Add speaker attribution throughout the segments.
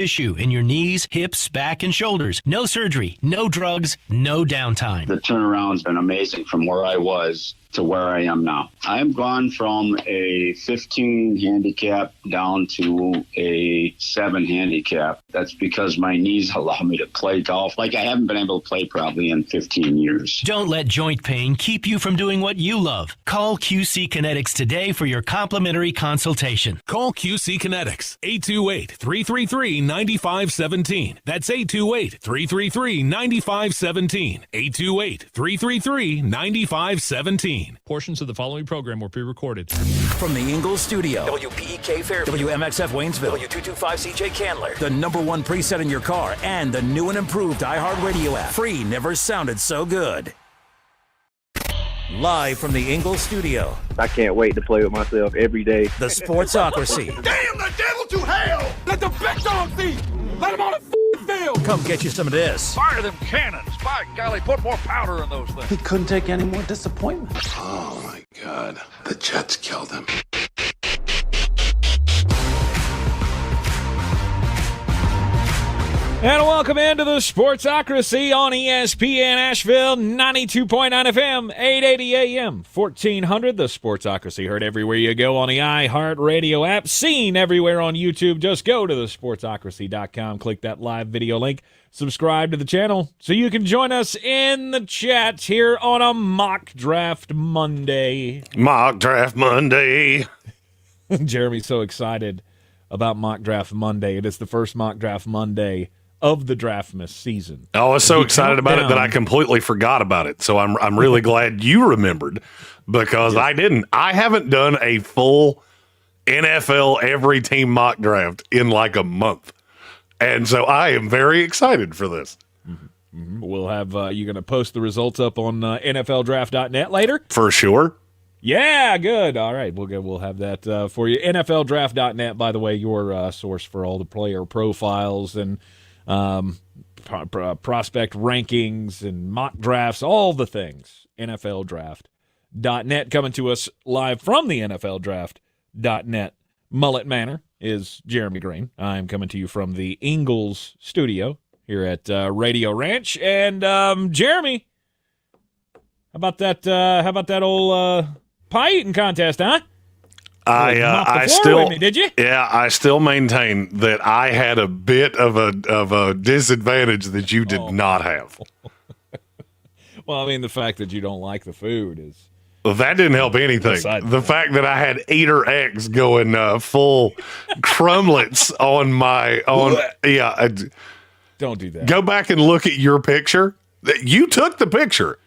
Speaker 1: issue in your knees, hips, back, and shoulders. No surgery, no drugs, no downtime.
Speaker 2: The turnaround's been amazing from where I was to where I am now. I've gone from a 15 handicap down to a 7 handicap. That's because my knees allow me to play golf like I haven't been able to play probably in 15 years.
Speaker 1: Don't let joint pain keep you from doing what you love. Call QC Kinetics today for your complimentary consultation.
Speaker 3: Call QC Kinetics, 828-333-9517. That's 828-333-9517. 828-333-9517.
Speaker 4: Portions of the following program were pre-recorded.
Speaker 5: From the Ingalls studio,
Speaker 6: WPEK Fairview,
Speaker 5: WMXF Waynesville,
Speaker 6: W225CJ Candler,
Speaker 5: the #1 preset in your car, and the new and improved iHeartRadio app. Free never sounded so good. Live from the Ingalls studio,
Speaker 7: I can't wait to play with myself every day.
Speaker 5: the Sportsocracy.
Speaker 8: Damn the devil to hell! Let the big dogs eat! Let them on the field!
Speaker 5: Come get you some of this.
Speaker 8: Fire them cannons! By golly, put more powder in those things.
Speaker 9: He couldn't take any more disappointment.
Speaker 10: Oh my God, the Jets killed him.
Speaker 4: And welcome into the Sportsocracy on ESPN Asheville, 92.9 FM, 880 AM, 1400. The Sportsocracy heard everywhere you go on the iHeartRadio app, seen everywhere on YouTube. Just go to thesportsocracy.com, click that live video link, subscribe to the channel so you can join us in the chat here on a Mock Draft Monday.
Speaker 11: Mock Draft Monday.
Speaker 4: Jeremy's so excited about Mock Draft Monday. It is the first Mock Draft Monday of the Draftmas season.
Speaker 11: I was so excited about it that I completely forgot about it. So I'm really glad you remembered, because I didn't. I haven't done a full NFL every team mock draft in like a month. And so I am very excited for this.
Speaker 4: Mm-hmm. We'll have you going to post the results up on NFLdraft.net later?
Speaker 11: For sure.
Speaker 4: Yeah, good. All right, we'll have that for you. NFLdraft.net, by the way, your source for all the player profiles and prospect rankings and mock drafts, all the things. NFLdraft.net, coming to us live from the NFLdraft.net Mullet Manor is Jeremy Green. I'm coming to you from the Ingalls studio here at Radio Ranch. And Jeremy, how about that old pie eating contest, huh?
Speaker 11: I still, did you? Yeah, I still maintain that I had a bit of a disadvantage that you did not have.
Speaker 4: Well, I mean, the fact that you don't like the food is.
Speaker 11: Well, that didn't help anything. The fact that I had Eater X going full crumblets on my
Speaker 4: don't do that.
Speaker 11: Go back and look at your picture. You took the picture.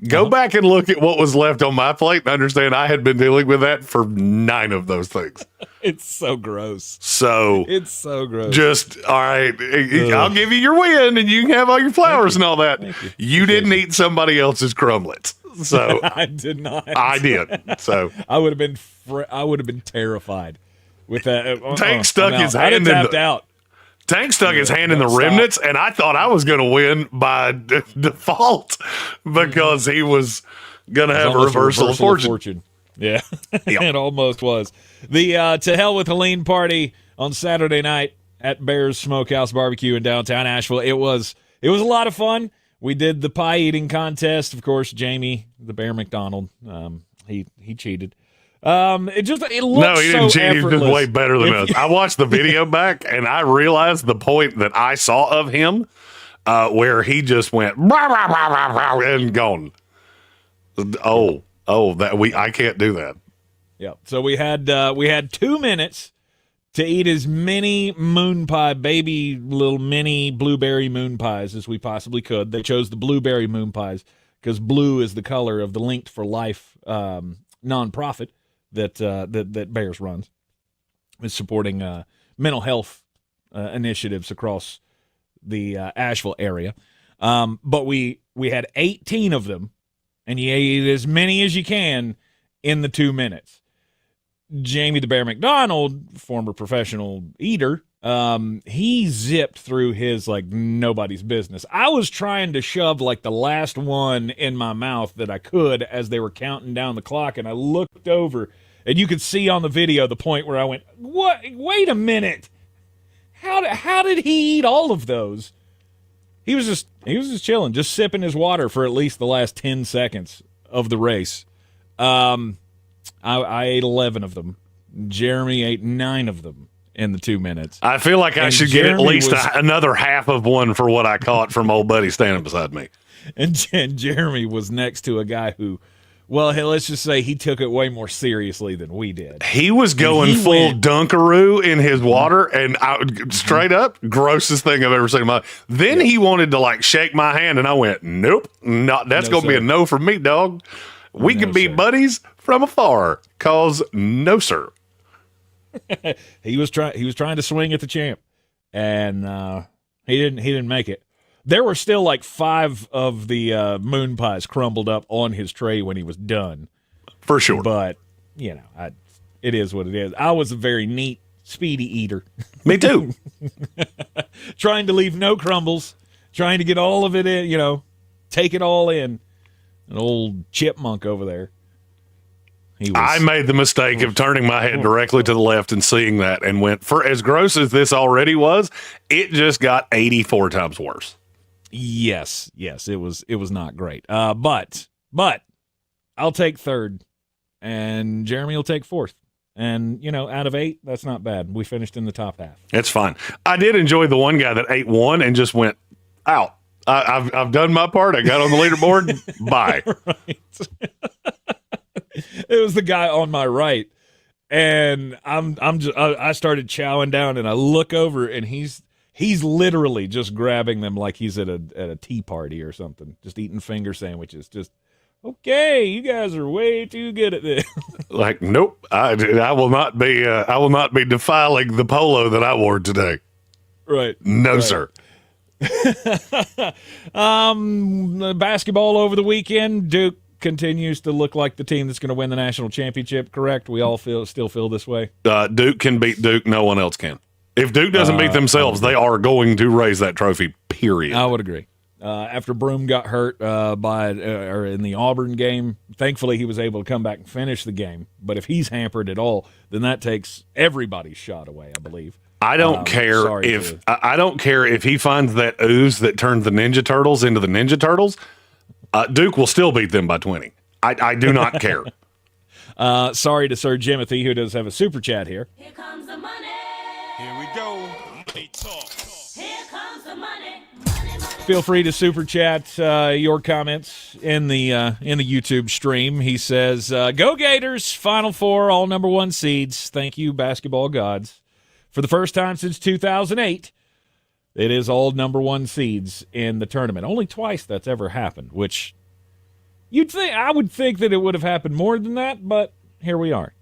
Speaker 11: Go back and look at what was left on my plate and understand I had been dealing with that for 9 of those things.
Speaker 4: It's so gross.
Speaker 11: It's
Speaker 4: so gross.
Speaker 11: Just, all right, I'll give you your win and you can have all your flowers and all that. You didn't eat somebody else's crumblets. So
Speaker 4: I did not.
Speaker 11: I did. So
Speaker 4: I would have been terrified with that.
Speaker 11: Tank stuck his hand in his hand in the remnants, and I thought I was going to win by default because he was going to have a reversal of fortune.
Speaker 4: Yeah, it almost was. The To Hell with Helene party on Saturday night at Bear's Smokehouse Barbecue in downtown Asheville. It was a lot of fun. We did the pie eating contest. Of course, Jamie, the Bear McDonald, he cheated. It looks
Speaker 11: no, he didn't
Speaker 4: so
Speaker 11: cheat. He
Speaker 4: effortless.
Speaker 11: did way better than us. I watched the video back, and I realized the point that I saw of him, where he just went rah, rah, rah, rah, rah, and gone. I can't do that.
Speaker 4: Yeah. So we had 2 minutes to eat as many moon pie, baby little mini blueberry moon pies as we possibly could. They chose the blueberry moon pies because blue is the color of the Linked for Life nonprofit that Bears runs. Is supporting mental health initiatives across the Asheville area. But we had 18 of them, and you ate as many as you can in the 2 minutes. Jamie the Bear McDonald, former professional eater, he zipped through his like nobody's business. I was trying to shove like the last one in my mouth that I could as they were counting down the clock, and I looked over, and you could see on the video the point where I went, "What? Wait a minute. How did he eat all of those? He was just chilling, just sipping his water for at least the last 10 seconds of the race. I ate 11 of them. Jeremy ate 9 of them in the 2 minutes.
Speaker 11: I feel like I should get at least another half of one for what I caught from old buddy standing beside me.
Speaker 4: And Jeremy was next to a guy who, well, let's just say he took it way more seriously than we did.
Speaker 11: He was going full Dunkaroo in his water, and straight up, grossest thing I've ever seen in my life. Then he wanted to like shake my hand, and I went, nope, that's going to be a no from me, dog. We can be buddies from afar, cause no, sir.
Speaker 4: He was trying to swing at the champ, and he didn't make it. There were still like 5 of the moon pies crumbled up on his tray when he was done.
Speaker 11: For sure.
Speaker 4: But, you know, it is what it is. I was a very neat, speedy eater.
Speaker 11: Me too.
Speaker 4: Trying to leave no crumbles, trying to get all of it in, you know, take it all in. An old chipmunk over there.
Speaker 11: I made the mistake of turning my head directly to the left and seeing that, and went, for as gross as this already was, it just got 84 times worse.
Speaker 4: Yes, it was not great. But I'll take third, and Jeremy will take fourth. And, you know, out of 8, that's not bad. We finished in the top half.
Speaker 11: It's fine. I did enjoy the one guy that ate one and just went, out. I've done my part. I got on the leaderboard. Bye.
Speaker 4: Right. It was the guy on my right, and I started chowing down, and I look over, and he's literally just grabbing them like he's at a tea party or something, just eating finger sandwiches. Just, okay, you guys are way too good at this.
Speaker 11: Like, nope, I will not be defiling the polo that I wore today.
Speaker 4: Right.
Speaker 11: No, sir.
Speaker 4: Basketball over the weekend. Duke continues to look like the team that's going to win the national championship, correct? We all still feel this way?
Speaker 11: Duke can beat Duke. No one else can. If Duke doesn't beat themselves, they are going to raise that trophy, period.
Speaker 4: I would agree. After Broome got hurt or in the Auburn game, thankfully he was able to come back and finish the game. But if he's hampered at all, then that takes everybody's shot away, I believe.
Speaker 11: I don't care if he finds that ooze that turned the Ninja Turtles into the Ninja Turtles. Duke will still beat them by 20. I do not care.
Speaker 4: Sorry to Sir Jimothy, who does have a super chat here.
Speaker 8: Here comes the money. Here we go. Money talk. Here comes the money.
Speaker 4: Feel free to super chat your comments in the YouTube stream. He says, "Go Gators! Final Four, all number 1 seeds. Thank you, basketball gods. For the first time since 2008, it is all number 1 seeds in the tournament. Only twice that's ever happened, which I would think that it would have happened more than that, but here we are."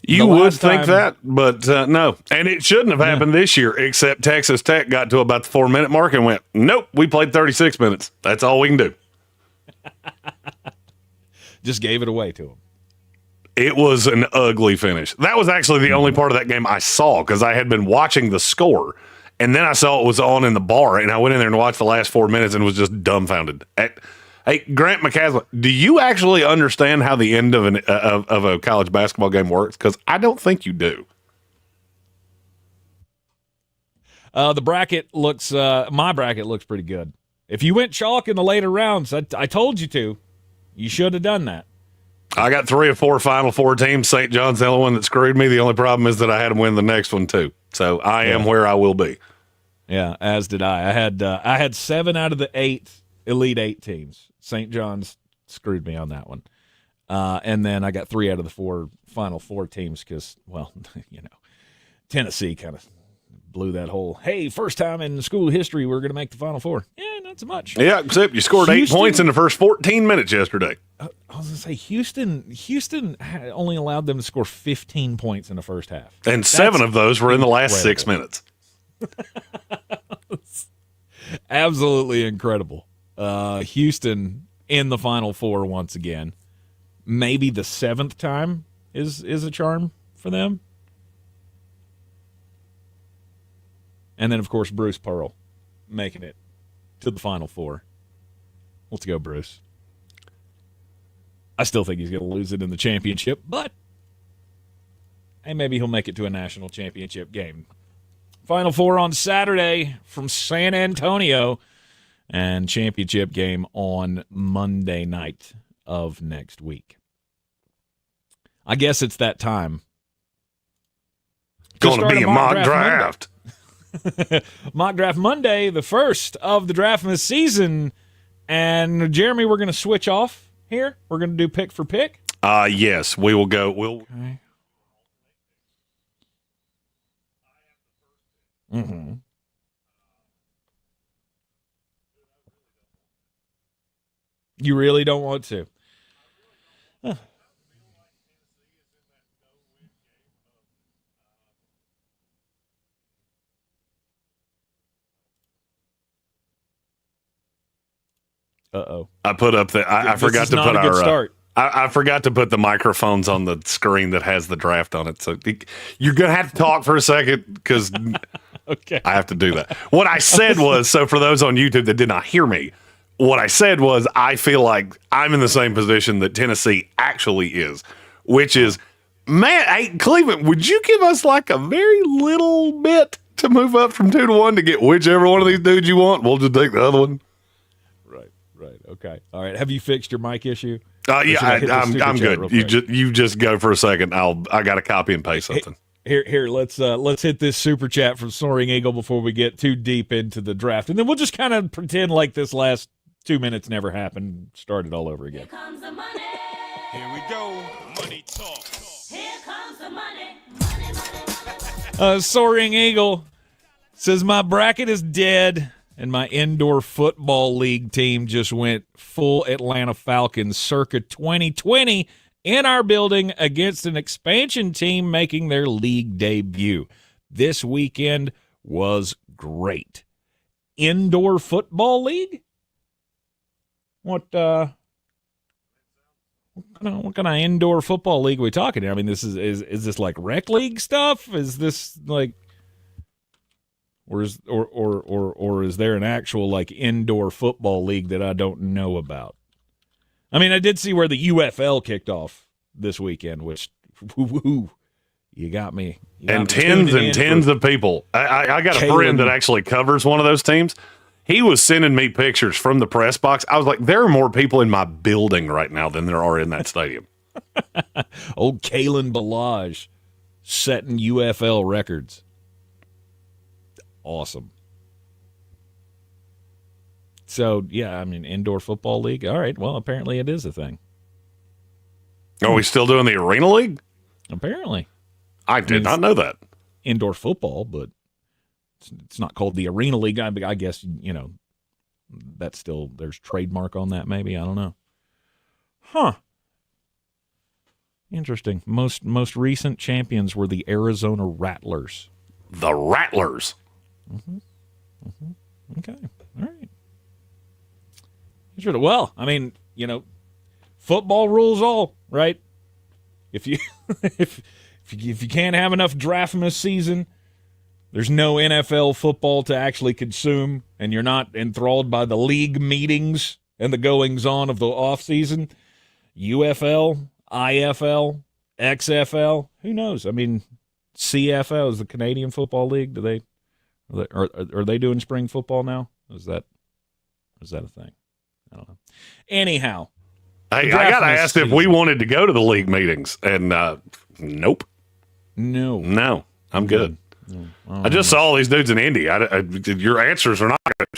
Speaker 11: You would think that, but no. And it shouldn't have happened this year, except Texas Tech got to about the 4-minute mark and went, nope, we played 36 minutes. That's all we can do.
Speaker 4: Just gave it away to them.
Speaker 11: It was an ugly finish. That was actually the only part of that game I saw, because I had been watching the score, and then I saw it was on in the bar, and I went in there and watched the last 4 minutes and was just dumbfounded. Hey, Grant McCaslin, do you actually understand how the end of a college basketball game works? Because I don't think you do.
Speaker 4: The bracket looks, my bracket looks pretty good. If you went chalk in the later rounds, I told you to. You should have done that.
Speaker 11: I got 3 of 4 Final Four teams. St. John's the only one that screwed me. The only problem is that I had them win the next one too. So I am where I will be.
Speaker 4: Yeah, as did I. I had 7 out of the 8 Elite 8 teams. St. John's screwed me on that one. And then I got 3 out of the 4 Final Four teams because, well, you know, Tennessee kind of blew that whole, hey, first time in school history we're going to make the Final Four. Yeah, not so much.
Speaker 11: Yeah, except you scored 8 points in the first 14 minutes yesterday.
Speaker 4: I was going to say, Houston only allowed them to score 15 points in the first half.
Speaker 11: And 7 of those were in the last 6 minutes.
Speaker 4: Absolutely incredible. Houston in the Final Four once again. Maybe the 7th time is a charm for them. And then, of course, Bruce Pearl making it to the Final Four. Let's go, Bruce. I still think he's going to lose it in the championship, but hey, maybe he'll make it to a national championship game. Final Four on Saturday from San Antonio, and championship game on Monday night of next week. I guess it's that time.
Speaker 11: Going to be a mock draft.
Speaker 4: Mock Draft Monday, the first of the Draftmas season. And, Jeremy, we're going to switch off here. We're going to do pick for pick.
Speaker 11: Yes, we will go.
Speaker 4: Okay. Mm-hmm. You really don't want to? Huh. Uh-oh.
Speaker 11: I put up the. I forgot to put our.
Speaker 4: Start.
Speaker 11: I forgot to put the microphones on the screen that has the draft on it. So you're gonna have to talk for a second because
Speaker 4: okay.
Speaker 11: I have to do that. What I said was, so for those on YouTube that did not hear me, what I said was I feel like I'm in the same position that Tennessee actually is, which is, man, hey, Cleveland, would you give us like a very little bit to move up from 2-1 to get whichever one of these dudes you want? We'll just take the other one.
Speaker 4: Right. Okay. All right. Have you fixed your mic issue?
Speaker 11: Yeah, I'm good. You just go for a second. I got to copy and paste something.
Speaker 4: Here. Let's hit this super chat from Soaring Eagle before we get too deep into the draft, and then we'll just kind of pretend like this last 2 minutes never happened. Start it all over again.
Speaker 8: Here comes the money. Here we go. Money talk. Here comes the money. Money.
Speaker 4: Soaring Eagle says my bracket is dead. And my indoor football league team just went full Atlanta Falcons circa 2020 in our building against an expansion team making their league debut. This weekend was great. Indoor football league? What kind of indoor football league are we talking here? I mean, is this like rec league stuff? Is this like, or is there an actual like indoor football league that I don't know about? I mean, I did see where the UFL kicked off this weekend, which you got me.
Speaker 11: And tens of people. I got a friend that actually covers one of those teams. He was sending me pictures from the press box. I was like, there are more people in my building right now than there are in that stadium.
Speaker 4: Old Kalen Balaj setting UFL records. Awesome. So, yeah, I mean, indoor football league. All right, well, apparently it is a thing.
Speaker 11: Are we still doing the Arena League?
Speaker 4: Apparently.
Speaker 11: I did not know that.
Speaker 4: Indoor football, but it's not called the Arena League. I guess, that's still, there's trademark on that maybe. I don't know. Huh. Interesting. Most recent champions were the Arizona Rattlers.
Speaker 11: The Rattlers.
Speaker 4: Mm-hmm. Okay. All right. Well, I mean, football rules all, right? If you if you can't have enough Draftmas season, there's no NFL football to actually consume, and you're not enthralled by the league meetings and the goings on of the off season. UFL, IFL, XFL, who knows? I mean, CFL is the Canadian Football League. Are they doing spring football now? Is that a thing? I don't know. Anyhow,
Speaker 11: hey, I got asked if we wanted to go to the league meetings, and nope. No, I'm good.
Speaker 4: No.
Speaker 11: I just saw all these dudes in Indy. Your answers are not going
Speaker 4: to.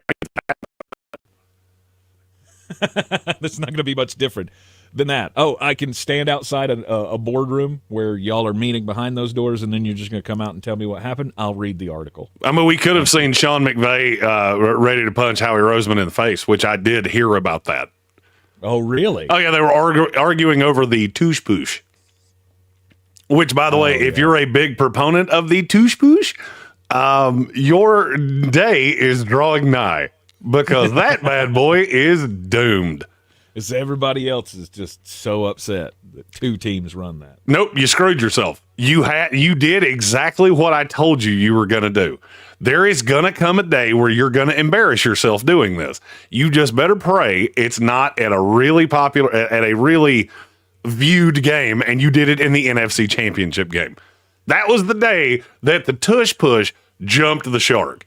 Speaker 4: It's not going to be much different than that. Oh, I can stand outside a boardroom where y'all are meeting behind those doors, and then you're just going to come out and tell me what happened. I'll read the article.
Speaker 11: I mean, we could have seen Sean McVay ready to punch Howie Roseman in the face, which I did hear about that.
Speaker 4: Oh, really?
Speaker 11: Oh, yeah, they were arguing over the touche push. Which, by the way, if you're a big proponent of the touche push, your day is drawing nigh because that bad boy is doomed.
Speaker 4: It's everybody else is just so upset that two teams run that.
Speaker 11: Nope, you screwed yourself. You did exactly what I told you were going to do. There is going to come a day where you're going to embarrass yourself doing this. You just better pray it's not at a really popular, at a really viewed game, and you did it in the NFC Championship game. That was the day that the tush push jumped the shark.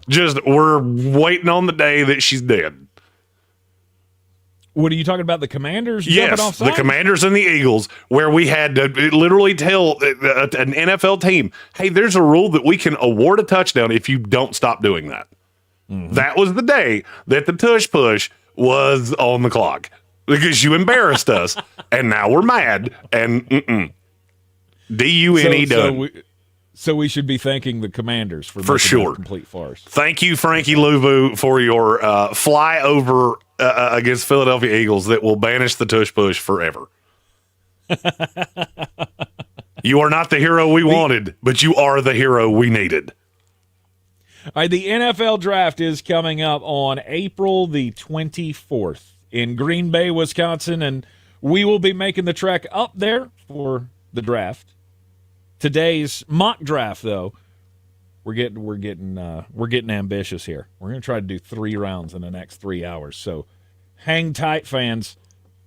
Speaker 11: Just we're waiting on the day that she's dead.
Speaker 4: What are you talking about? The Commanders?
Speaker 11: Yes,
Speaker 4: jumping
Speaker 11: the Commanders and the Eagles, where we had to literally tell an NFL team, hey, there's a rule that we can award a touchdown if you don't stop doing that. Mm-hmm. That was the day that the tush push was on the clock because you embarrassed us, and now we're mad, and D-U-N-E done.
Speaker 4: So we should be thanking the Commanders for
Speaker 11: sure.
Speaker 4: A complete farce.
Speaker 11: Thank you, Frankie Louvu, for your flyover against Philadelphia Eagles that will banish the tush push forever. You are not the hero we wanted, but you are the hero we needed.
Speaker 4: All right, the NFL draft is coming up on April the 24th in Green Bay, Wisconsin, and we will be making the trek up there for the draft. Today's mock draft, though, we're getting ambitious here. We're going to try to do 3 rounds in the next 3 hours. So hang tight, fans.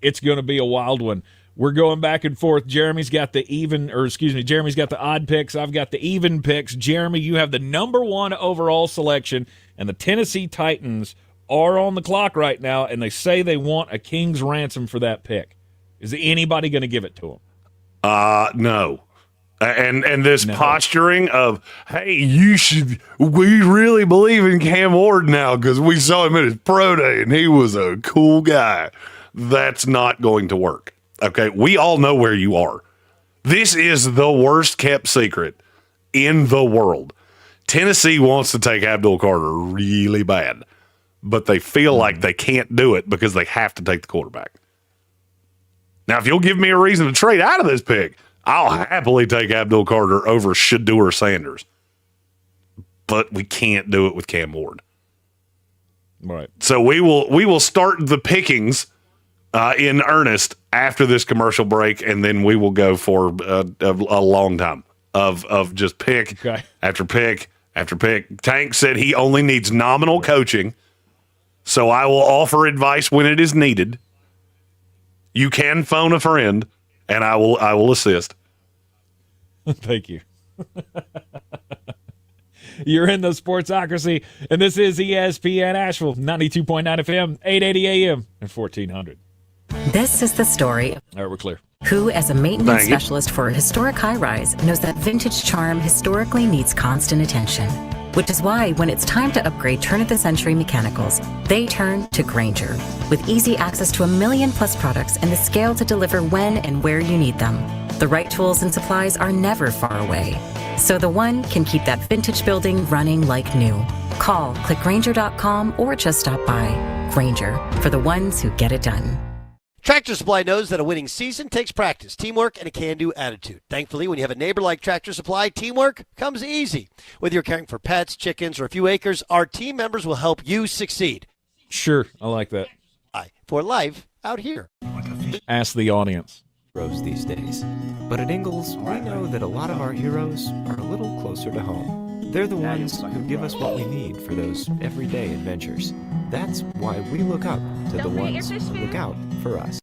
Speaker 4: It's going to be a wild one. We're going back and forth. Jeremy's got the odd picks. I've got the even picks. Jeremy, you have the number 1 overall selection, and the Tennessee Titans are on the clock right now, and they say they want a king's ransom for that pick. Is anybody going to give it to them?
Speaker 11: No. And this posturing of, hey, we really believe in Cam Ward now because we saw him at his pro day and he was a cool guy. That's not going to work. Okay, we all know where you are. This is the worst kept secret in the world. Tennessee wants to take Abdul Carter really bad, but they feel like they can't do it because they have to take the quarterback. Now, if you'll give me a reason to trade out of this pick, I'll happily take Abdul Carter over Shedeur Sanders. But we can't do it with Cam Ward.
Speaker 4: Right.
Speaker 11: So we will start the pickings in earnest after this commercial break, and then we will go for a long time of just pick after pick after pick. Tank said he only needs nominal coaching, so I will offer advice when it is needed. You can phone a friend, and I will assist.
Speaker 4: Thank you. You're in the Sportsocracy, and this is ESPN Asheville, 92.9 FM, 880 AM, and 1400.
Speaker 12: This is the story.
Speaker 4: All right, we're clear.
Speaker 12: Who, as a maintenance specialist for a historic high-rise, knows that vintage charm historically needs constant attention. Which is why, when it's time to upgrade turn-of-the-century mechanicals, they turn to Grainger. With easy access to 1 million+ products and the scale to deliver when and where you need them. The right tools and supplies are never far away. So the one can keep that vintage building running like new. Call, click Grainger.com, or just stop by. Grainger, for the ones who get it done.
Speaker 13: Tractor Supply knows that a winning season takes practice, teamwork, and a can-do attitude. Thankfully, when you have a neighbor like Tractor Supply, teamwork comes easy. Whether you're caring for pets, chickens, or a few acres, our team members will help you succeed.
Speaker 4: Sure, I like that.
Speaker 13: For life out here.
Speaker 4: Ask the audience.
Speaker 14: Heroes these days. But at Ingalls, we know that a lot of our heroes are a little closer to home. They're the ones who give us what we need for those everyday adventures. That's why we look up to the ones who look out for us.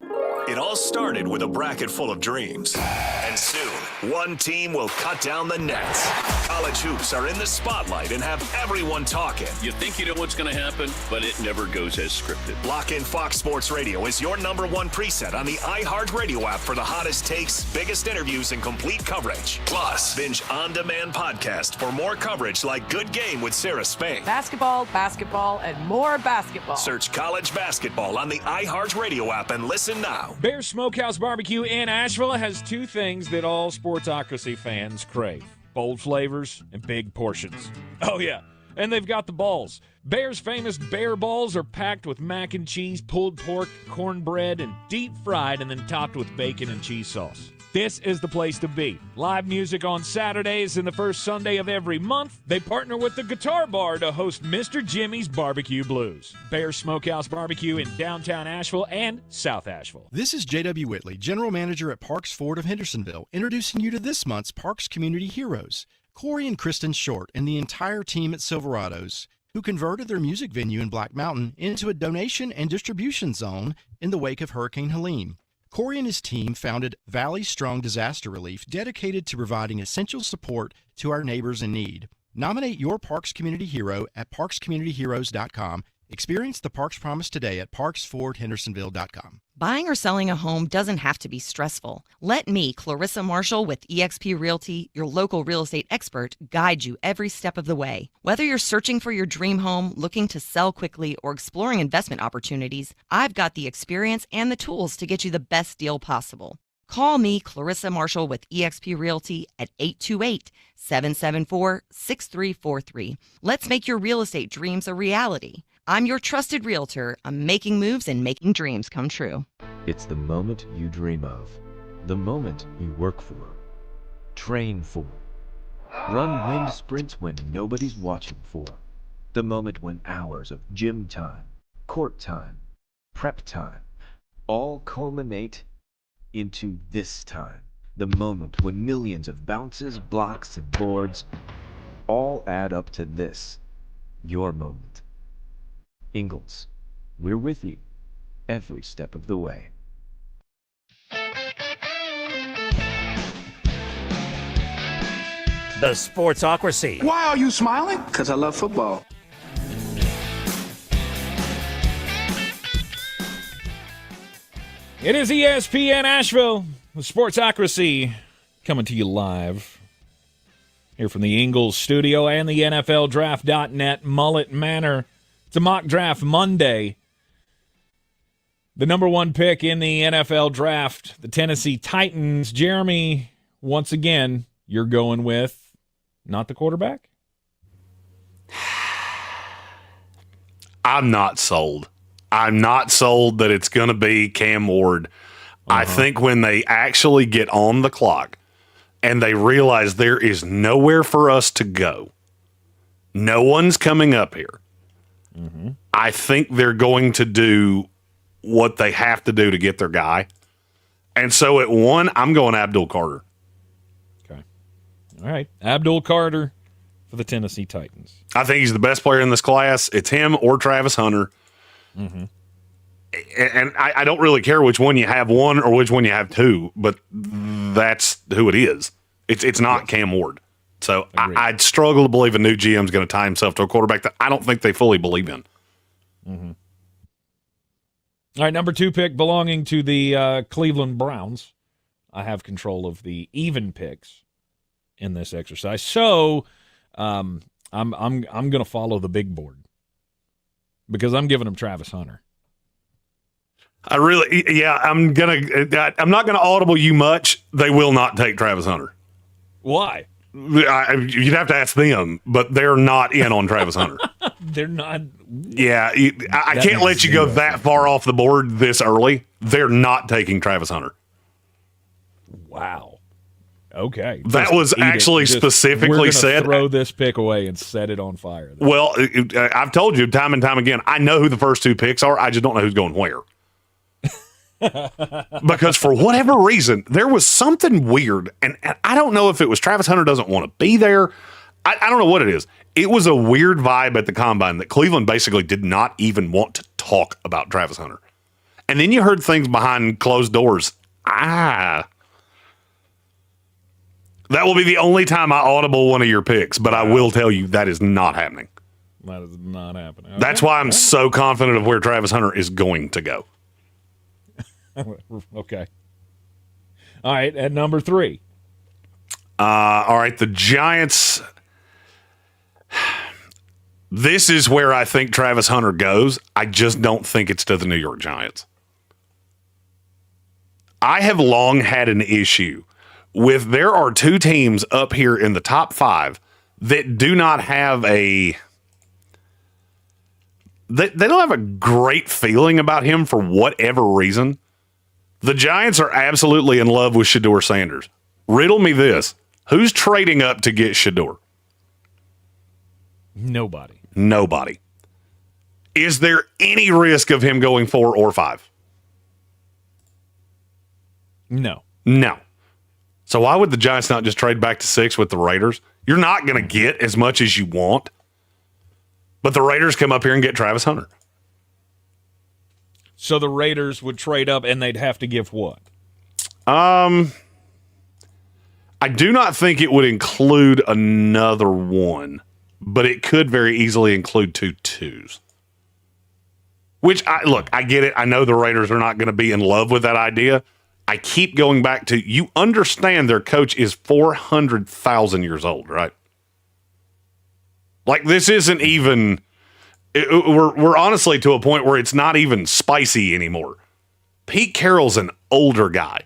Speaker 15: It all started with a bracket full of dreams. And soon, one team will cut down the nets. College hoops are in the spotlight and have everyone talking.
Speaker 16: You think you know what's going to happen, but it never goes as scripted.
Speaker 15: Lock in Fox Sports Radio is your #1 preset on the iHeartRadio app for the hottest takes, biggest interviews, and complete coverage. Plus, binge on-demand podcast for more coverage like Good Game with Sarah Spain.
Speaker 17: Basketball, and more basketball.
Speaker 15: Search college basketball on the iHeartRadio app and listen now.
Speaker 4: Bear Smokehouse Barbecue in Asheville has 2 things that all Sportsocracy fans crave. Bold flavors and big portions. Oh, yeah. And they've got the balls. Bear's famous bear balls are packed with mac and cheese, pulled pork, cornbread, and deep fried and then topped with bacon and cheese sauce. This is the place to be. Live music on Saturdays and the first Sunday of every month. They partner with the Guitar Bar to host Mr. Jimmy's Barbecue Blues. Bear Smokehouse Barbecue in downtown Asheville and South Asheville.
Speaker 18: This is J.W. Whitley, General Manager at Parks Ford of Hendersonville, introducing you to this month's Parks Community Heroes. Corey and Kristen Short and the entire team at Silverados, who converted their music venue in Black Mountain into a donation and distribution zone in the wake of Hurricane Helene. Corey and his team founded Valley Strong Disaster Relief, dedicated to providing essential support to our neighbors in need. Nominate your Parks Community Hero at parkscommunityheroes.com. Experience the Parks Promise today at parksfordhendersonville.com.
Speaker 19: Buying or selling a home doesn't have to be stressful. Let me, Clarissa Marshall with eXp Realty, your local real estate expert, guide you every step of the way. Whether you're searching for your dream home, looking to sell quickly, or exploring investment opportunities, I've got the experience and the tools to get you the best deal possible. Call me, Clarissa Marshall with eXp Realty at 828-774-6343. Let's make your real estate dreams a reality. I'm your trusted realtor. I'm making moves and making dreams come true.
Speaker 14: It's the moment you dream of, the moment you work for, train for, run wind sprints when nobody's watching for, the moment when hours of gym time, court time, prep time, all culminate into this time, the moment when millions of bounces, blocks, and boards all add up to this, your moment. Ingalls, we're with you every step of the way.
Speaker 5: The Sportsocracy.
Speaker 10: Why are you smiling? Because I love football.
Speaker 4: It is ESPN Asheville, the Sportsocracy, coming to you live here from the Ingalls studio and the NFLDraft.net Mullet Manor. It's a mock draft Monday. The number one pick in the NFL draft, the Tennessee Titans. Jeremy, once again, you're going with not the quarterback?
Speaker 11: I'm not sold. I'm not sold that it's going to be Cam Ward. I think when they actually get on the clock and they realize there is nowhere for us to go, no one's coming up here, I think they're going to do what they have to do to get their guy. And so at 1, I'm going Abdul Carter.
Speaker 4: Okay. All right. Abdul Carter for the Tennessee Titans.
Speaker 11: I think he's the best player in this class. It's him or Travis Hunter. And I don't really care which one you have, 1 or which one you have 2, but that's who it is. It's not Cam Ward. So I'd struggle to believe a new GM is going to tie himself to a quarterback that I don't think they fully believe in.
Speaker 4: All right, number 2 pick belonging to the Cleveland Browns. I have control of the even picks in this exercise. So I'm going to follow the big board because I'm giving him Travis Hunter.
Speaker 11: I'm not going to audible you much. They will not take Travis Hunter.
Speaker 4: Why?
Speaker 11: You'd have to ask them, but they're not in on Travis Hunter.
Speaker 4: They're not.
Speaker 11: Yeah, I can't let you go that far off the board this early. They're not taking Travis Hunter.
Speaker 4: Wow. Okay.
Speaker 11: That was actually specifically said.
Speaker 4: Throw this pick away and set it on fire.
Speaker 11: Well, I've told you time and time again, I know who the first 2 picks are. I just don't know who's going where. Because for whatever reason, there was something weird, and I don't know if it was Travis Hunter doesn't want to be there. I don't know what it is. It was a weird vibe at the Combine that Cleveland basically did not even want to talk about Travis Hunter. And then you heard things behind closed doors. That will be the only time I audible one of your picks, but I will tell you that is not happening.
Speaker 4: That is not happening. Okay.
Speaker 11: That's why I'm so confident of where Travis Hunter is going to go.
Speaker 4: Okay. All right, at number 3.
Speaker 11: All right, the Giants. This is where I think Travis Hunter goes. I just don't think it's to the New York Giants. I have long had an issue with there are 2 teams up here in the top 5 that do not have they don't have a great feeling about him for whatever reason. The Giants are absolutely in love with Shedeur Sanders. Riddle me this. Who's trading up to get Shedeur? Nobody. Is there any risk of him going 4 or 5?
Speaker 4: No.
Speaker 11: So why would the Giants not just trade back to 6 with the Raiders? You're not going to get as much as you want. But the Raiders come up here and get Travis Hunter.
Speaker 4: So the Raiders would trade up and they'd have to give what?
Speaker 11: I do not think it would include another one. but it could very easily include 2 twos. Which, I get it. I know the Raiders are not going to be in love with that idea. I keep going back to, you understand their coach is 400,000 years old, right? Like, this isn't even, we're honestly to a point where it's not even spicy anymore. Pete Carroll's an older guy.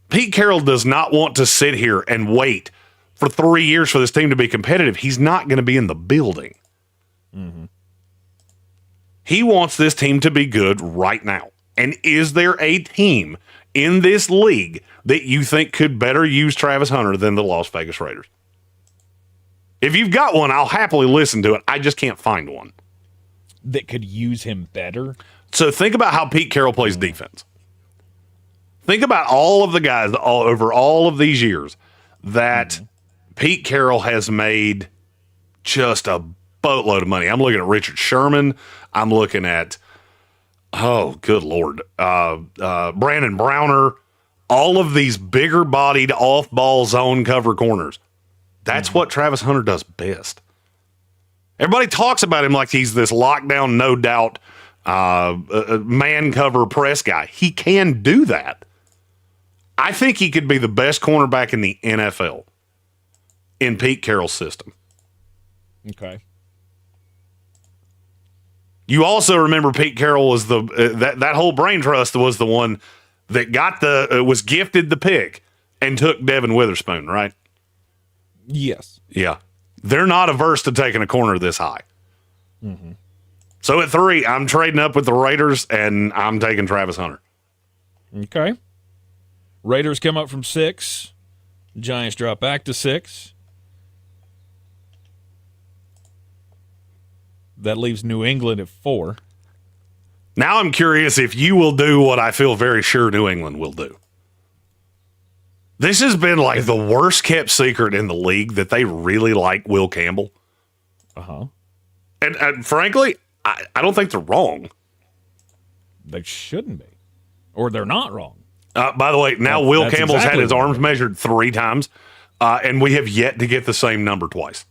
Speaker 11: Pete Carroll does not want to sit here and wait for 3 years for this team to be competitive. He's not going to be in the building.
Speaker 4: Mm-hmm.
Speaker 11: He wants this team to be good right now. And is there a team in this league that you think could better use Travis Hunter than the Las Vegas Raiders? If you've got one, I'll happily listen to it. I just can't find one
Speaker 4: that could use him better.
Speaker 11: So think about how Pete Carroll plays defense. Think about all of the guys over all of these years that Pete Carroll has made just a boatload of money. I'm looking at Richard Sherman. I'm looking at, oh, good Lord, Brandon Browner. All of these bigger-bodied, off-ball zone cover corners. That's what Travis Hunter does best. Everybody talks about him like he's this lockdown, no doubt, man cover press guy. He can do that. I think he could be the best cornerback in the NFL in Pete Carroll's system.
Speaker 4: Okay.
Speaker 11: You also remember Pete Carroll was that whole brain trust was the one that got was gifted the pick and took Devin Witherspoon, right?
Speaker 4: Yes.
Speaker 11: Yeah. They're not averse to taking a corner this high.
Speaker 4: Mm-hmm.
Speaker 11: So at 3, I'm trading up with the Raiders, and I'm taking Travis Hunter.
Speaker 4: Okay. Raiders come up from 6. Giants drop back to 6. That leaves New England at 4.
Speaker 11: Now I'm curious if you will do what I feel very sure New England will do. This has been like the worst kept secret in the league that they really like Will Campbell.
Speaker 4: Uh-huh.
Speaker 11: And frankly, I don't think they're wrong.
Speaker 4: They shouldn't be. Or they're not wrong.
Speaker 11: By the way, now Will Campbell's had his arms measured 3 times, and we have yet to get the same number twice.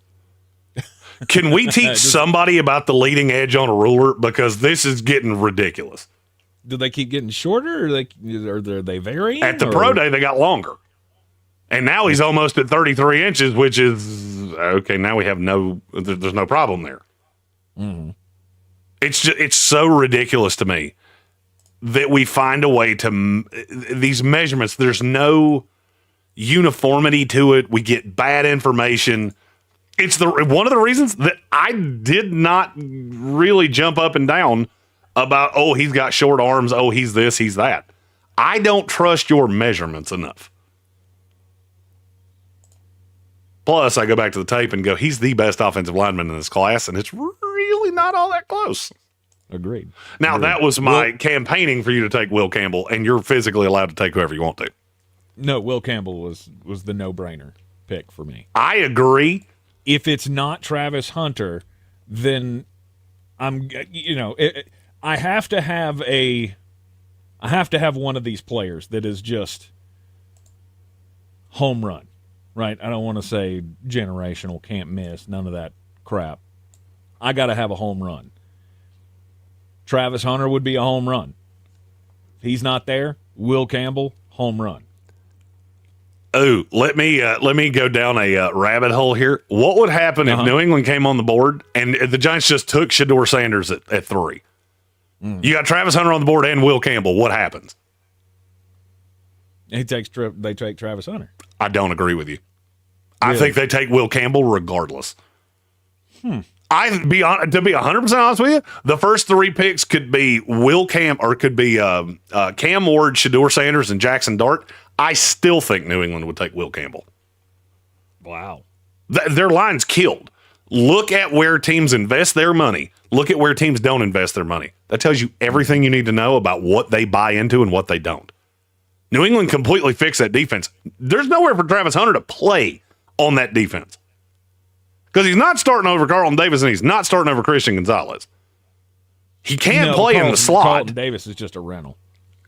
Speaker 11: Can we teach somebody about the leading edge on a ruler? Because this is getting ridiculous.
Speaker 4: Do they keep getting shorter, or are they varying?
Speaker 11: At the pro day, they got longer. And now he's almost at 33 inches, which is, okay, now we have there's no problem there.
Speaker 4: Mm-hmm.
Speaker 11: It's so ridiculous to me that we find a way to, these measurements, there's no uniformity to it. We get bad information. It's one of the reasons that I did not really jump up and down about, oh, he's got short arms, oh, he's this, he's that. I don't trust your measurements enough. Plus, I go back to the tape and go, he's the best offensive lineman in this class, and it's really not all that close.
Speaker 4: Agreed.
Speaker 11: Now, that was my campaigning for you to take Will Campbell, and you're physically allowed to take whoever you want to.
Speaker 4: No, Will Campbell was the no-brainer pick for me.
Speaker 11: I agree.
Speaker 4: If it's not Travis Hunter, then I have to have one of these players that is just home run, right? I don't want to say generational, can't miss, none of that crap. I got to have a home run. Travis Hunter would be a home run. If he's not there, Will Campbell, home run.
Speaker 11: Oh, let me go down a rabbit hole here. What would happen if New England came on the board and the Giants just took Shedeur Sanders at 3? You got Travis Hunter on the board and Will Campbell. What happens?
Speaker 4: They take Travis Hunter.
Speaker 11: I don't agree with you.
Speaker 4: Really?
Speaker 11: I think they take Will Campbell regardless. To be 100% honest with you, the first 3 picks could be Cam Ward, Shedeur Sanders, and Jackson Dart. I still think New England would take Will Campbell.
Speaker 4: Wow.
Speaker 11: Their line's killed. Look at where teams invest their money. Look at where teams don't invest their money. That tells you everything you need to know about what they buy into and what they don't. New England completely fixed that defense. There's nowhere for Travis Hunter to play on that defense. Because he's not starting over Carlton Davis and he's not starting over Christian Gonzalez. He can't play in the slot.
Speaker 4: Carlton Davis is just a rental.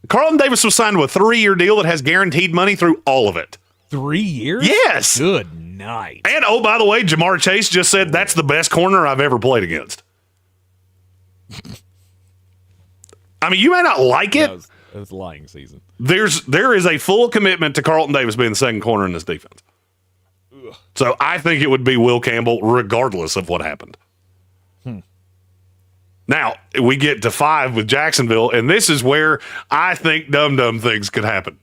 Speaker 11: Carlton Davis was signed to a 3-year deal that has guaranteed money through all of it.
Speaker 4: 3 years?
Speaker 11: Yes.
Speaker 4: Good night.
Speaker 11: And, oh, by the way, Jamar Chase just said that's the best corner I've ever played against. I mean, you may not like it.
Speaker 4: It was lying season.
Speaker 11: There is a full commitment to Carlton Davis being the second corner in this defense. Ugh. So I think it would be Will Campbell regardless of what happened. Now, we get to 5 with Jacksonville, and this is where I think dumb things could happen.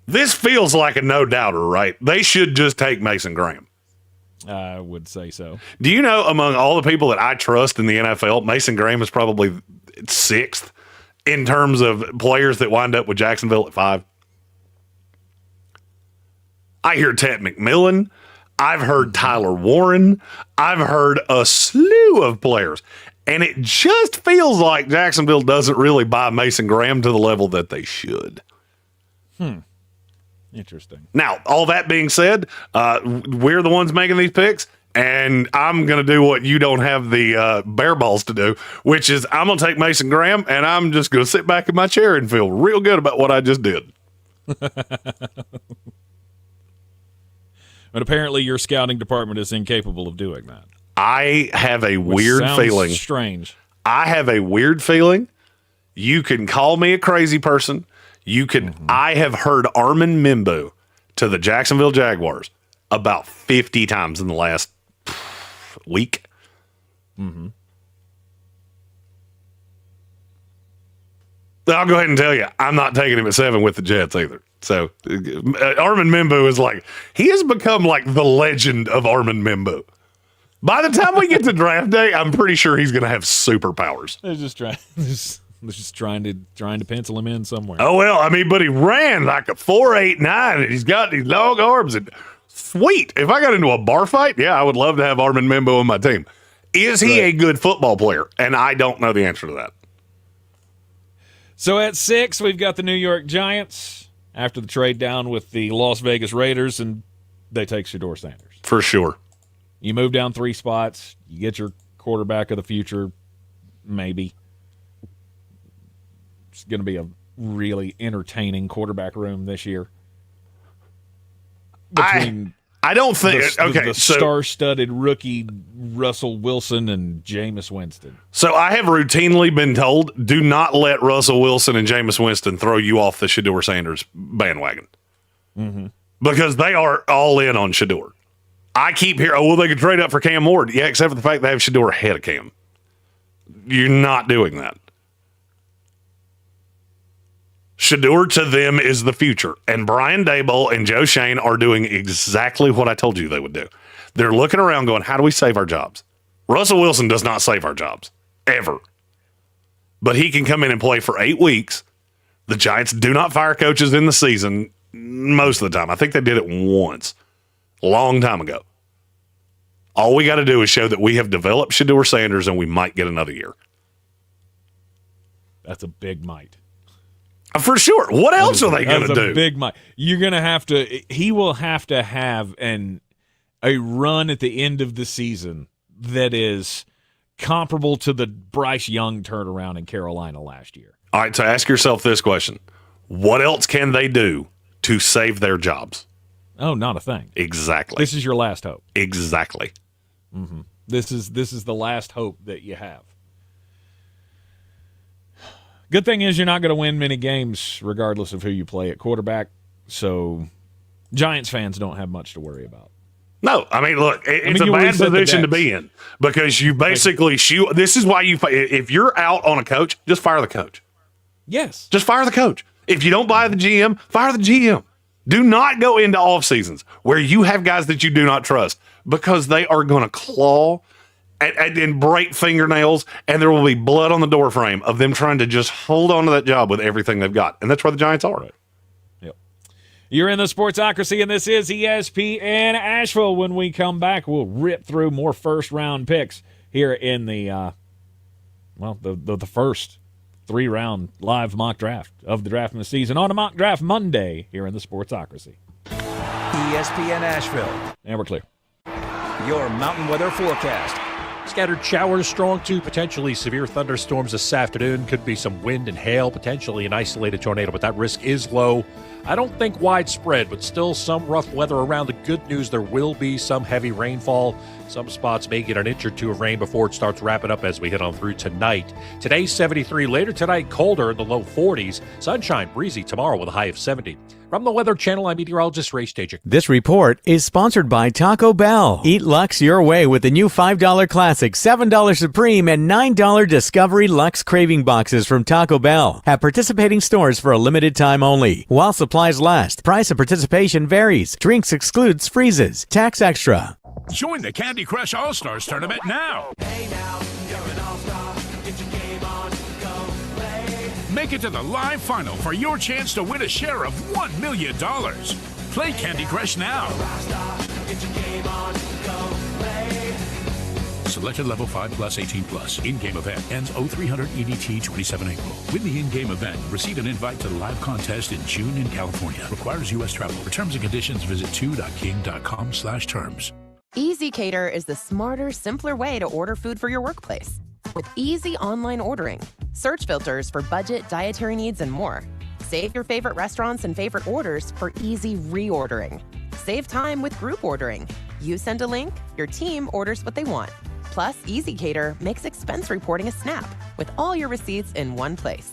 Speaker 11: This feels like a no-doubter, right? They should just take Mason Graham.
Speaker 4: I would say so.
Speaker 11: Do you know among all the people that I trust in the NFL, Mason Graham is probably 6th in terms of players that wind up with Jacksonville at 5? I hear Ted McMillan. I've heard Tyler Warren. I've heard a slew of players. And it just feels like Jacksonville doesn't really buy Mason Graham to the level that they should.
Speaker 4: Interesting.
Speaker 11: Now, all that being said, we're the ones making these picks, and I'm going to do what you don't have the bear balls to do, which is I'm going to take Mason Graham, and I'm just going to sit back in my chair and feel real good about what I just did.
Speaker 4: But apparently your scouting department is incapable of doing that.
Speaker 11: I have a weird feeling.
Speaker 4: Strange.
Speaker 11: I have a weird feeling. You can call me a crazy person. You can. I have heard Armin Mimbu to the Jacksonville Jaguars about 50 times in the last week. I'll go ahead and tell you, I'm not taking him at 7 with the Jets either. So Armin Mimbu is like, he has become like the legend of Armin Mimbu. By the time we get to draft day, I'm pretty sure he's going to have superpowers.
Speaker 4: They're just trying to pencil him in somewhere.
Speaker 11: Oh, well, I mean, but he ran like a 4.89, and he's got these long arms. And sweet. If I got into a bar fight, yeah, I would love to have Armin Mimbu on my team. Is he a good football player? And I don't know the answer to that.
Speaker 4: So at 6, we've got the New York Giants after the trade down with the Las Vegas Raiders, and they take Shedeur Sanders.
Speaker 11: For sure.
Speaker 4: You move down 3 spots, you get your quarterback of the future, maybe. It's going to be a really entertaining quarterback room this year. Between
Speaker 11: I don't think
Speaker 4: the star-studded rookie Russell Wilson and Jameis Winston.
Speaker 11: So I have routinely been told, do not let Russell Wilson and Jameis Winston throw you off the Shedeur Sanders bandwagon. Because they are all in on Shedeur. I keep hearing, well, they could trade up for Cam Ward. Yeah, except for the fact they have Shedeur ahead of Cam. You're not doing that. Shedeur to them is the future. And Brian Daboll and Joe Shane are doing exactly what I told you they would do. They're looking around going, how do we save our jobs? Russell Wilson does not save our jobs, ever. But he can come in and play for 8 weeks. The Giants do not fire coaches in the season most of the time. I think they did it once, a long time ago. All we got to do is show that we have developed Shedeur Sanders and we might get another year.
Speaker 4: That's a big might.
Speaker 11: For sure. What else are they going to do?
Speaker 4: Big might. You're going to have to. He will have to have a run at the end of the season that is comparable to the Bryce Young turnaround in Carolina last year.
Speaker 11: All right. So ask yourself this question: what else can they do to save their jobs?
Speaker 4: Oh, not a thing.
Speaker 11: Exactly.
Speaker 4: This is your last hope.
Speaker 11: Exactly.
Speaker 4: This is the last hope that you have. Good thing is you're not going to win many games regardless of who you play at quarterback, so Giants fans don't have much to worry about.
Speaker 11: No, I mean, look, it's a bad position to be in because you basically shoot. This is why if you're out on a coach, just fire the coach.
Speaker 4: Yes.
Speaker 11: Just fire the coach. If you don't buy the GM, fire the GM. Do not go into off seasons where you have guys that you do not trust because they are going to claw and break fingernails, and there will be blood on the doorframe of them trying to just hold on to that job with everything they've got. And that's where the Giants are.
Speaker 4: Right. Yep. You're in the Sportsocracy, and this is ESPN Asheville. When we come back, we'll rip through more first-round picks here in the first 3-round live mock draft of the draft in the season on a Mock Draft Monday here in the Sportsocracy.
Speaker 5: ESPN Asheville.
Speaker 4: And we're clear.
Speaker 5: Your mountain weather forecast.
Speaker 20: Scattered showers strong to potentially severe thunderstorms this afternoon. Could be some wind and hail, potentially an isolated tornado, but that risk is low. I don't think widespread, but still some rough weather around. The good news, there will be some heavy rainfall. Some spots may get an inch or two of rain before it starts wrapping up as we head on through tonight. Today, 73. Later tonight, colder in the low 40s. Sunshine, breezy tomorrow with a high of 70. From the Weather Channel, I'm meteorologist Ray Stajic.
Speaker 21: This report is sponsored by Taco Bell. Eat Lux your way with the new $5 Classic, $7 Supreme, and $9 Discovery Lux Craving Boxes from Taco Bell. At participating stores for a limited time only. While supplies last, price of participation varies. Drinks excludes freezes. Tax extra.
Speaker 22: Join the Candy Crush All-Stars Tournament now.
Speaker 8: Hey now, you're an all-star. Get your game on, go play.
Speaker 22: Make it to the live final for your chance to win a share of $1 million. Play Candy Crush now.
Speaker 8: Get your game on, go play.
Speaker 22: Selected level 5 plus 18 plus. In-game event ends 0300 EDT 27 April. Win the in-game event. Receive an invite to the live contest in June in California. Requires U.S. travel. For terms and conditions, visit 2.king.com/terms.
Speaker 17: Easy Cater is the smarter, simpler way to order food for your workplace. With easy online ordering, search filters for budget, dietary needs, and more. Save your favorite restaurants and favorite orders for easy reordering. Save time with group ordering. You send a link, your team orders what they want. Plus, Easy Cater makes expense reporting a snap with all your receipts in one place.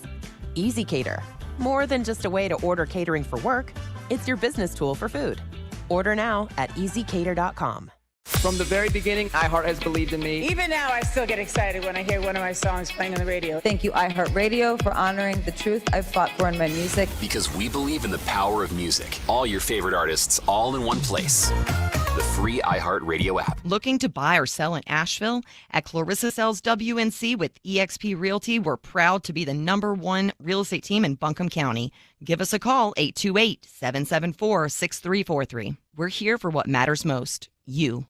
Speaker 17: Easy Cater, more than just a way to order catering for work, it's your business tool for food. Order now at easycater.com.
Speaker 10: From the very beginning, iHeart has believed in me.
Speaker 23: Even now, I still get excited when I hear one of my songs playing on the radio.
Speaker 24: Thank you, iHeartRadio, for honoring the truth I've fought for in my music.
Speaker 25: Because we believe in the power of music. All your favorite artists, all in one place. The free iHeartRadio app.
Speaker 19: Looking to buy or sell in Asheville? At Clarissa Sells WNC with eXp Realty, we're proud to be the #1 real estate team in Buncombe County. Give us a call, 828-774-6343. We're here for what matters most, you.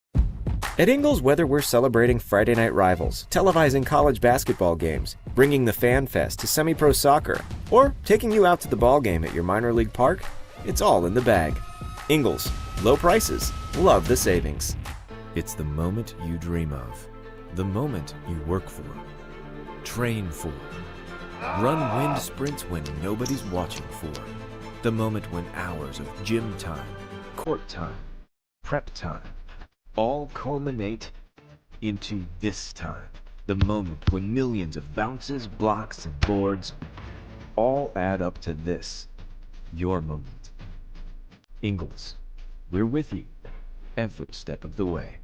Speaker 14: At Ingles, whether we're celebrating Friday night rivals, televising college basketball games, bringing the Fan Fest to semi-pro soccer, or taking you out to the ball game at your minor league park, it's all in the bag. Ingles, low prices, love the savings.
Speaker 26: It's the moment you dream of, the moment you work for, train for, run wind sprints when nobody's watching for, the moment when hours of gym time, court time, prep time, all culminate into this time, the moment when millions of bounces, blocks, and boards all add up to this, your moment. Ingles, we're with you every step of the way.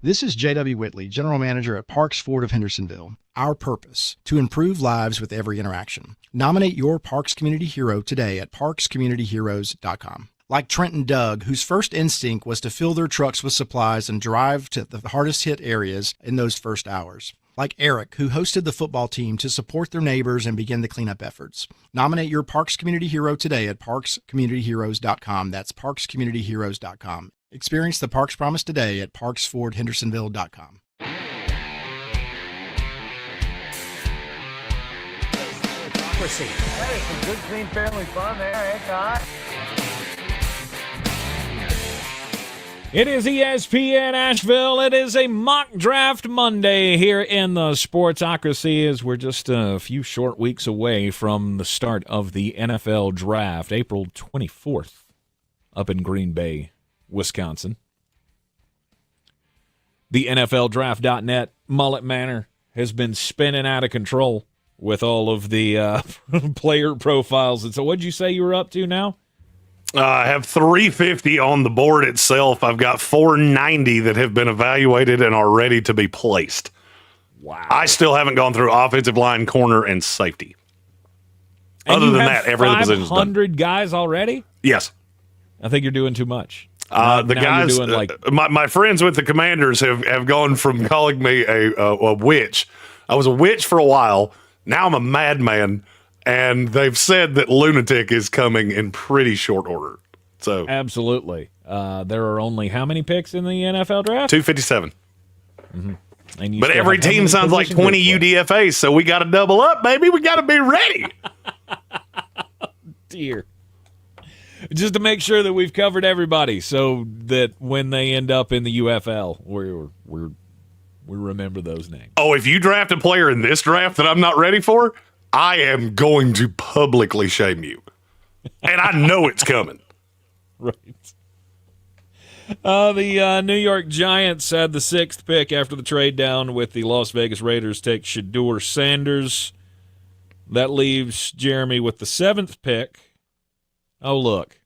Speaker 18: This is J.W. Whitley, General Manager at Parks Ford of Hendersonville. Our purpose, to improve lives with every interaction. Nominate your Parks Community Hero today at parkscommunityheroes.com. Like Trent and Doug, whose first instinct was to fill their trucks with supplies and drive to the hardest hit areas in those first hours. Like Eric, who hosted the football team to support their neighbors and begin the cleanup efforts. Nominate your Parks Community Hero today at parkscommunityheroes.com. That's parkscommunityheroes.com. Experience the Parks Promise today at parksfordhendersonville.com.
Speaker 27: Hey, some good clean family fun there, eh, Todd?
Speaker 4: It is ESPN Asheville. It is a mock draft Monday here in the Sportsocracy as we're just a few short weeks away from the start of the NFL draft, April 24th, up in Green Bay, Wisconsin. The NFLDraft.net Mullet Manor has been spinning out of control with all of the player profiles. And so what'd you say you were up to now?
Speaker 11: I have 350 on the board itself. I've got 490 that have been evaluated and are ready to be placed.
Speaker 4: Wow.
Speaker 11: I still haven't gone through offensive line, corner, and safety.
Speaker 4: And
Speaker 11: other than that, every other position is done.
Speaker 4: 500 guys already?
Speaker 11: Yes.
Speaker 4: I think you're doing too much.
Speaker 11: The guys, my friends with the Commanders have gone from calling me a witch. I was a witch for a while. Now I'm a madman. And they've said that lunatic is coming in pretty short order. So
Speaker 4: absolutely. There are only how many picks in the NFL draft?
Speaker 11: 257.
Speaker 4: Mm-hmm.
Speaker 11: But every team sounds like 20 UDFAs, so we got to double up, baby. We got to be ready.
Speaker 4: Dear. Just to make sure that we've covered everybody so that when they end up in the UFL, we're We remember those names.
Speaker 11: Oh, if you draft a player in this draft that I'm not ready for, I am going to publicly shame you. And I know it's coming.
Speaker 4: Right. The New York Giants had the 6th pick after the trade down with the Las Vegas Raiders take Shedeur Sanders. That leaves Jeremy with the 7th pick. Oh, look.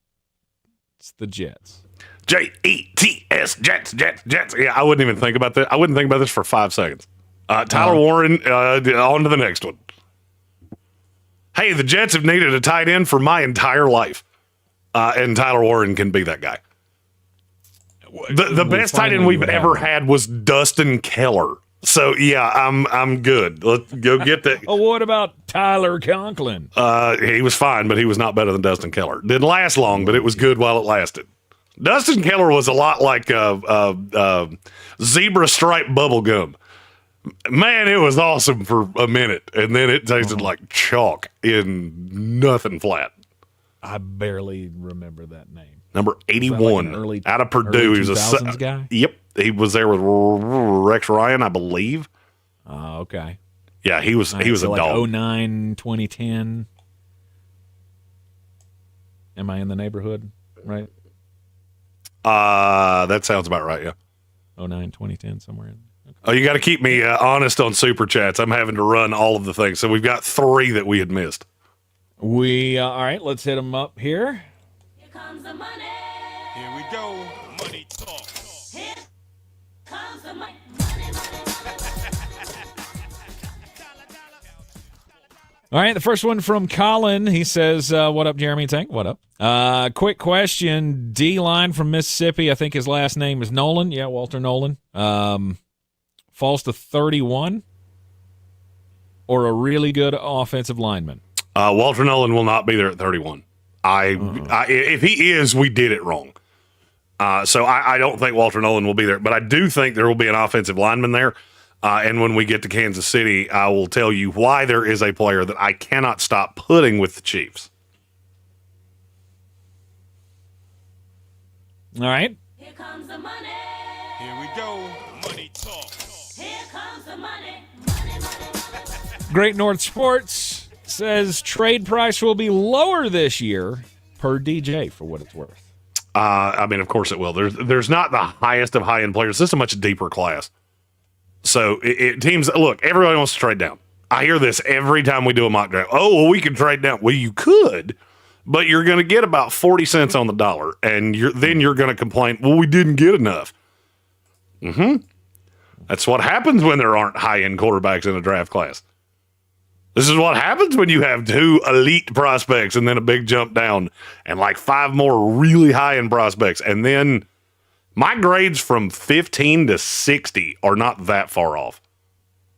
Speaker 4: It's the Jets.
Speaker 11: Jets, Jets. Yeah, I wouldn't even think about that. I wouldn't think about this for 5 seconds. Tyler Warren, on to the next one. Hey, the Jets have needed a tight end for my entire life. And Tyler Warren can be that guy. The best tight end we've ever had was Dustin Keller. So yeah, I'm good. Let's go get that.
Speaker 4: Oh, what about Tyler Conklin?
Speaker 11: He was fine, but he was not better than Dustin Keller. Didn't last long, but it was good while it lasted. Dustin Keller was a lot like zebra stripe bubble gum. Man, it was awesome for a minute, and then it tasted like chalk in nothing flat.
Speaker 4: I barely remember that name.
Speaker 11: Number 81 out of Purdue. He was a
Speaker 4: guy.
Speaker 11: Yep, he was there with Rex Ryan, I believe.
Speaker 4: Okay.
Speaker 11: Yeah, he was a
Speaker 4: like
Speaker 11: dog.
Speaker 4: 09, 2010. Am I in the neighborhood? Right.
Speaker 11: That sounds about right. Yeah.
Speaker 4: 09, 2010, somewhere in. Okay.
Speaker 11: Oh, you got to keep me honest on super chats. I'm having to run all of the things, so we've got 3 that we had missed.
Speaker 4: All right. Let's hit them up here.
Speaker 8: Comes the money. Here we go. Money talk. Here comes the money.
Speaker 4: All right, the first one from Colin. He says, what up, Jeremy Tank? What up? Quick question. D-line from Mississippi. I think his last name is Nolan. Yeah, Walter Nolan. Falls to 31 or a really good offensive lineman?
Speaker 11: Walter Nolan will not be there at 31. If he is, we did it wrong. So I don't think Walter Nolan will be there, but I do think there will be an offensive lineman there. And when we get to Kansas City, I will tell you why there is a player that I cannot stop putting with the Chiefs.
Speaker 4: All right.
Speaker 8: Here comes the money. Here we go. Money talk. Here comes the money.
Speaker 4: Great North Sports says trade price will be lower this year per DJ for what it's worth.
Speaker 11: I mean, of course it will. There's not the highest of high-end players. This is a much deeper class. So teams, look, everybody wants to trade down. I hear this every time we do a mock draft. Oh, well, we can trade down. Well, you could, but you're going to get about 40 cents on the dollar, and then you're going to complain, well, we didn't get enough. That's what happens when there aren't high-end quarterbacks in a draft class. This is what happens when you have 2 elite prospects and then a big jump down and like 5 more really high-end prospects. And then my grades from 15 to 60 are not that far off.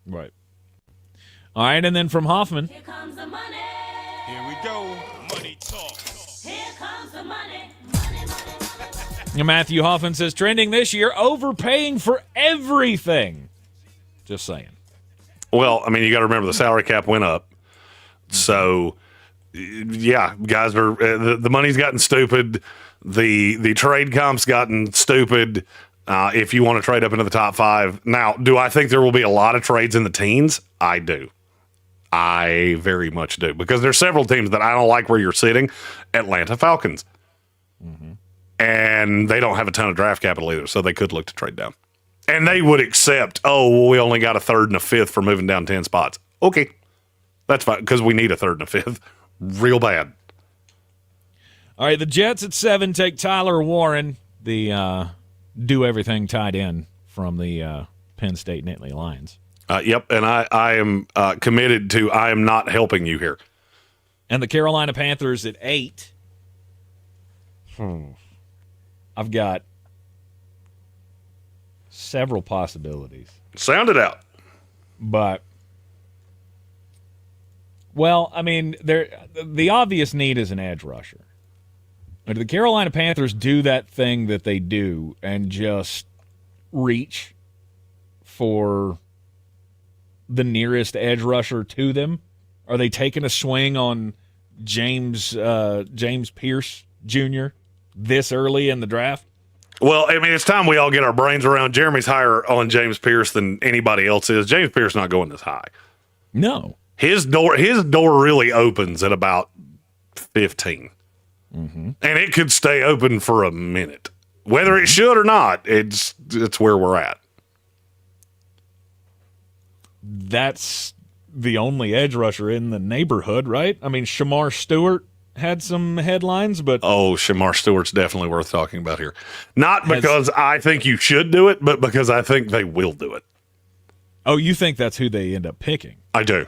Speaker 4: Right. All right, and then from Hoffman.
Speaker 8: Here comes the money. Here we go. Money talk. Here comes the money.
Speaker 4: Matthew Hoffman says, trending this year, overpaying for everything. Just saying.
Speaker 11: Well, I mean, you got to remember the salary cap went up. So, yeah, guys are the money's gotten stupid. The trade comp's gotten stupid. If you want to trade up into the top 5. Now, do I think there will be a lot of trades in the teens? I do. I very much do. Because there's several teams that I don't like where you're sitting. Atlanta Falcons. And they don't have a ton of draft capital either, so they could look to trade down. And they would accept, well, we only got a 3rd and a 5th for moving down 10 spots. Okay. That's fine, because we need a 3rd and a 5th real bad.
Speaker 4: All right, the Jets at 7 take Tyler Warren, the do-everything tight end from the Penn State Nittany Lions.
Speaker 11: Yep, and I am committed to I am not helping you here.
Speaker 4: And the Carolina Panthers at 8. I've got several possibilities.
Speaker 11: Sound it out.
Speaker 4: But, well, I mean, the obvious need is an edge rusher. But the Carolina Panthers do that thing that they do and just reach for the nearest edge rusher to them? Are they taking a swing on James Pierce Jr. this early in the draft?
Speaker 11: Well, I mean, it's time we all get our brains around. Jeremy's higher on James Pierce than anybody else is. James Pierce not going this high.
Speaker 4: No.
Speaker 11: His door really opens at about 15.
Speaker 4: Mm-hmm.
Speaker 11: And it could stay open for a minute. Whether it should or not, it's where we're at.
Speaker 4: That's the only edge rusher in the neighborhood, right? I mean, Shamar Stewart had some headlines, but
Speaker 11: Shamar Stewart's definitely worth talking about here. Not because I think you should do it, but because I think they will do it.
Speaker 4: Oh, you think that's who they end up picking?
Speaker 11: I do.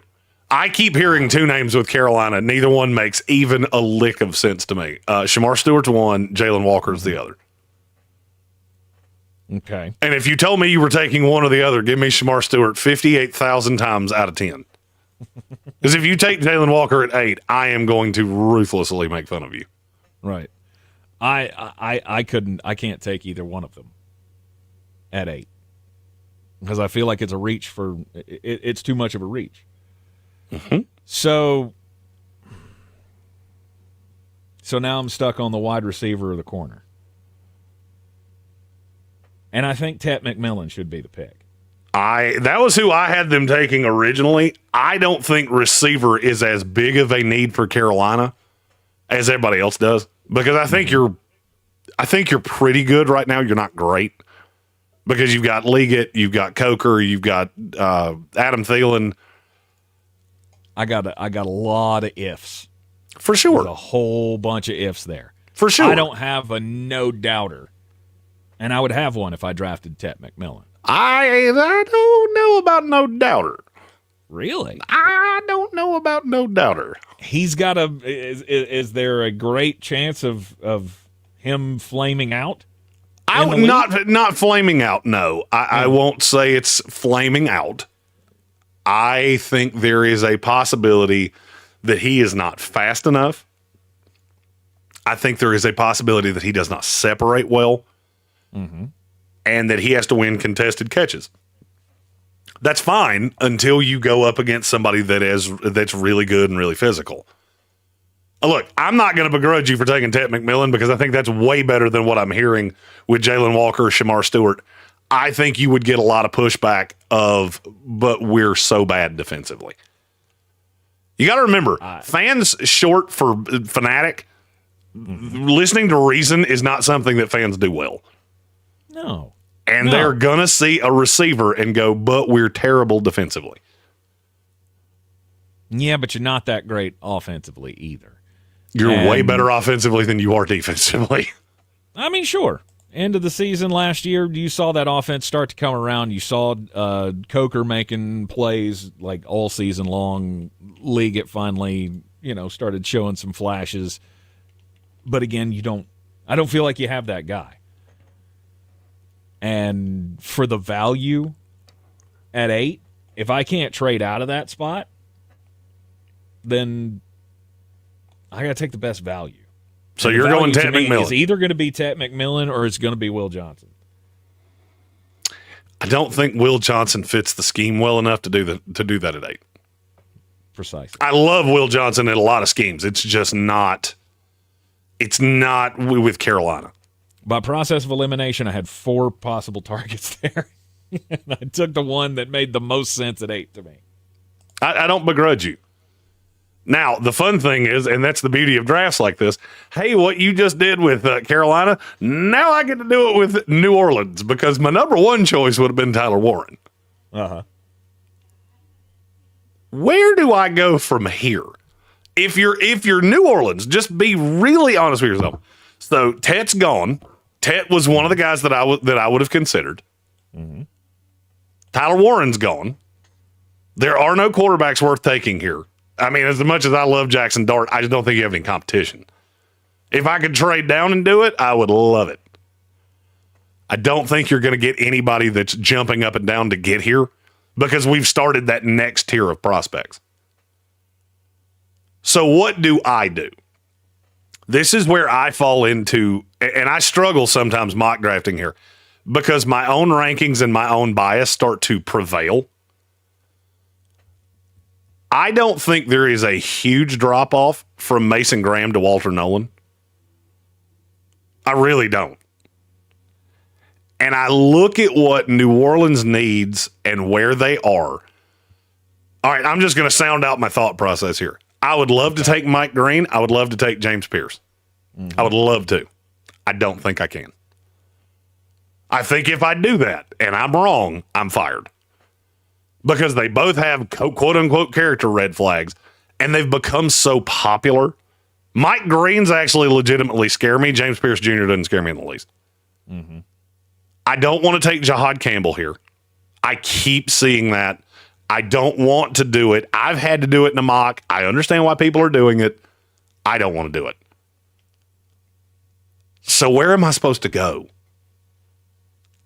Speaker 11: I keep hearing two names with Carolina. Neither one makes even a lick of sense to me. Shamar Stewart's one, Jalen Walker's the other.
Speaker 4: Okay.
Speaker 11: And if you told me you were taking one or the other, give me Shamar Stewart 58,000 times out of 10. Because if you take Jalen Walker at 8, I am going to ruthlessly make fun of you.
Speaker 4: Right. I can't take either one of them at 8 because I feel like it's a reach for it's too much of a reach.
Speaker 11: Mm-hmm.
Speaker 4: So now I'm stuck on the wide receiver or the corner. And I think Tet McMillan should be the pick.
Speaker 11: That was who I had them taking originally. I don't think receiver is as big of a need for Carolina as everybody else does because I think you're pretty good right now. You're not great because you've got Liggett, you've got Coker, you've got Adam Thielen.
Speaker 4: I got a lot of ifs.
Speaker 11: For sure.
Speaker 4: There's a whole bunch of ifs there.
Speaker 11: For sure.
Speaker 4: I don't have a no doubter. And I would have one if I drafted Tet McMillan.
Speaker 11: I don't know about no doubter.
Speaker 4: Really?
Speaker 11: I don't know about no doubter.
Speaker 4: He's got is there a great chance of him flaming out?
Speaker 11: Not flaming out, no. I won't say it's flaming out. I think there is a possibility that he is not fast enough. I think there is a possibility that he does not separate well.
Speaker 4: Mm-hmm.
Speaker 11: And that he has to win contested catches. That's fine until you go up against somebody that's really good and really physical. Look, I'm not going to begrudge you for taking Tet McMillan because I think that's way better than what I'm hearing with Jalen Walker or Shamar Stewart. I think you would get a lot of pushback but we're so bad defensively. You got to remember, fans short for fanatic, listening to reason is not something that fans do well.
Speaker 4: No.
Speaker 11: And they're going to see a receiver and go, but we're terrible defensively.
Speaker 4: Yeah, but you're not that great offensively either.
Speaker 11: You're way better offensively than you are defensively.
Speaker 4: I mean, sure. End of the season last year, you saw that offense start to come around. You saw Coker making plays like all season long. Liggett finally, started showing some flashes. But again, I don't feel like you have that guy. And for the value at 8, if I can't trade out of that spot, then I got to take the best value.
Speaker 11: So you're going Tet McMillan.
Speaker 4: It's either going to be Tet McMillan or it's going to be Will Johnson.
Speaker 11: I don't think Will Johnson fits the scheme well enough to do that at 8.
Speaker 4: Precisely.
Speaker 11: I love Will Johnson in a lot of schemes. It's just not. It's not with Carolina.
Speaker 4: By process of elimination, I had 4 possible targets there. And I took the one that made the most sense at 8 to me.
Speaker 11: I don't begrudge you. Now, the fun thing is, and that's the beauty of drafts like this, hey, what you just did with Carolina, now I get to do it with New Orleans because my number 1 choice would have been Tyler Warren.
Speaker 4: Uh-huh.
Speaker 11: Where do I go from here? If you're New Orleans, just be really honest with yourself. So Tet's gone. Tet was one of the guys that I would have considered.
Speaker 4: Mm-hmm.
Speaker 11: Tyler Warren's gone. There are no quarterbacks worth taking here. I mean, as much as I love Jackson Dart, I just don't think you have any competition. If I could trade down and do it, I would love it. I don't think you're going to get anybody that's jumping up and down to get here because we've started that next tier of prospects. So what do I do? This is where I fall into, and I struggle sometimes mock drafting here because my own rankings and my own bias start to prevail. I don't think there is a huge drop-off from Mason Graham to Walter Nolan. I really don't. and I look at what New Orleans needs and where they are. All right, I'm just going to sound out my thought process here. I would love to take Mike Green. I would love to take James Pierce. I would love to. I don't think I can. I think if I do that and I'm wrong, I'm fired. Because they both have quote-unquote character red flags, and they've become so popular. Mike Green's actually legitimately scare me. James Pierce Jr. doesn't scare me in the least.
Speaker 4: Mm-hmm.
Speaker 11: I don't want to take Jahad Campbell here. I keep seeing that. I don't want to do it. I've had to do it in a mock. I understand why people are doing it. I don't want to do it. So where am I supposed to go?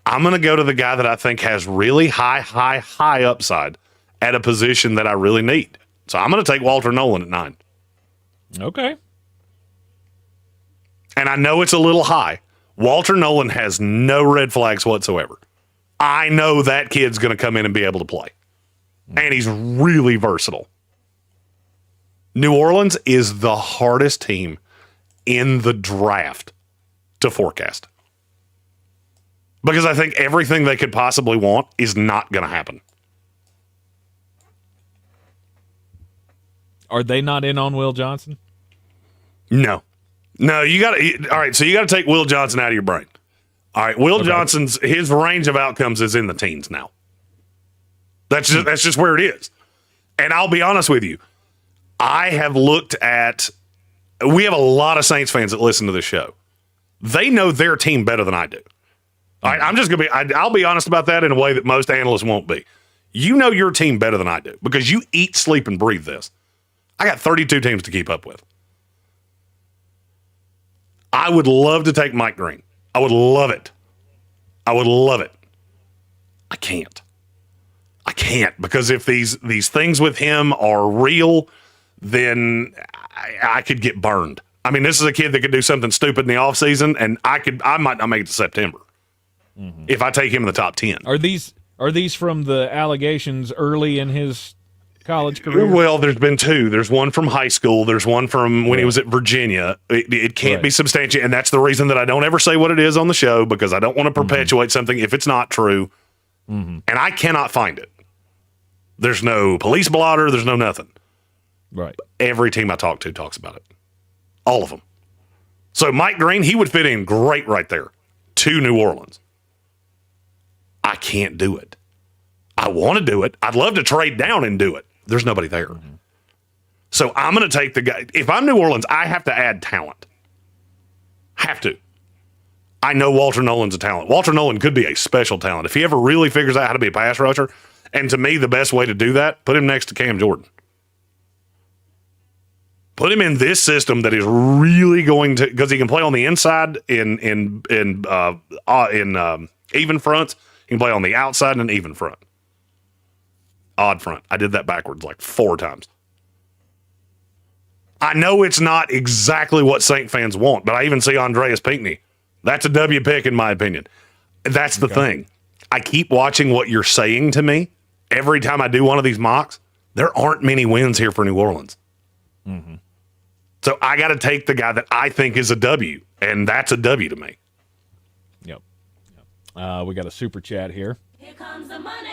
Speaker 11: I'm going to go to the guy that I think has really high upside at a position that I really need. So I'm going to take Walter Nolan at 9.
Speaker 4: Okay.
Speaker 11: And I know it's a little high. Walter Nolan has no red flags whatsoever. I know that kid's going to come in and be able to play. And he's really versatile. New Orleans is the hardest team in the draft to forecast. Because I think everything they could possibly want is not going to happen.
Speaker 4: Are they not in on Will Johnson?
Speaker 11: No, you got to. All right, so you got to take Will Johnson out of your brain. All right, Will Johnson's his range of outcomes is in the teens now. That's just where it is. And I'll be honest with you, I have looked at. We have a lot of Saints fans that listen to this show. They know their team better than I do. All right, I'm just gonna be. I'll be honest about that in a way that most analysts won't be. You know your team better than I do because you eat, sleep, and breathe this. I got 32 teams to keep up with. I would love to take Mike Green. I would love it. I would love it. I can't because if these things with him are real, then I could get burned. I mean, this is a kid that could do something stupid in the offseason, and I might not make it to September if I take him in the top 10.
Speaker 4: Are these from the allegations early in his college career?
Speaker 11: Well, there's been 2. There's one from high school. There's one from when he was at Virginia. It can't be substantiated, and that's the reason that I don't ever say what it is on the show, because I don't want to perpetuate something if it's not true, and I cannot find it. There's no police blotter. There's no nothing.
Speaker 4: Right.
Speaker 11: Every team I talk to talks about it. All of them. So Mike Green, he would fit in great right there to New Orleans. I can't do it. I want to do it. I'd love to trade down and do it. There's nobody there. So I'm going to take the guy. If I'm New Orleans, I have to add talent. Have to. I know Walter Nolan's a talent. Walter Nolan could be a special talent. If he ever really figures out how to be a pass rusher, and to me, the best way to do that, put him next to Cam Jordan. Put him in this system that is really going to, because he can play on the inside in even fronts. He can play on the outside in an even front. Odd front. I did that backwards like 4 times. I know it's not exactly what Saint fans want, but I even see Andreas Pinckney. That's a W pick in my opinion. That's the thing. I keep watching what you're saying to me. Every time I do one of these mocks, there aren't many wins here for New Orleans. So I got to take the guy that I think is a W, and that's a W to me.
Speaker 4: Yep. We got a super chat here.
Speaker 8: Here comes the money.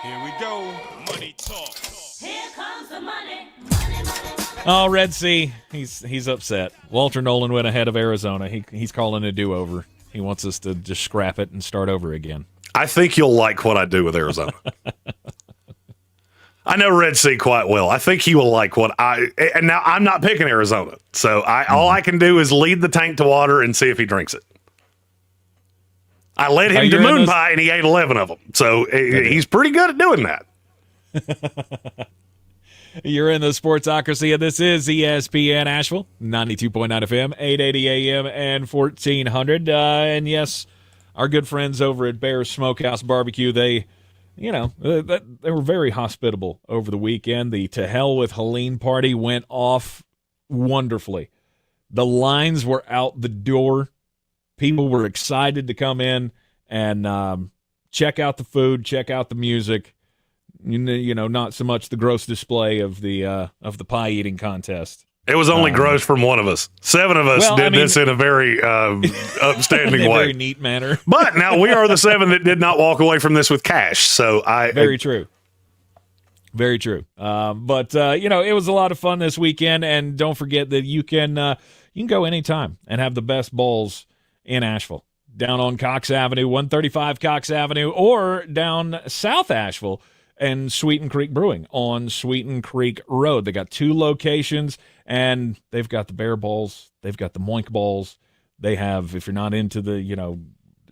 Speaker 8: Here we go. Money talk. Here comes the money.
Speaker 4: Oh, Red Sea, he's upset. Walter Nolan went ahead of Arizona. He's calling a do-over. He wants us to just scrap it and start over again.
Speaker 11: I think you'll like what I do with Arizona. I know Red Sea quite well. I think he will like what and now I'm not picking Arizona. So all I can do is lead the tank to water and see if he drinks it. I led him to moon pie and he ate 11 of them. So he's pretty good at doing that.
Speaker 4: You're in the Sportsocracy, and this is ESPN Asheville, 92.9 FM, 880 AM, and 1400. And yes, our good friends over at Bear's Smokehouse Barbecue, they were very hospitable over the weekend. The To Hell with Helene party went off wonderfully. The lines were out the door. People were excited to come in and check out the food, check out the music. Not so much the gross display of the pie eating contest.
Speaker 11: It was only gross from one of us. 7 of us did this in a very upstanding way.
Speaker 4: Very neat manner.
Speaker 11: But now we are the 7 that did not walk away from this with cash. So
Speaker 4: Very true. Very true. But it was a lot of fun this weekend, and don't forget that you can go anytime and have the best bowls in Asheville. Down on Cox Avenue, 135 Cox Avenue, or down South Asheville and Sweeten Creek Brewing on Sweeten Creek Road. They got 2 locations, and they've got the bear bowls. They've got the moink bowls. They have, if you're not into the,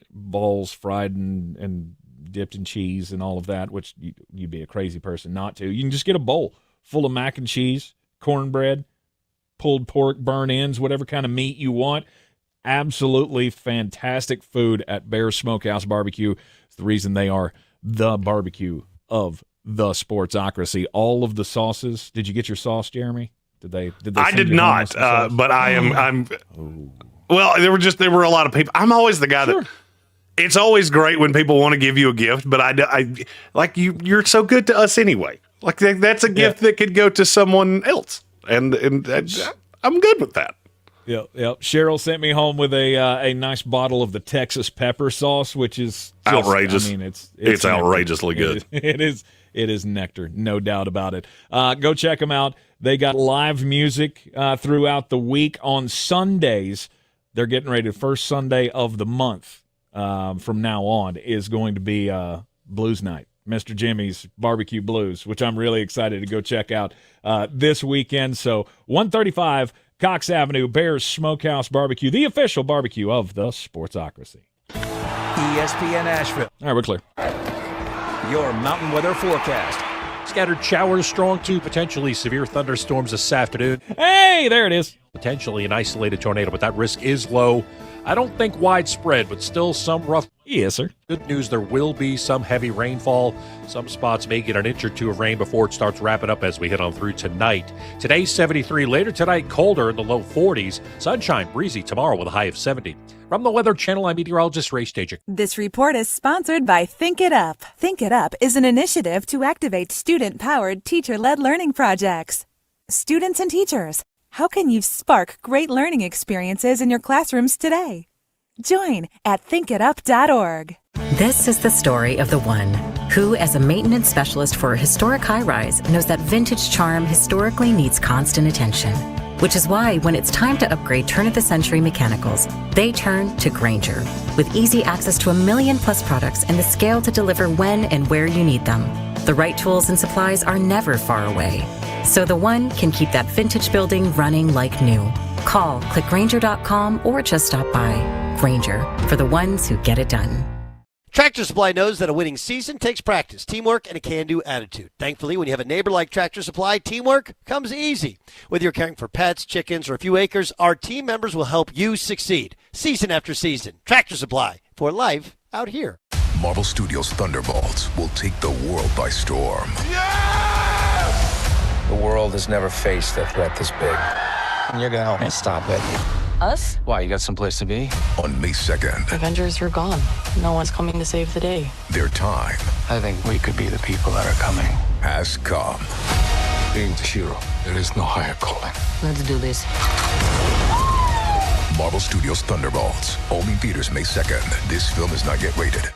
Speaker 4: balls fried and dipped in cheese and all of that, which you'd be a crazy person not to, you can just get a bowl full of mac and cheese, cornbread, pulled pork, burnt ends, whatever kind of meat you want. Absolutely fantastic food at Bear Smokehouse Barbecue. It's the reason they are the barbecue of the Sportsocracy. All of the sauces. Did you get your sauce, Jeremy? Did they
Speaker 11: I did not, but I'm well, there were a lot of people. I'm always the guy that it's always great when people want to give you a gift, but I like you're so good to us anyway. Like that's a gift that could go to someone else. And I'm good with that.
Speaker 4: Yep. Cheryl sent me home with a nice bottle of the Texas pepper sauce, which is just
Speaker 11: outrageous.
Speaker 4: I mean, it's
Speaker 11: outrageously good.
Speaker 4: It is nectar, no doubt about it. Go check them out. They got live music throughout the week. On Sundays, they're getting ready. The first Sunday of the month from now on is going to be Blues Night. Mr. Jimmy's Barbecue Blues, which I'm really excited to go check out this weekend. So 135 Cox Avenue, Bears Smokehouse Barbecue, the official barbecue of the Sportsocracy.
Speaker 5: ESPN Asheville.
Speaker 4: All right, we're clear.
Speaker 5: Your mountain weather forecast.
Speaker 20: Scattered showers, strong to potentially severe thunderstorms this afternoon.
Speaker 4: Hey, there it is.
Speaker 20: Potentially an isolated tornado, but that risk is low. I don't think widespread, but still some rough.
Speaker 4: Yes, sir.
Speaker 20: Good news, there will be some heavy rainfall. Some spots may get an inch or 2 of rain before it starts wrapping up as we hit on through tonight. Today, 73. Later tonight, colder in the low 40s. Sunshine, breezy tomorrow with a high of 70. From the Weather Channel, I'm meteorologist Ray Stajic.
Speaker 1: This report is sponsored by Think It Up. Think It Up is an initiative to activate student-powered, teacher-led learning projects. Students and teachers, how can you spark great learning experiences in your classrooms today? Join at thinkitup.org.
Speaker 2: This is the story of the one who, as a maintenance specialist for a historic high-rise, knows that vintage charm historically needs constant attention. Which is why when it's time to upgrade turn-of-the-century mechanicals, they turn to Grainger. With easy access to 1 million+ products and the scale to deliver when and where you need them. The right tools and supplies are never far away. So the one can keep that vintage building running like new. Call, click Grainger.com, or just stop by. Grainger, for the ones who get it done.
Speaker 13: Tractor Supply knows that a winning season takes practice, teamwork, and a can-do attitude. Thankfully, when you have a neighbor like Tractor Supply, teamwork comes easy. Whether you're caring for pets, chickens, or a few acres, our team members will help you succeed. Season after season. Tractor Supply, for life out here.
Speaker 3: Marvel Studios' Thunderbolts will take the world by storm.
Speaker 6: The world has never faced a threat this big. And you're going to help me stop it.
Speaker 7: Us?
Speaker 6: Why, you got someplace to be?
Speaker 3: On May 2nd.
Speaker 7: Avengers are gone. No one's coming to save the day.
Speaker 3: Their time.
Speaker 6: I think we could be the people that are coming.
Speaker 3: Has come.
Speaker 6: Being the hero, there is no higher calling.
Speaker 7: Let's do this.
Speaker 3: Marvel Studios Thunderbolts. Only theaters May 2nd. This film is not yet rated.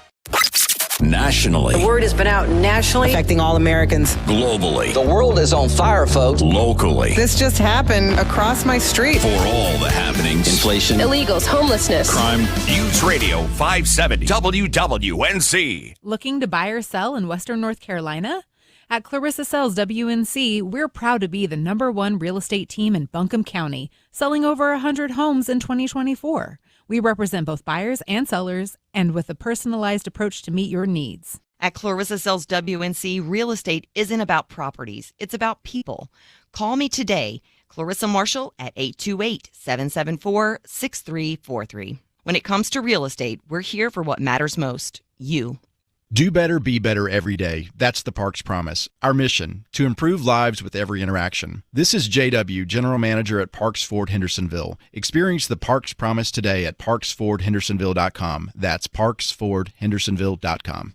Speaker 9: Nationally.
Speaker 12: The word has been out nationally, affecting all Americans.
Speaker 9: Globally.
Speaker 12: The world is on fire, folks.
Speaker 9: Locally.
Speaker 12: This just happened across my street.
Speaker 9: For all the happenings.
Speaker 12: Inflation.
Speaker 7: Illegals, homelessness.
Speaker 9: Crime. News Radio 570 WWNC.
Speaker 28: Looking to buy or sell in Western North Carolina? At Clarissa Sells WNC, we're proud to be the #1 real estate team in Buncombe County, selling over 100 homes in 2024. We represent both buyers and sellers, and with a personalized approach to meet your needs.
Speaker 19: At Clarissa Sells WNC, real estate isn't about properties, it's about people. Call me today, Clarissa Marshall, at 828-774-6343. When it comes to real estate, we're here for what matters most, you.
Speaker 18: Do better, be better every day. That's the Parks Promise. Our mission, to improve lives with every interaction. This is JW, General Manager at Parks Ford Hendersonville. Experience the Parks Promise today at parksfordhendersonville.com. That's parksfordhendersonville.com.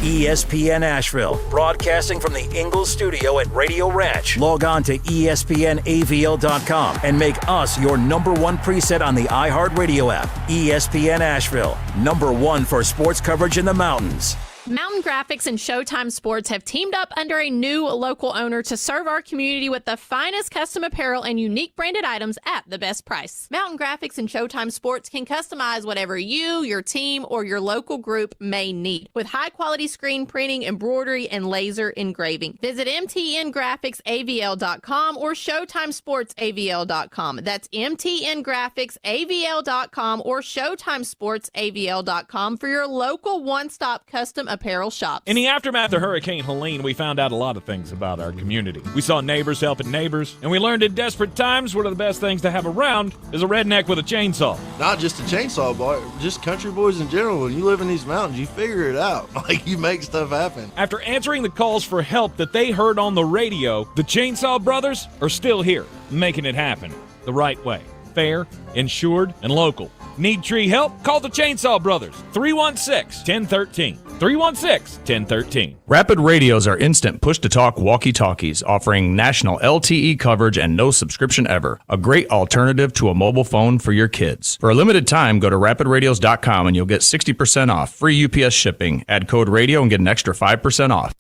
Speaker 5: ESPN Asheville, broadcasting from the Ingles studio at Radio Ranch. Log on to ESPNAVL.com and make us your number one preset on the iHeartRadio app. ESPN Asheville, number one for sports coverage in the mountains.
Speaker 10: Mountain Graphics and Showtime Sports have teamed up under a new local owner to serve our community with the finest custom apparel and unique branded items at the best price. Mountain Graphics and Showtime Sports can customize whatever you, your team, or your local group may need with high-quality screen printing, embroidery, and laser engraving. Visit mtngraphicsavl.com or showtimesportsavl.com. That's mtngraphicsavl.com or showtimesportsavl.com for your local one-stop custom apparel shops.
Speaker 4: In the aftermath of Hurricane Helene, we found out a lot of things about our community. We saw neighbors helping neighbors, and we learned in desperate times one of the best things to have around is a redneck with a chainsaw.
Speaker 15: Not just a chainsaw, boy, just country boys in general. When you live in these mountains, you figure it out. Like, you make stuff happen.
Speaker 4: After answering the calls for help that they heard on the radio, the Chainsaw Brothers are still here, making it happen the right way. Fair, insured, and local. Need tree help? Call the Chainsaw Brothers. 316-1013. 316-1013.
Speaker 16: Rapid radios are instant push-to-talk walkie-talkies offering national LTE coverage and no subscription ever. A great alternative to a mobile phone for your kids. For a limited time, go to rapidradios.com and you'll get 60% off. Free UPS shipping. Add code radio and get an extra 5% off.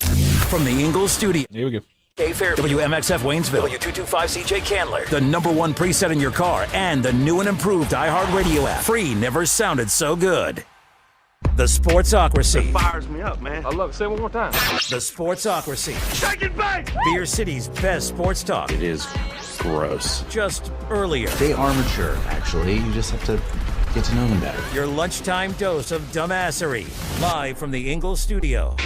Speaker 5: From the Ingles studio.
Speaker 4: Here we go.
Speaker 5: K Fair, WMXF Waynesville, W225CJ Candler, the number one preset in your car, and the new and improved iHeartRadio app. Free never sounded so good. The Sportsocracy.
Speaker 27: It fires me up, man. I love it. Say it one more time.
Speaker 5: The Sportsocracy.
Speaker 27: Shake it back!
Speaker 5: Beer City's best sports talk.
Speaker 17: It is gross.
Speaker 5: Just earlier.
Speaker 17: They are mature, actually. You just have to get to know them better.
Speaker 5: Your lunchtime dose of dumbassery. Live from the Ingles studio.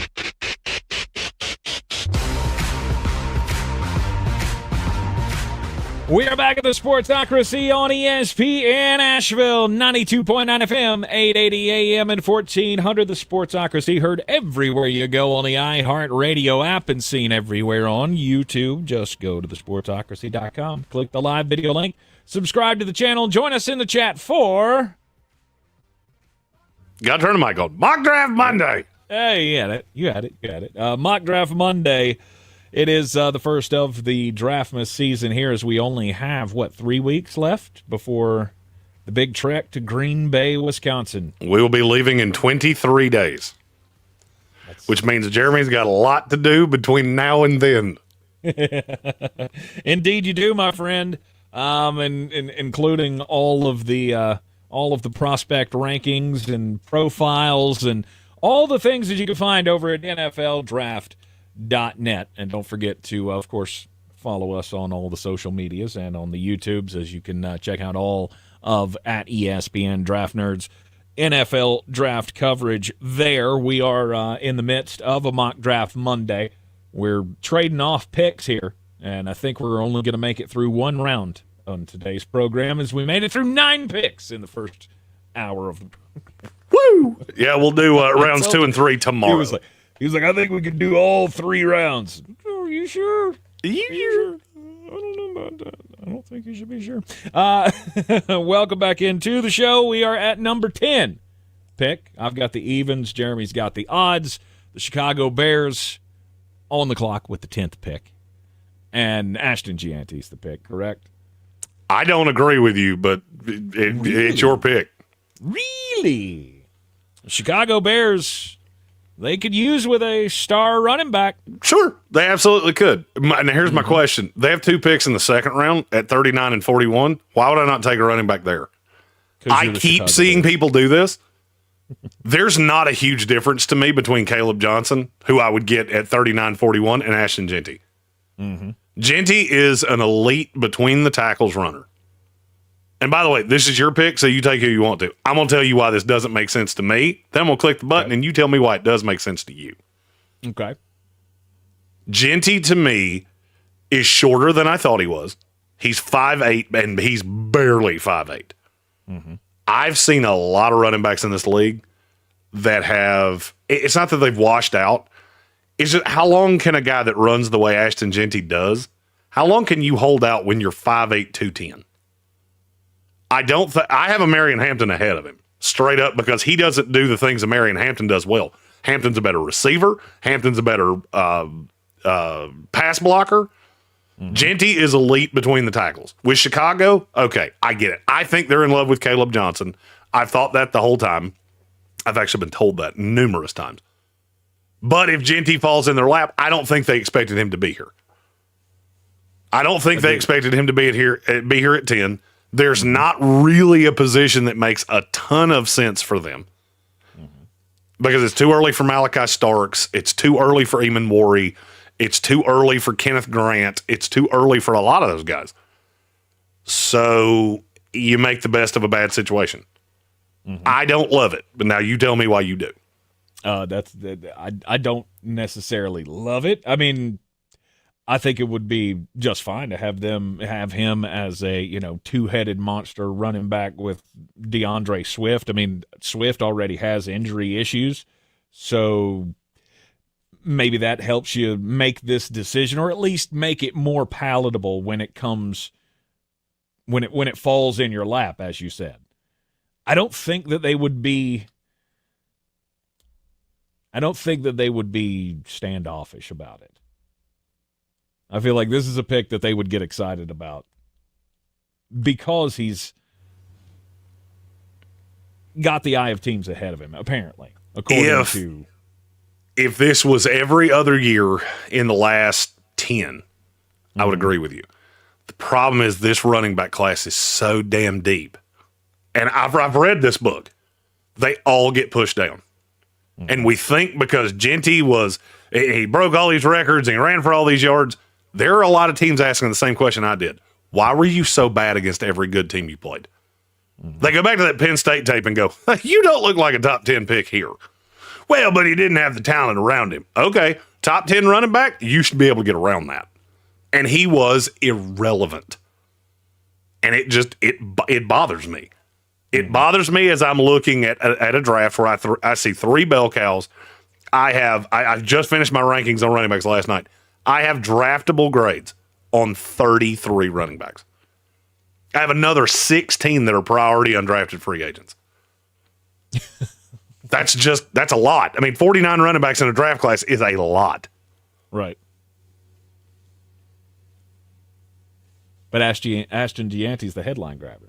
Speaker 4: We are back at the Sportsocracy on ESPN Asheville, 92.9 FM, 880 AM and 1400. The Sportsocracy heard everywhere you go on the iHeartRadio app and seen everywhere on YouTube. Just go to thesportsocracy.com, click the live video link, subscribe to the channel, join us in the chat for...
Speaker 11: Got to turn the mic on. Mock Draft Monday.
Speaker 4: Hey, you had it. Mock Draft Monday. It is the first of the Draftmas season here as we only have, 3 weeks left before the big trek to Green Bay, Wisconsin.
Speaker 11: We will be leaving in 23 days, which means Jeremy's got a lot to do between now and then.
Speaker 4: Indeed you do, my friend, and including all of the prospect rankings and profiles and all the things that you can find over at NFL Draft. .net. And don't forget to, of course, follow us on all the social medias and on the YouTubes, as you can check out all of at ESPN Draft Nerds NFL draft coverage there. We are in the midst of a mock draft Monday. We're trading off picks here, and I think we're only going to make it through one round on today's program, as we made it through 9 picks in the first hour of the program.
Speaker 11: Woo! Yeah, we'll do rounds 2 and 3 tomorrow.
Speaker 4: He was like, I think we could do all 3 rounds. Are you sure?
Speaker 11: Are you sure?
Speaker 4: I don't know about that. I don't think you should be sure. Welcome back into the show. We are at number 10 pick. I've got the evens. Jeremy's got the odds. The Chicago Bears on the clock with the 10th pick. And Ashton Gianti's the pick, correct?
Speaker 11: I don't agree with you, but it's your pick.
Speaker 4: Really? The Chicago Bears... they could use with a star running back.
Speaker 11: Sure, they absolutely could. And here's my question. They have 2 picks in the second round at 39 and 41. Why would I not take a running back there? I keep seeing people do this. There's not a huge difference to me between Caleb Johnson, who I would get at 39-41, and Ashton Jeanty.
Speaker 4: Mm-hmm.
Speaker 11: Jeanty is an elite between the tackles runner. And by the way, this is your pick, so you take who you want to. I'm going to tell you why this doesn't make sense to me. Then I'm going to click the button, and you tell me why it does make sense to you.
Speaker 4: Okay.
Speaker 11: Jeanty, to me, is shorter than I thought he was. He's 5'8", and he's barely 5'8".
Speaker 4: Mm-hmm.
Speaker 11: I've seen a lot of running backs in this league that have – it's not that they've washed out. It's just how long can a guy that runs the way Ashton Jeanty does, how long can you hold out when you're 5'8", 210? I have a Marion Hampton ahead of him, straight up, because he doesn't do the things that Marion Hampton does well. Hampton's a better receiver. Hampton's a better pass blocker. Genty is elite between the tackles. With Chicago, okay, I get it. I think they're in love with Caleb Johnson. I've thought that the whole time. I've actually been told that numerous times. But if Genty falls in their lap, I don't think they expected him to be here. I don't think they expected him to be here at 10. There's not really a position that makes a ton of sense for them. Because it's too early for Malachi Starks. It's too early for Eamon Worry. It's too early for Kenneth Grant. It's too early for a lot of those guys. So you make the best of a bad situation. I don't love it, but now you tell me why you do.
Speaker 4: I don't necessarily love it. I mean, I think it would be just fine to have him as a, two-headed monster running back with DeAndre Swift. I mean, Swift already has injury issues, so maybe that helps you make this decision, or at least make it more palatable when it comes when it falls in your lap, as you said. I don't think that they would be standoffish about it. I feel like this is a pick that they would get excited about because he's got the eye of teams ahead of him, apparently, according to.
Speaker 11: If this was every other year in the last 10, I would agree with you. The problem is this running back class is so damn deep. And I've read this book. They all get pushed down. And we think because Genty he broke all these records and he ran for all these yards, there are a lot of teams asking the same question I did. Why were you so bad against every good team you played? They go back to that Penn State tape and go, you don't look like a top 10 pick here. Well, but he didn't have the talent around him. Okay, top 10 running back, you should be able to get around that. And he was irrelevant. And it bothers me. It bothers me as I'm looking at a draft where I see three bell cows. I just finished my rankings on running backs last night. I have draftable grades on 33 running backs. I have another 16 that are priority undrafted free agents. That's a lot. I mean, 49 running backs in a draft class is a lot.
Speaker 4: Right. But Ashton Gianti's the headline grabber.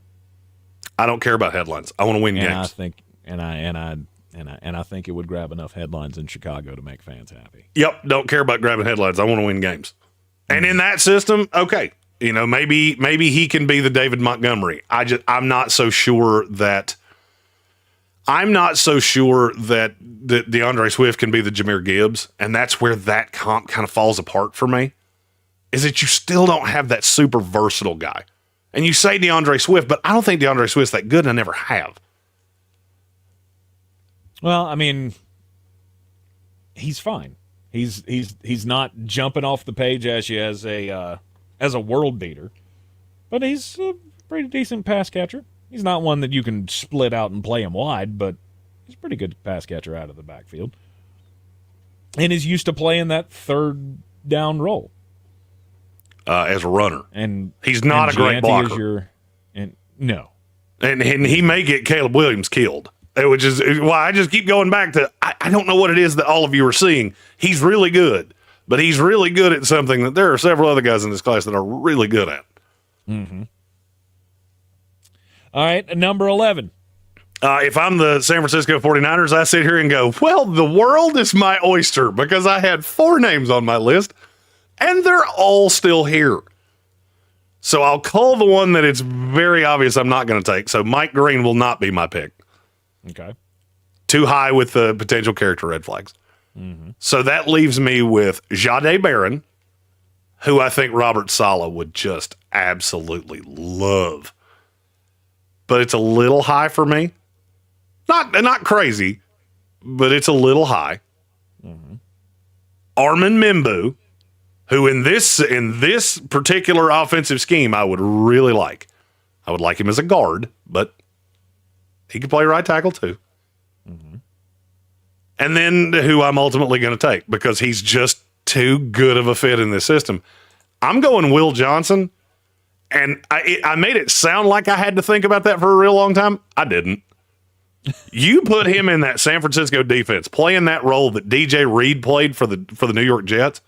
Speaker 11: I don't care about headlines. I want to win games.
Speaker 4: I think it would grab enough headlines in Chicago to make fans happy.
Speaker 11: Yep, don't care about grabbing headlines. I want to win games. And in that system, okay, maybe he can be the David Montgomery. I'm not so sure that DeAndre Swift can be the Jahmyr Gibbs, and that's where that comp kind of falls apart for me. Is that you still don't have that super versatile guy. And you say DeAndre Swift, but I don't think DeAndre Swift's that good, and I never have.
Speaker 4: Well, I mean, he's fine. He's not jumping off the page as a world beater, but he's a pretty decent pass catcher. He's not one that you can split out and play him wide, but he's a pretty good pass catcher out of the backfield, and is used to playing that third down role
Speaker 11: as a runner.
Speaker 4: And
Speaker 11: he's not a great blocker.
Speaker 4: No,
Speaker 11: and he may get Caleb Williams killed. Which is why I just keep going back to, I don't know what it is that all of you are seeing. He's really good, but he's really good at something that there are several other guys in this class that are really good at.
Speaker 4: Mm-hmm. All right, number 11.
Speaker 11: If I'm the San Francisco 49ers, I sit here and go, well, the world is my oyster because I had 4 names on my list, and they're all still here. So I'll call the one that it's very obvious I'm not going to take. So Mike Green will not be my pick.
Speaker 4: Okay.
Speaker 11: Too high with the potential character red flags.
Speaker 4: Mm-hmm.
Speaker 11: So that leaves me with Jahdae Barron, who I think Robert Saleh would just absolutely love. But it's a little high for me. Not crazy, but it's a little high.
Speaker 4: Mm-hmm.
Speaker 11: Armin Mimbu, who in this particular offensive scheme I would really like. I would like him as a guard, but he could play right tackle too.
Speaker 4: Mm-hmm.
Speaker 11: And then who I'm ultimately going to take because he's just too good of a fit in this system. I'm going Will Johnson. And I made it sound like I had to think about that for a real long time. I didn't. You put him in that San Francisco defense, playing that role that DJ Reed played for the New York Jets.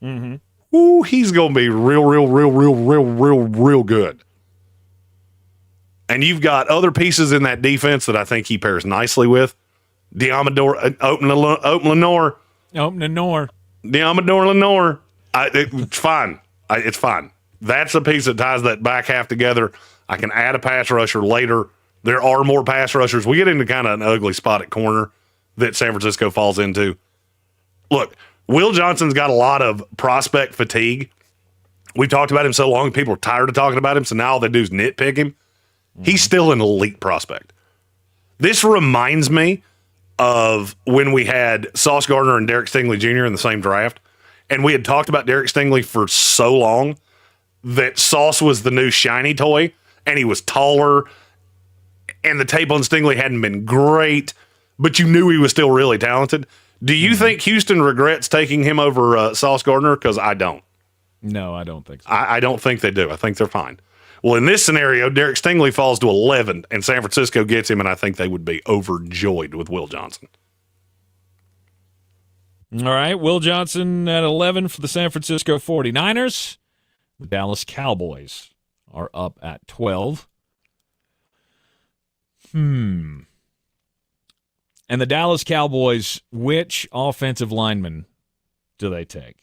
Speaker 4: Mm-hmm.
Speaker 11: Ooh, he's going to be real good. And you've got other pieces in that defense that I think he pairs nicely with. Lenore. It's fine. It's fine. That's the piece that ties that back half together. I can add a pass rusher later. There are more pass rushers. We get into kind of an ugly spot at corner that San Francisco falls into. Look, Will Johnson's got a lot of prospect fatigue. We've talked about him so long, people are tired of talking about him, so now all they do is nitpick him. He's still an elite prospect. This reminds me of when we had Sauce Gardner and Derek Stingley Jr. in the same draft, and we had talked about Derek Stingley for so long that Sauce was the new shiny toy, and he was taller, and the tape on Stingley hadn't been great, but you knew he was still really talented. Do you think Houston regrets taking him over Sauce Gardner? Because I don't.
Speaker 4: No, I don't think so.
Speaker 11: I don't think they do. I think they're fine. Well, in this scenario, Derek Stingley falls to 11, and San Francisco gets him, and I think they would be overjoyed with Will Johnson.
Speaker 4: All right, Will Johnson at 11 for the San Francisco 49ers. The Dallas Cowboys are up at 12. And the Dallas Cowboys, which offensive lineman do they take?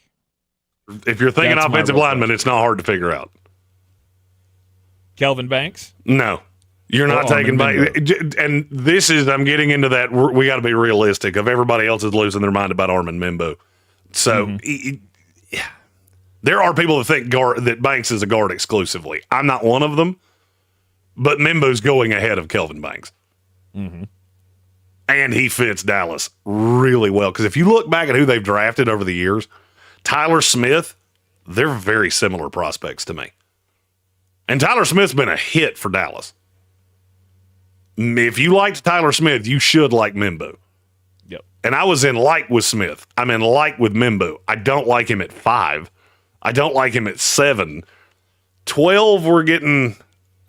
Speaker 11: If you're thinking offensive lineman, it's not hard to figure out.
Speaker 4: Kelvin Banks?
Speaker 11: No. You're not taking Banks. And this is, I'm getting into that, we got to be realistic of everybody else is losing their mind about Armin Mimbo. So there are people that think that Banks is a guard exclusively. I'm not one of them, but Mimbo's going ahead of Kelvin Banks.
Speaker 4: Mm-hmm.
Speaker 11: And he fits Dallas really well. Because if you look back at who they've drafted over the years, Tyler Smith, they're very similar prospects to me. And Tyler Smith's been a hit for Dallas. If you liked Tyler Smith, you should like Mimbo.
Speaker 4: Yep.
Speaker 11: And I was in like with Smith. I'm in like with Mimbo. I don't like him at 5. I don't like him at 7. 12, we're getting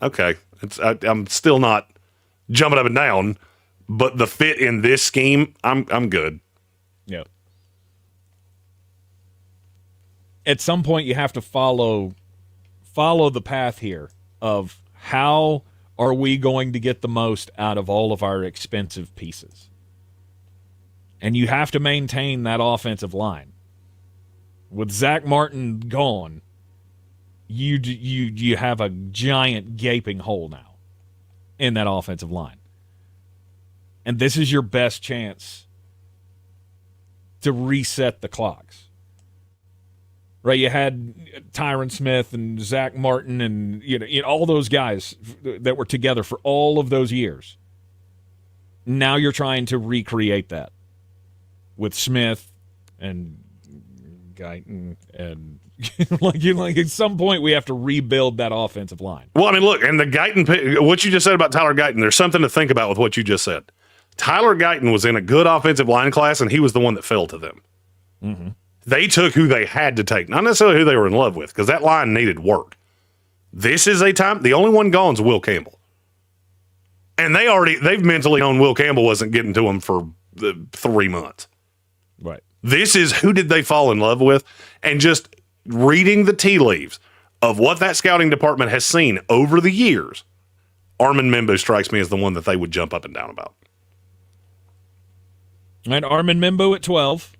Speaker 11: okay. I'm still not jumping up and down, but the fit in this scheme, I'm good.
Speaker 4: Yep. At some point, you have to follow the path here of how are we going to get the most out of all of our expensive pieces. And you have to maintain that offensive line. With Zach Martin gone, you have a giant gaping hole now in that offensive line. And this is your best chance to reset the clocks. Right, you had Tyron Smith and Zach Martin and you know all those guys that were together for all of those years. Now you're trying to recreate that with Smith and Guyton and like at some point we have to rebuild that offensive line.
Speaker 11: Well, I mean, look, and the Guyton, what you just said about Tyler Guyton, there's something to think about with what you just said. Tyler Guyton was in a good offensive line class, and he was the one that fell to them.
Speaker 4: Mm-hmm.
Speaker 11: They took who they had to take, not necessarily who they were in love with, because that line needed work. This is a time, the only one gone is Will Campbell. And they've mentally known Will Campbell wasn't getting to them for 3 months.
Speaker 4: Right.
Speaker 11: This is who did they fall in love with, and just reading the tea leaves of what that scouting department has seen over the years, Armin Mimbo strikes me as the one that they would jump up and down about.
Speaker 4: And Armin Mimbo at 12.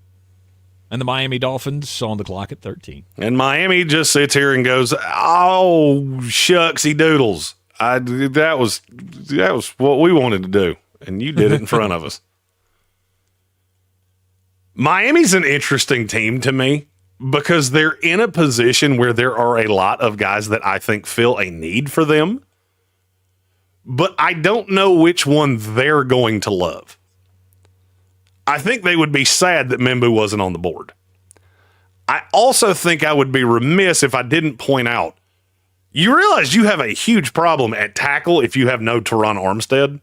Speaker 4: And the Miami Dolphins on the clock at 13.
Speaker 11: And Miami just sits here and goes, "Oh, shucksy doodles! That was what we wanted to do, and you did it in front of us." Miami's an interesting team to me because they're in a position where there are a lot of guys that I think feel a need for them, but I don't know which one they're going to love. I think they would be sad that Mimbo wasn't on the board. I also think I would be remiss if I didn't point out, you realize you have a huge problem at tackle if you have no Teron Armstead.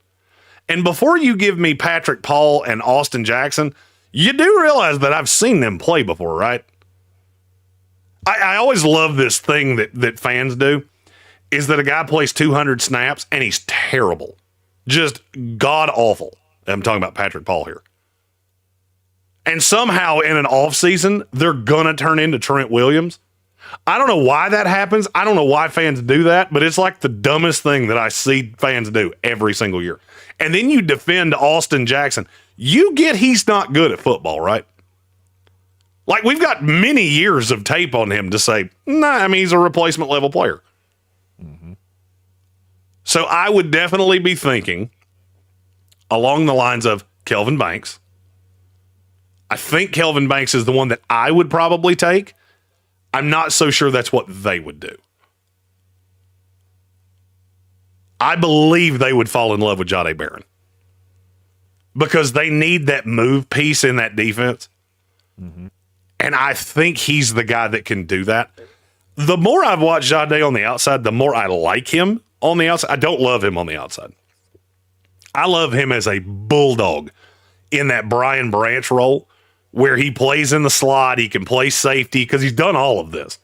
Speaker 11: And before you give me Patrick Paul and Austin Jackson, you do realize that I've seen them play before, right? I always love this thing that fans do, is that a guy plays 200 snaps and he's terrible. Just god-awful. I'm talking about Patrick Paul here. And somehow in an offseason, they're going to turn into Trent Williams. I don't know why that happens. I don't know why fans do that, but it's like the dumbest thing that I see fans do every single year. And then you defend Austin Jackson. You get he's not good at football, right? Like, we've got many years of tape on him to say, he's a replacement level player. Mm-hmm. So I would definitely be thinking along the lines of Kelvin Banks. I think Kelvin Banks is the one that I would probably take. I'm not so sure that's what they would do. I believe they would fall in love with Jahdae Barron because they need that move piece in that defense. Mm-hmm. And I think he's the guy that can do that. The more I've watched Jahdae on the outside, the more I like him on the outside. I don't love him on the outside. I love him as a bulldog in that Brian Branch role where he plays in the slot. He can play safety because he's done all of this.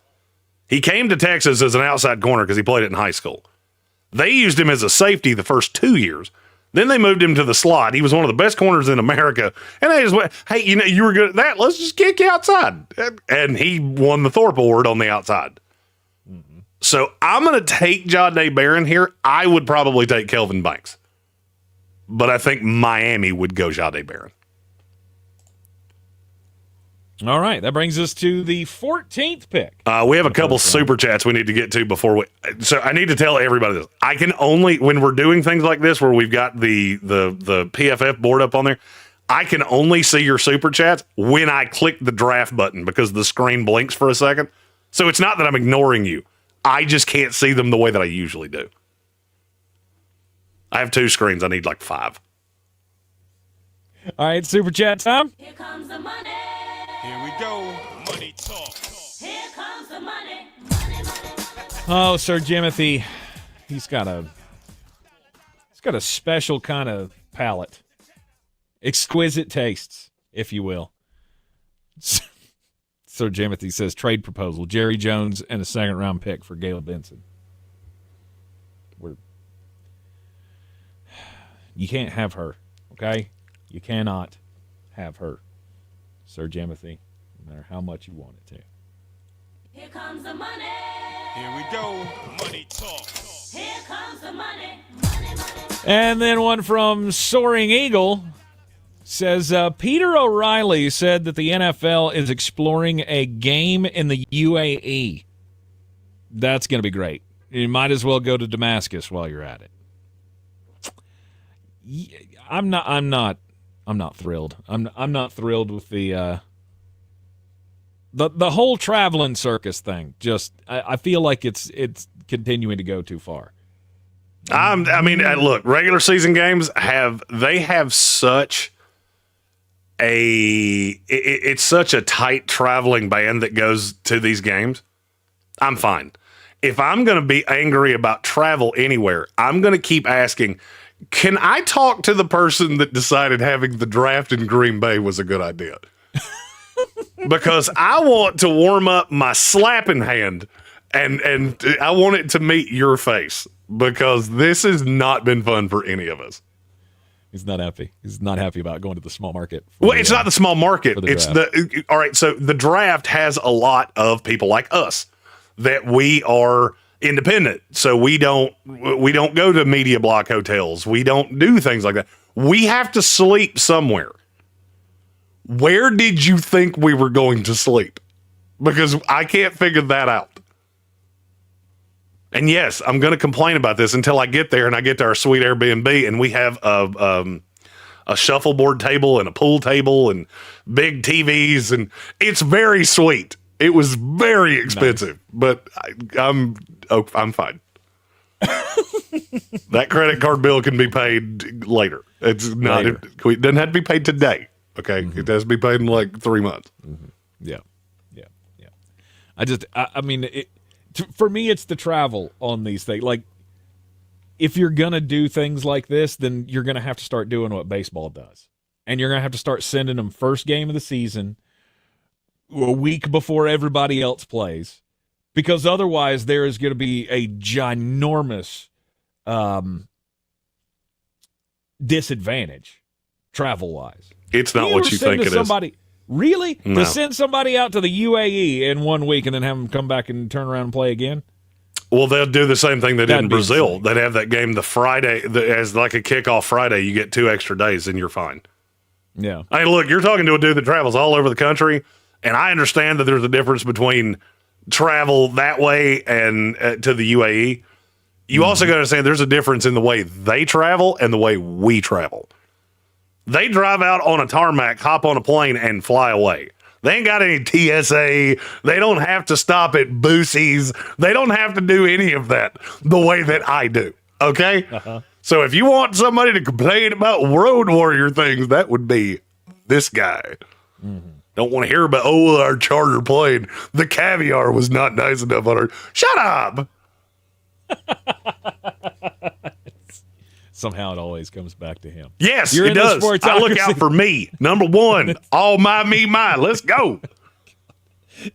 Speaker 11: He came to Texas as an outside corner because he played it in high school. They used him as a safety the first 2 years. Then they moved him to the slot. He was one of the best corners in America. And they just went, hey, you were good at that. Let's just kick you outside. And he won the Thorpe Award on the outside. Mm-hmm. So I'm going to take Jahdae Barron here. I would probably take Kelvin Banks. But I think Miami would go Jahdae Barron.
Speaker 4: All right, that brings us to the 14th pick.
Speaker 11: We have a couple super chats we need to get to before we. So I need to tell everybody this. I can only, when we're doing things like this where we've got the PFF board up on there, I can only see your super chats when I click the draft button because the screen blinks for a second. So it's not that I'm ignoring you. I just can't see them the way that I usually do. I have 2 screens. I need like 5.
Speaker 4: All right, super chat time.
Speaker 8: Here comes the money. Here we go. Money talk. Here comes the money.
Speaker 4: Oh, Sir Jimothy, he's got a special kind of palate. Exquisite tastes, if you will. Sir Jimothy says trade proposal: Jerry Jones and a 2nd-round pick for Gail Benson. You can't have her, okay? You cannot have her, Sir Jimothy, no matter how much you want it to.
Speaker 8: Here comes the money. Here we go. Money talk. Here comes the money. Money.
Speaker 4: And then one from Soaring Eagle says, Peter O'Reilly said that the NFL is exploring a game in the UAE. That's going to be great. You might as well go to Damascus while you're at it. I'm not thrilled. I'm not thrilled with the whole traveling circus thing. Just I feel like it's continuing to go too far.
Speaker 11: Look, regular season games have such it's such a tight traveling band that goes to these games. I'm fine. If I'm going to be angry about travel anywhere, I'm going to keep asking, can I talk to the person that decided having the draft in Green Bay was a good idea? Because I want to warm up my slapping hand and I want it to meet your face because this has not been fun for any of us.
Speaker 4: He's not happy. He's not happy about going to the small market.
Speaker 11: It's not the small market. It's all right. So the draft has a lot of people like us that we are independent, so we don't go to media block hotels. We don't do things like that. We have to sleep somewhere. Where did you think we were going to sleep? Because I can't figure that out. And yes, I'm going to complain about this until I get there and I get to our sweet Airbnb and we have a shuffleboard table and a pool table and big TVs, and it's very sweet. It was very expensive, but I'm fine. That credit card bill can be paid later. It's not. It doesn't have to be paid today. Okay, mm-hmm. It has to be paid in like 3 months.
Speaker 4: Mm-hmm. Yeah. For me, it's the travel on these things. Like, if you're gonna do things like this, then you're gonna have to start doing what baseball does, and you're gonna have to start sending them first game of the season a week before everybody else plays, because otherwise there is going to be a ginormous disadvantage travel-wise.
Speaker 11: It's not what you think it is.
Speaker 4: Really?
Speaker 11: No.
Speaker 4: To send somebody out to the UAE in 1 week and then have them come back and turn around and play again?
Speaker 11: Well, they'll do the same thing they did in Brazil. They'd have that game the Friday as like a kickoff Friday. You get 2 extra days and you're fine.
Speaker 4: Yeah.
Speaker 11: Hey, look, you're talking to a dude that travels all over the country, and I understand that there's a difference between travel that way and to the UAE. You also got to understand there's a difference in the way they travel and the way we travel. They drive out on a tarmac, hop on a plane, and fly away. They ain't got any TSA. They don't have to stop at Boosie's. They don't have to do any of that the way that I do. Okay? Uh-huh. So if you want somebody to complain about road warrior things, that would be this guy. Mm-hmm. Don't want to hear about, our charter plane. The caviar was not nice enough on her. Shut up!
Speaker 4: Somehow it always comes back to him.
Speaker 11: Yes, it does. I look out for me. Number one, all my, me, mine. Let's go.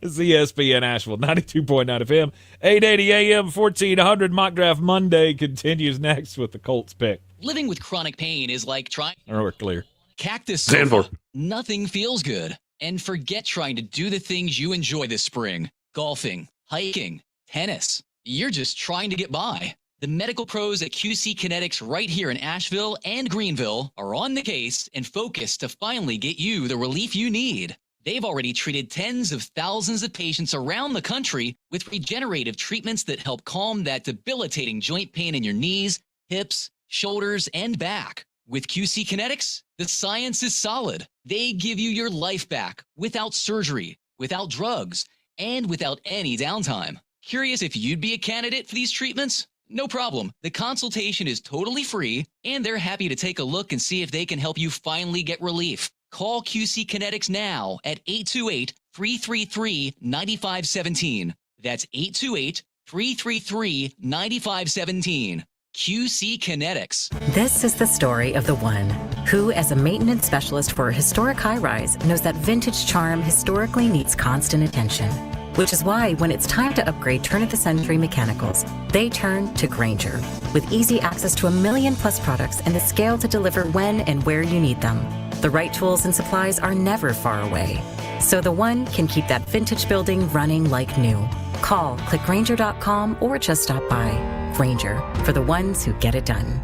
Speaker 4: It's ESPN Asheville, 92.9 FM, 880 AM, 1400. Mock Draft Monday continues next with the Colts pick.
Speaker 14: Living with chronic pain is like trying...
Speaker 4: We're clear.
Speaker 14: Cactus sofa. Nothing feels good. And forget trying to do the things you enjoy this spring. Golfing, hiking, tennis. You're just trying to get by. The medical pros at QC Kinetics right here in Asheville and Greenville are on the case and focused to finally get you the relief you need. They've already treated tens of thousands of patients around the country with regenerative treatments that help calm that debilitating joint pain in your knees, hips, shoulders, and back. With QC Kinetics, the science is solid. They give you your life back without surgery, without drugs, and without any downtime. Curious if you'd be a candidate for these treatments? No problem. The consultation is totally free, and they're happy to take a look and see if they can help you finally get relief. Call QC Kinetics now at 828-333-9517. That's 828-333-9517. QC Kinetics.
Speaker 2: This is the story of the one who, as a maintenance specialist for a historic high-rise, knows that vintage charm historically needs constant attention. Which is why, when it's time to upgrade turn-of-the-century mechanicals, they turn to Grainger. With easy access to 1 million+ products and the scale to deliver when and where you need them. The right tools and supplies are never far away. So the one can keep that vintage building running like new. Call, click Grainger.com, or just stop by. Grainger, for the ones who get it done.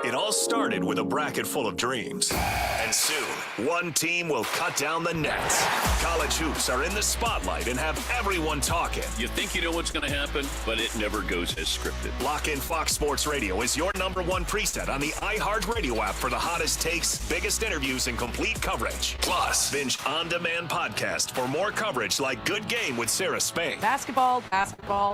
Speaker 9: It all started with a bracket full of dreams. And soon, one team will cut down the nets. College hoops are in the spotlight and have everyone talking.
Speaker 20: You think you know what's going to happen, but it never goes as scripted.
Speaker 9: Lock in Fox Sports Radio is your number one preset on the iHeartRadio app for the hottest takes, biggest interviews, and complete coverage. Plus, binge on-demand podcast for more coverage like Good Game with Sarah Spain.
Speaker 21: Basketball,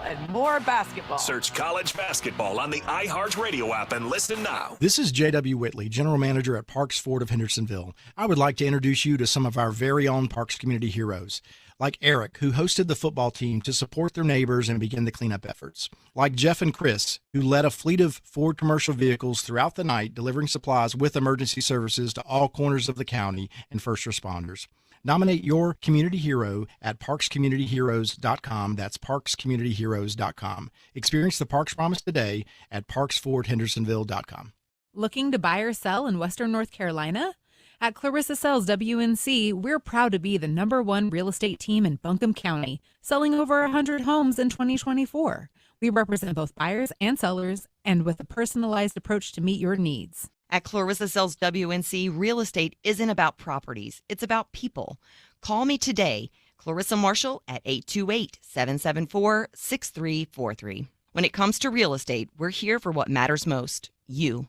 Speaker 21: and more basketball.
Speaker 9: Search college basketball on the iHeartRadio app and listen now.
Speaker 18: This is J.W. Whitley, General Manager at Parks Ford of Hendersonville. I would like to introduce you to some of our very own Parks community heroes, like Eric, who hosted the football team to support their neighbors and begin the cleanup efforts, like Jeff and Chris, who led a fleet of Ford commercial vehicles throughout the night, delivering supplies with emergency services to all corners of the county and first responders. Nominate your community hero at parkscommunityheroes.com. That's parkscommunityheroes.com. Experience the Parks Promise today at parksfordhendersonville.com.
Speaker 28: Looking to buy or sell in Western North Carolina? At Clarissa Sells WNC, we're proud to be the #1 real estate team in Buncombe County, selling over 100 homes in 2024. We represent both buyers and sellers, and with a personalized approach to meet your needs.
Speaker 19: At Clarissa Sells WNC, real estate isn't about properties, it's about people. Call me today, Clarissa Marshall, at 828-774-6343. When it comes to real estate, we're here for what matters most, you.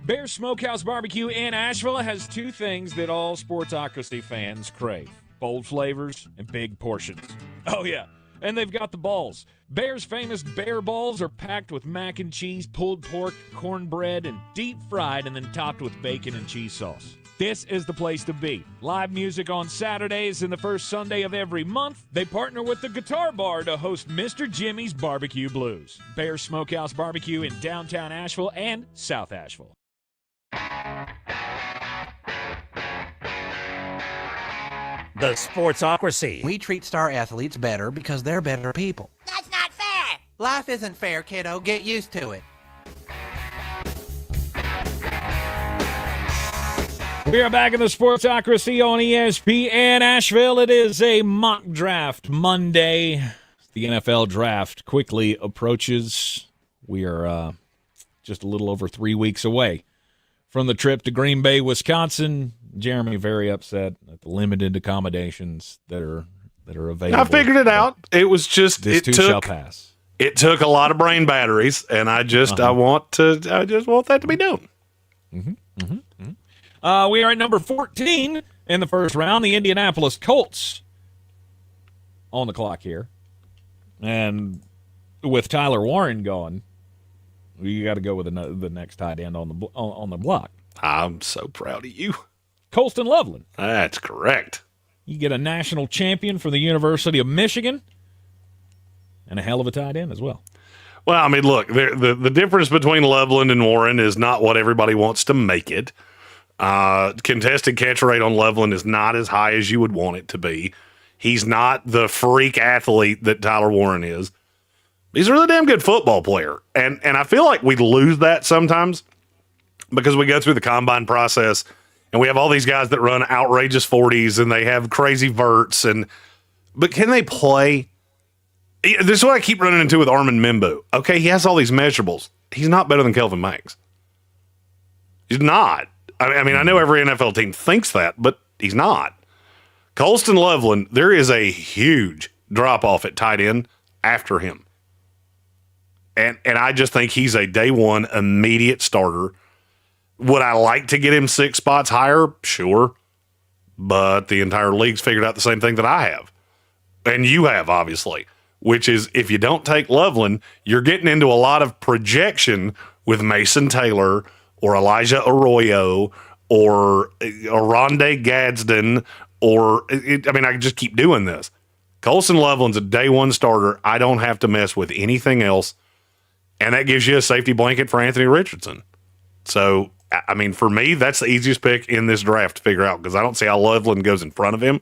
Speaker 4: Bear Smokehouse Barbecue in Asheville has two things that all Sportsocracy fans crave: bold flavors and big portions. Oh, yeah. And they've got the balls. Bear's famous bear balls are packed with mac and cheese, pulled pork, cornbread, and deep fried and then topped with bacon and cheese sauce. This is the place to be. Live music on Saturdays and the first Sunday of every month. They partner with the Guitar Bar to host Mr. Jimmy's Barbecue Blues. Bear Smokehouse Barbecue in downtown Asheville and South Asheville.
Speaker 5: The Sportsocracy.
Speaker 22: We treat star athletes better because they're better people.
Speaker 23: That's not fair.
Speaker 22: Life isn't fair, kiddo. Get used to it.
Speaker 4: We are back in the Sportsocracy on ESPN Asheville. It is a mock draft Monday. The NFL draft quickly approaches. We are just a little over 3 weeks away from the trip to Green Bay, Wisconsin. Jeremy very upset at the limited accommodations that are available.
Speaker 11: I figured it out. It was just
Speaker 4: this too shall pass.
Speaker 11: It took a lot of brain batteries, and I just want that to be done.
Speaker 4: We are at number 14 in the first round. The Indianapolis Colts on the clock here, and with Tyler Warren gone, you got to go with the next tight end on the block.
Speaker 11: I'm so proud of you,
Speaker 4: Colston Loveland.
Speaker 11: That's correct.
Speaker 4: You get a national champion from the University of Michigan, and a hell of a tight end as well.
Speaker 11: Well, I mean, look, the difference between Loveland and Warren is not what everybody wants to make it. Contested catch rate on Loveland is not as high as you would want it to be. He's not the freak athlete that Tyler Warren is. He's a really damn good football player. And I feel like we lose that sometimes because we go through the combine process and we have all these guys that run outrageous 40s and they have crazy verts. But can they play? This is what I keep running into with Armin Mimbu. Okay, he has all these measurables. He's not better than Kelvin Banks. He's not. I mean, I know every NFL team thinks that, but he's not. Colston Loveland, there is a huge drop-off at tight end after him. And I just think he's a day one immediate starter. Would I like to get him 6 spots higher? Sure. But the entire league's figured out the same thing that I have. And you have, obviously. Which is, if you don't take Loveland, you're getting into a lot of projection with Mason Taylor or Elijah Arroyo or Rondé Gadsden I can just keep doing this. Colston Loveland's a day one starter. I don't have to mess with anything else. And that gives you a safety blanket for Anthony Richardson. So, I mean, for me, that's the easiest pick in this draft to figure out because I don't see how Loveland goes in front of him.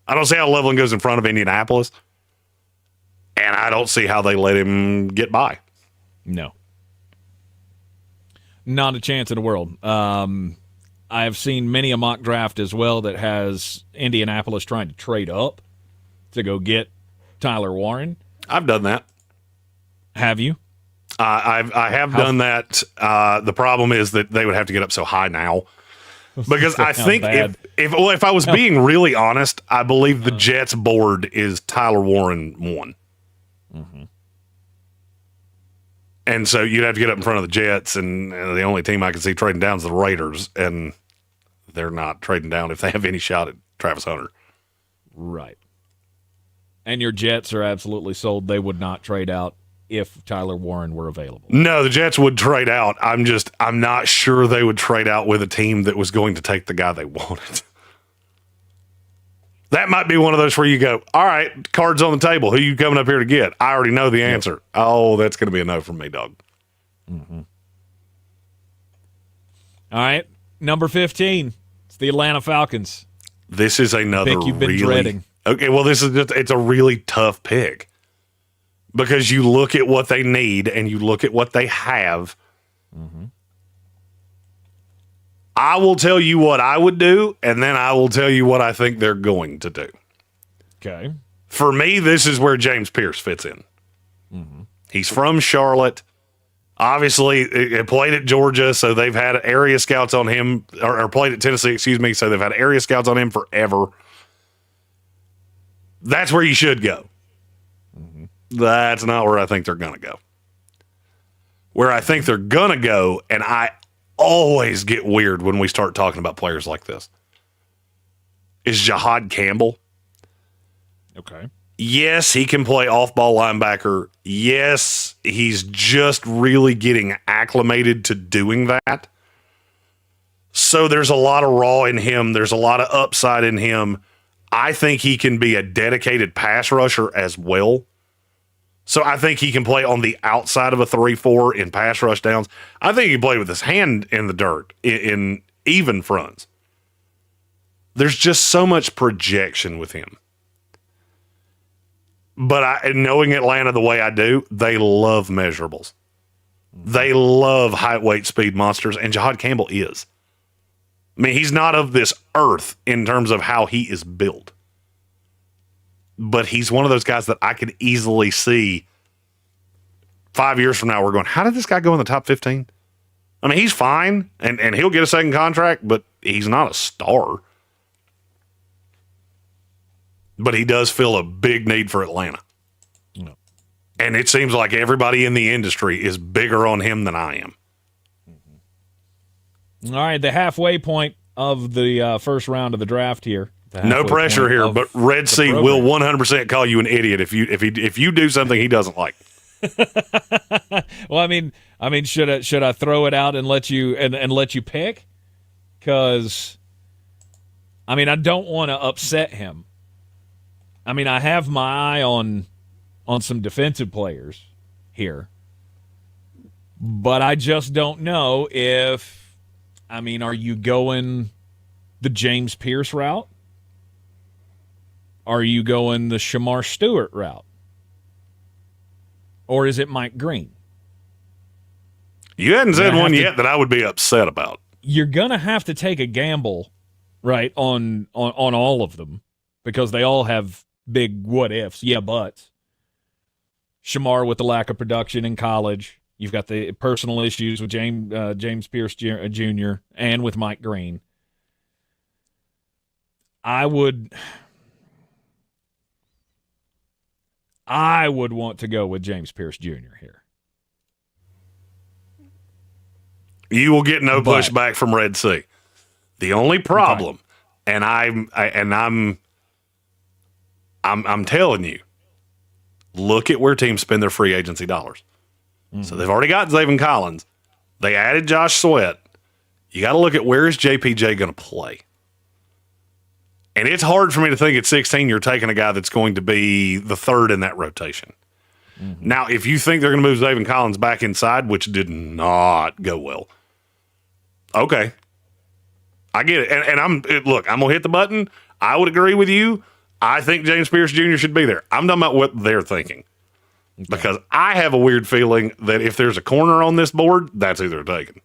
Speaker 11: I don't see how Loveland goes in front of Indianapolis. And I don't see how they let him get by.
Speaker 4: No. Not a chance in the world. I have seen many a mock draft as well that has Indianapolis trying to trade up to go get Tyler Warren.
Speaker 11: I've done that.
Speaker 4: Have you?
Speaker 11: I have done that. The problem is that they would have to get up so high now. Because I think if I was being really honest, I believe the Jets board is Tyler Warren 1. And so you'd have to get up in front of the Jets, and the only team I can see trading down is the Raiders, and they're not trading down if they have any shot at Travis Hunter.
Speaker 4: Right. And your Jets are absolutely sold they would not trade out if Tyler Warren were available.
Speaker 11: No, the Jets would trade out. I'm not sure they would trade out with a team that was going to take the guy they wanted. That might be one of those where you go, all right, cards on the table. Who you coming up here to get? I already know the answer. Yep. Oh, that's going to be a no from me, dog.
Speaker 4: All right, number 15. It's the Atlanta Falcons.
Speaker 11: This is another
Speaker 4: pick you've been dreading.
Speaker 11: Okay, well, it's a really tough pick because you look at what they need and you look at what they have. I will tell you what I would do, and then I will tell you what I think they're going to do.
Speaker 4: Okay.
Speaker 11: For me, this is where James Pierce fits in. He's from Charlotte. Obviously, he played at Georgia, so they've had area scouts on him, or played at Tennessee, so they've had area scouts on him forever. That's where you should go. That's not where I think they're going to go. Where I think they're going to go, and I always get weird when we start talking about players like this, is Jahad Campbell.
Speaker 4: Okay.
Speaker 11: Yes, he can play off-ball linebacker. Yes, he's just really getting acclimated to doing that. So there's a lot of raw in him. There's a lot of upside in him. I think he can be a dedicated pass rusher as well. So I think he can play on the outside of a 3-4 in pass rush downs. I think he can play with his hand in the dirt in even fronts. There's just so much projection with him. But knowing Atlanta the way I do, they love measurables. They love height, weight, speed monsters, and Jahad Campbell is. I mean, he's not of this earth in terms of how he is built. But he's one of those guys that I could easily see 5 years from now, we're going, how did this guy go in the top 15? I mean, he's fine, and he'll get a second contract, but he's not a star. But he does feel a big need for Atlanta.
Speaker 4: No.
Speaker 11: And it seems like everybody in the industry is bigger on him than I am.
Speaker 4: All right, the halfway point of the first round of the draft here.
Speaker 11: No pressure here, but Red Sea will 100% call you an idiot if you do something he doesn't like.
Speaker 4: Well, I mean, should I throw it out and let you let you pick? Because, I mean, I don't want to upset him. I mean, I have my eye on some defensive players here, but I just don't know if. I mean, are you going the James Pierce route? Are you going the Shamar Stewart route? Or is it Mike Green?
Speaker 11: You hadn't said one yet that I would be upset about.
Speaker 4: You're going to have to take a gamble, right, on all of them because they all have big what ifs. Yeah, buts. Shamar with the lack of production in college. You've got the personal issues with James Pierce Jr. and with Mike Green. I would want to go with James Pierce Jr. here.
Speaker 11: You will get no pushback from Red Sea. The only problem, and I'm telling you, look at where teams spend their free agency dollars. So they've already got Zaven Collins. They added Josh Sweat. You got to look at where is JPJ going to play. And it's hard for me to think at 16 you're taking a guy that's going to be the third in that rotation. Mm-hmm. Now, if you think they're going to move Zaven Collins back inside, which did not go well, okay. I get it. And I'm going to hit the button. I would agree with you. I think James Pierce Jr. should be there. I'm talking about what they're thinking. Okay. Because I have a weird feeling that if there's a corner on this board, that's who they're taking.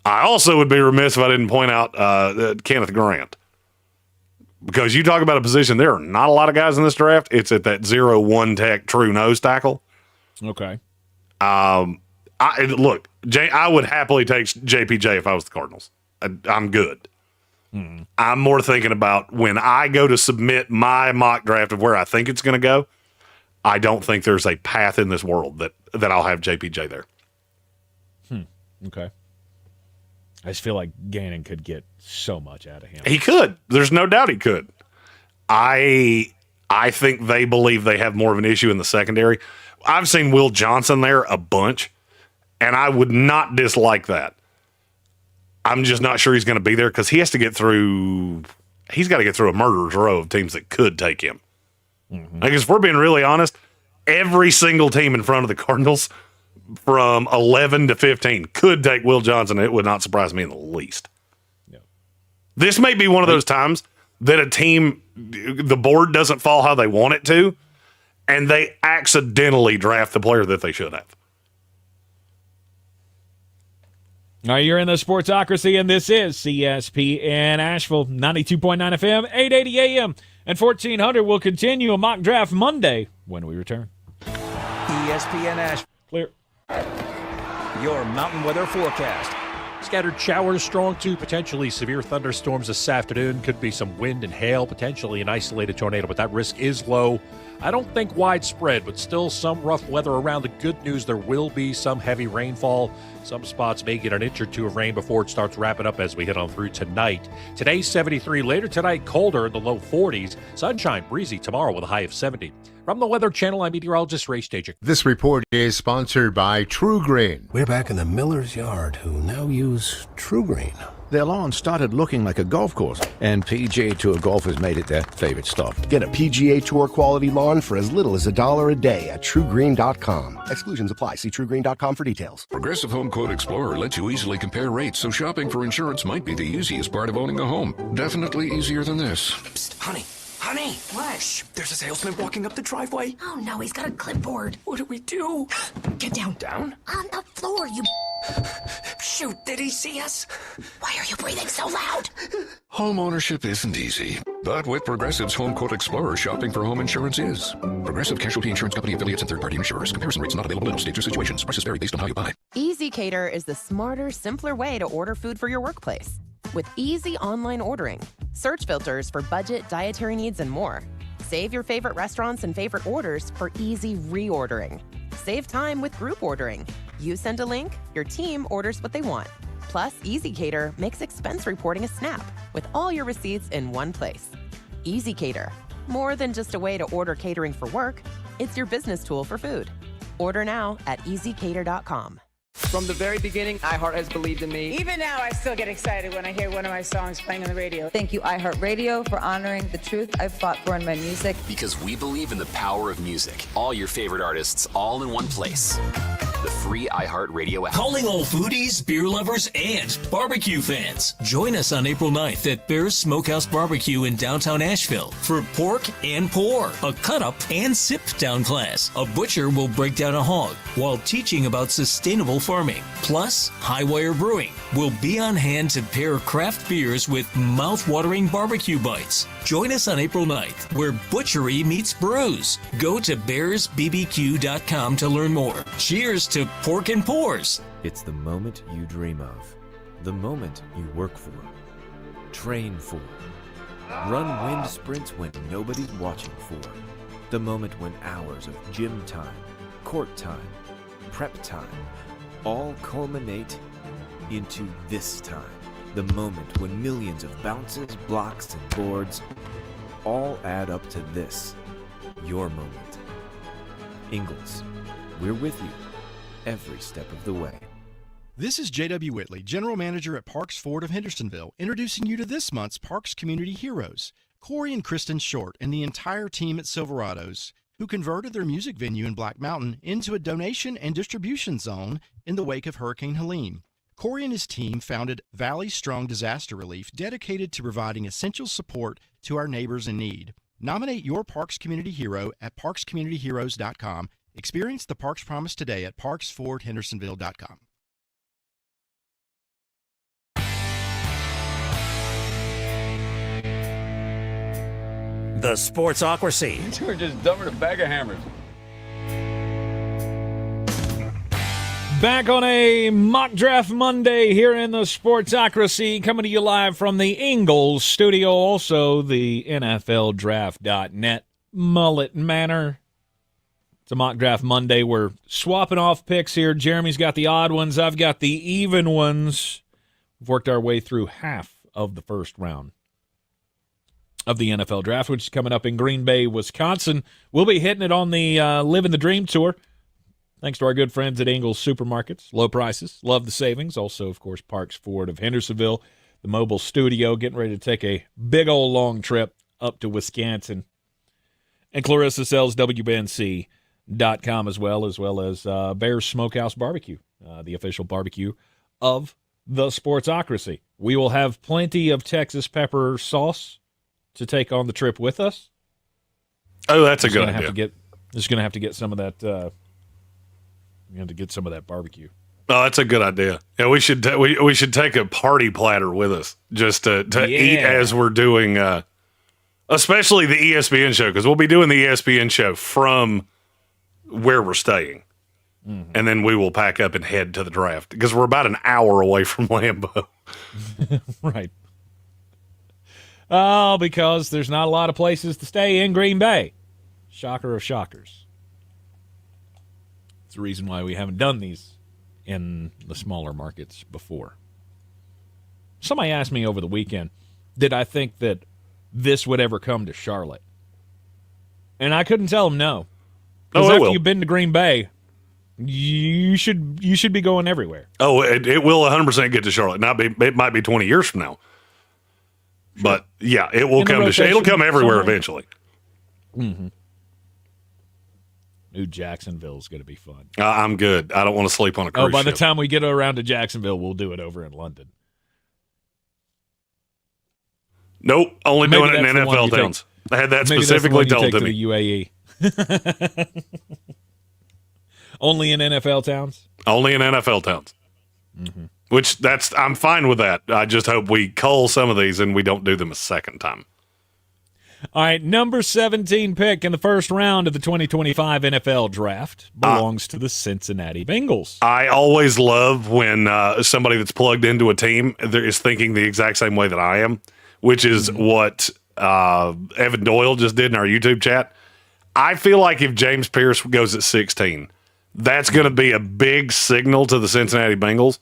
Speaker 11: I also would be remiss if I didn't point out Kenneth Grant. Because you talk about a position, there are not a lot of guys in this draft. It's at that 0-1 tech true nose tackle.
Speaker 4: Okay.
Speaker 11: I would happily take JPJ if I was the Cardinals. I'm good. I'm more thinking about when I go to submit my mock draft of where I think it's going to go, I don't think there's a path in this world that I'll have JPJ there.
Speaker 4: Okay. I just feel like Gannon could get so much out of him.
Speaker 11: He could. There's no doubt he could. I think they believe they have more of an issue in the secondary. I've seen Will Johnson there a bunch, and I would not dislike that. I'm just not sure he's going to be there because he has to get through. He's got to get through a murderer's row of teams that could take him. I guess if we're being really honest, every single team in front of the Cardinals from 11 to 15 could take Will Johnson. It would not surprise me in the least. Yeah. This may be one of those times that a team, the board doesn't fall how they want it to, and they accidentally draft the player that they should have.
Speaker 4: All right, you're in the Sportsocracy, and this is CSPN Asheville, 92.9 FM, 880 AM, and 1400. We'll continue a mock draft Monday when we return.
Speaker 5: ESPN Asheville.
Speaker 4: Clear.
Speaker 5: Your mountain weather forecast.
Speaker 1: Scattered showers, strong to potentially severe thunderstorms this afternoon. Could be some wind and hail, potentially an isolated tornado, but that risk is low. I don't think widespread, but still some rough weather around. The good news, there will be some heavy rainfall. Some spots may get an inch or two of rain before it starts wrapping up as we head on through tonight. Today's 73, later tonight colder in the low 40s. Sunshine, breezy tomorrow with a high of 70. From the Weather Channel, I'm meteorologist Ray Stajic.
Speaker 3: This report is sponsored by True Green. We're back in the miller's yard who now use True Green.
Speaker 6: Their lawn started looking like a golf course, and PGA Tour golfers made it their favorite stop.
Speaker 13: Get a PGA Tour quality lawn for as little as $1 a day at TrueGreen.com. Exclusions apply. See TrueGreen.com for details.
Speaker 23: Progressive Home Quote Explorer lets you easily compare rates, so shopping for insurance might be the easiest part of owning a home. Definitely easier than this.
Speaker 24: Psst, honey. Honey! What? Shh, there's a salesman walking up the driveway.
Speaker 25: Oh no, he's got a clipboard.
Speaker 24: What do we do?
Speaker 25: Get down.
Speaker 24: Down?
Speaker 25: On the floor, you...
Speaker 24: Shh. Shoot, did he see us? Why are you breathing so loud?
Speaker 23: Home ownership isn't easy, but with Progressive's Home Quote Explorer, shopping for home insurance is. Progressive Casualty Insurance Company affiliates and third-party insurers. Comparison rates not available in all states or situations. Prices vary based on how you buy.
Speaker 7: Easy Cater is the smarter, simpler way to order food for your workplace. With easy online ordering, search filters for budget, dietary needs, and more. Save your favorite restaurants and favorite orders for easy reordering. Save time with group ordering. You send a link, your team orders what they want. Plus, Easy Cater makes expense reporting a snap with all your receipts in one place. Easy Cater, more than just a way to order catering for work, it's your business tool for food. Order now at easycater.com.
Speaker 10: From the very beginning, iHeart has believed in me.
Speaker 21: Even now, I still get excited when I hear one of my songs playing on the radio.
Speaker 12: Thank you, iHeartRadio, for honoring the truth I've fought for in my music.
Speaker 15: Because we believe in the power of music. All your favorite artists, all in one place. The free iHeartRadio app.
Speaker 16: Calling all foodies, beer lovers, and barbecue fans. Join us on April 9th at Bear's Smokehouse Barbecue in downtown Asheville for Pork and Pour, a cut-up and sip-down class. A butcher will break down a hog while teaching about sustainable farming. Plus, Highwire Brewing will be on hand to pair craft beers with mouth-watering barbecue bites. Join us on April 9th, where butchery meets brews. Go to bearsbbq.com to learn more. Cheers to Pork and Pours.
Speaker 25: It's the moment you dream of, the moment you work for, train for, run wind sprints when nobody's watching for, the moment when hours of gym time, court time, prep time, all culminate into this time, the moment when millions of bounces, blocks, and boards all add up to this, your moment. Ingalls, we're with you every step of the way.
Speaker 18: This is J.W. Whitley, General Manager at Parks Ford of Hendersonville, introducing you to this month's Parks Community Heroes, Corey and Kristen Short and the entire team at Silverados, who converted their music venue in Black Mountain into a donation and distribution zone in the wake of Hurricane Helene. Corey and his team founded Valley Strong Disaster Relief, dedicated to providing essential support to our neighbors in need. Nominate your Parks Community Hero at parkscommunityheroes.com. Experience the Parks Promise today at parksfordhendersonville.com.
Speaker 5: The Sportsocracy.
Speaker 26: We're just dumping a bag of hammers.
Speaker 4: Back on a mock draft Monday here in the Sportsocracy, coming to you live from the Ingalls studio, also the NFLDraft.net Mullet Manor. It's a mock draft Monday. We're swapping off picks here. Jeremy's got the odd ones. I've got the even ones. We've worked our way through half of the first round of the NFL Draft, which is coming up in Green Bay, Wisconsin. We'll be hitting it on the Living the Dream Tour. Thanks to our good friends at Ingalls Supermarkets. Low prices, love the savings. Also, of course, Parks Ford of Hendersonville, the mobile studio, getting ready to take a big old long trip up to Wisconsin. And Clarissa sells WBNC.com as well as Bear's Smokehouse Barbecue, the official barbecue of the Sportsocracy. We will have plenty of Texas pepper sauce to take on the trip with us.
Speaker 11: Oh, that's a good idea.
Speaker 4: Just going to have to get some of that. We have to get some of that barbecue.
Speaker 11: Oh, that's a good idea. Yeah, we should take a party platter with us just to eat as we're doing, especially the ESPN show, because we'll be doing the ESPN show from where we're staying. Mm-hmm. And then we will pack up and head to the draft because we're about an hour away from Lambeau.
Speaker 4: Right. Oh, because there's not a lot of places to stay in Green Bay. Shocker of shockers. It's the reason why we haven't done these in the smaller markets before. Somebody asked me over the weekend, did I think that this would ever come to Charlotte? And I couldn't tell them no. Because after you've been to Green Bay, you should be going everywhere.
Speaker 11: Oh, it will 100% get to Charlotte. It might be 20 years from now. Sure. But yeah, it will come to Charlotte. It'll come everywhere eventually.
Speaker 4: Mm-hmm. New Jacksonville is going to be fun.
Speaker 11: I'm good. I don't want to sleep on a cruise ship.
Speaker 4: By the time we get around to Jacksonville, we'll do it over in London.
Speaker 11: Nope, only doing it in NFL towns. I had that specifically told to me.
Speaker 4: The UAE. Only in NFL towns?
Speaker 11: Only in NFL towns.
Speaker 4: Mm-hmm.
Speaker 11: Which I'm fine with that. I just hope we cull some of these and we don't do them a second time.
Speaker 4: All right, number 17 pick in the first round of the 2025 NFL Draft belongs to the Cincinnati Bengals.
Speaker 11: I always love when somebody that's plugged into a team is thinking the exact same way that I am, which is what Evan Doyle just did in our YouTube chat. I feel like if James Pierce goes at 16, that's going to be a big signal to the Cincinnati Bengals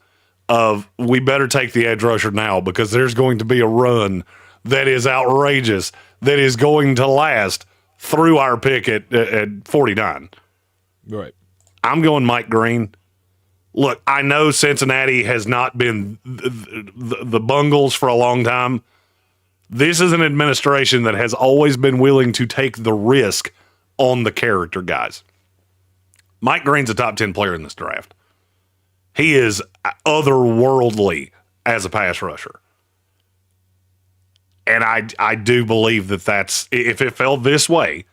Speaker 11: of we better take the edge rusher now because there's going to be a run that is outrageous, that is going to last through our pick at 49.
Speaker 4: Right.
Speaker 11: I'm going Mike Green. Look, I know Cincinnati has not been the Bungles for a long time. This is an administration that has always been willing to take the risk on the character guys. Mike Green's a top 10 player in this draft. He is otherworldly as a pass rusher. And I do believe that's if it fell this way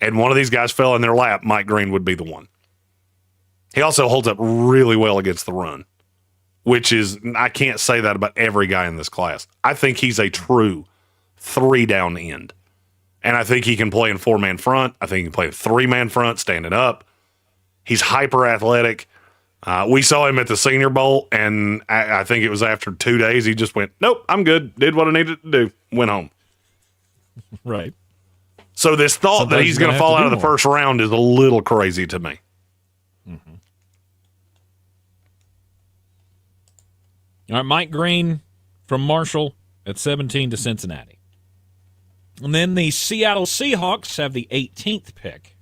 Speaker 11: and one of these guys fell in their lap, Mike Green would be the one. He also holds up really well against the run, which is, I can't say that about every guy in this class. I think he's a true 3-down end. And I think he can play in 4-man front. I think he can play in 3-man front, standing up. He's hyper athletic. We saw him at the Senior Bowl, and I think it was after 2 days, he just went, nope, I'm good. Did what I needed to do. Went home.
Speaker 4: Right.
Speaker 11: So this thought that he's going to fall out of the first round is a little crazy to me.
Speaker 4: Mm-hmm. All right, Mike Green from Marshall at 17 to Cincinnati. And then the Seattle Seahawks have the 18th pick.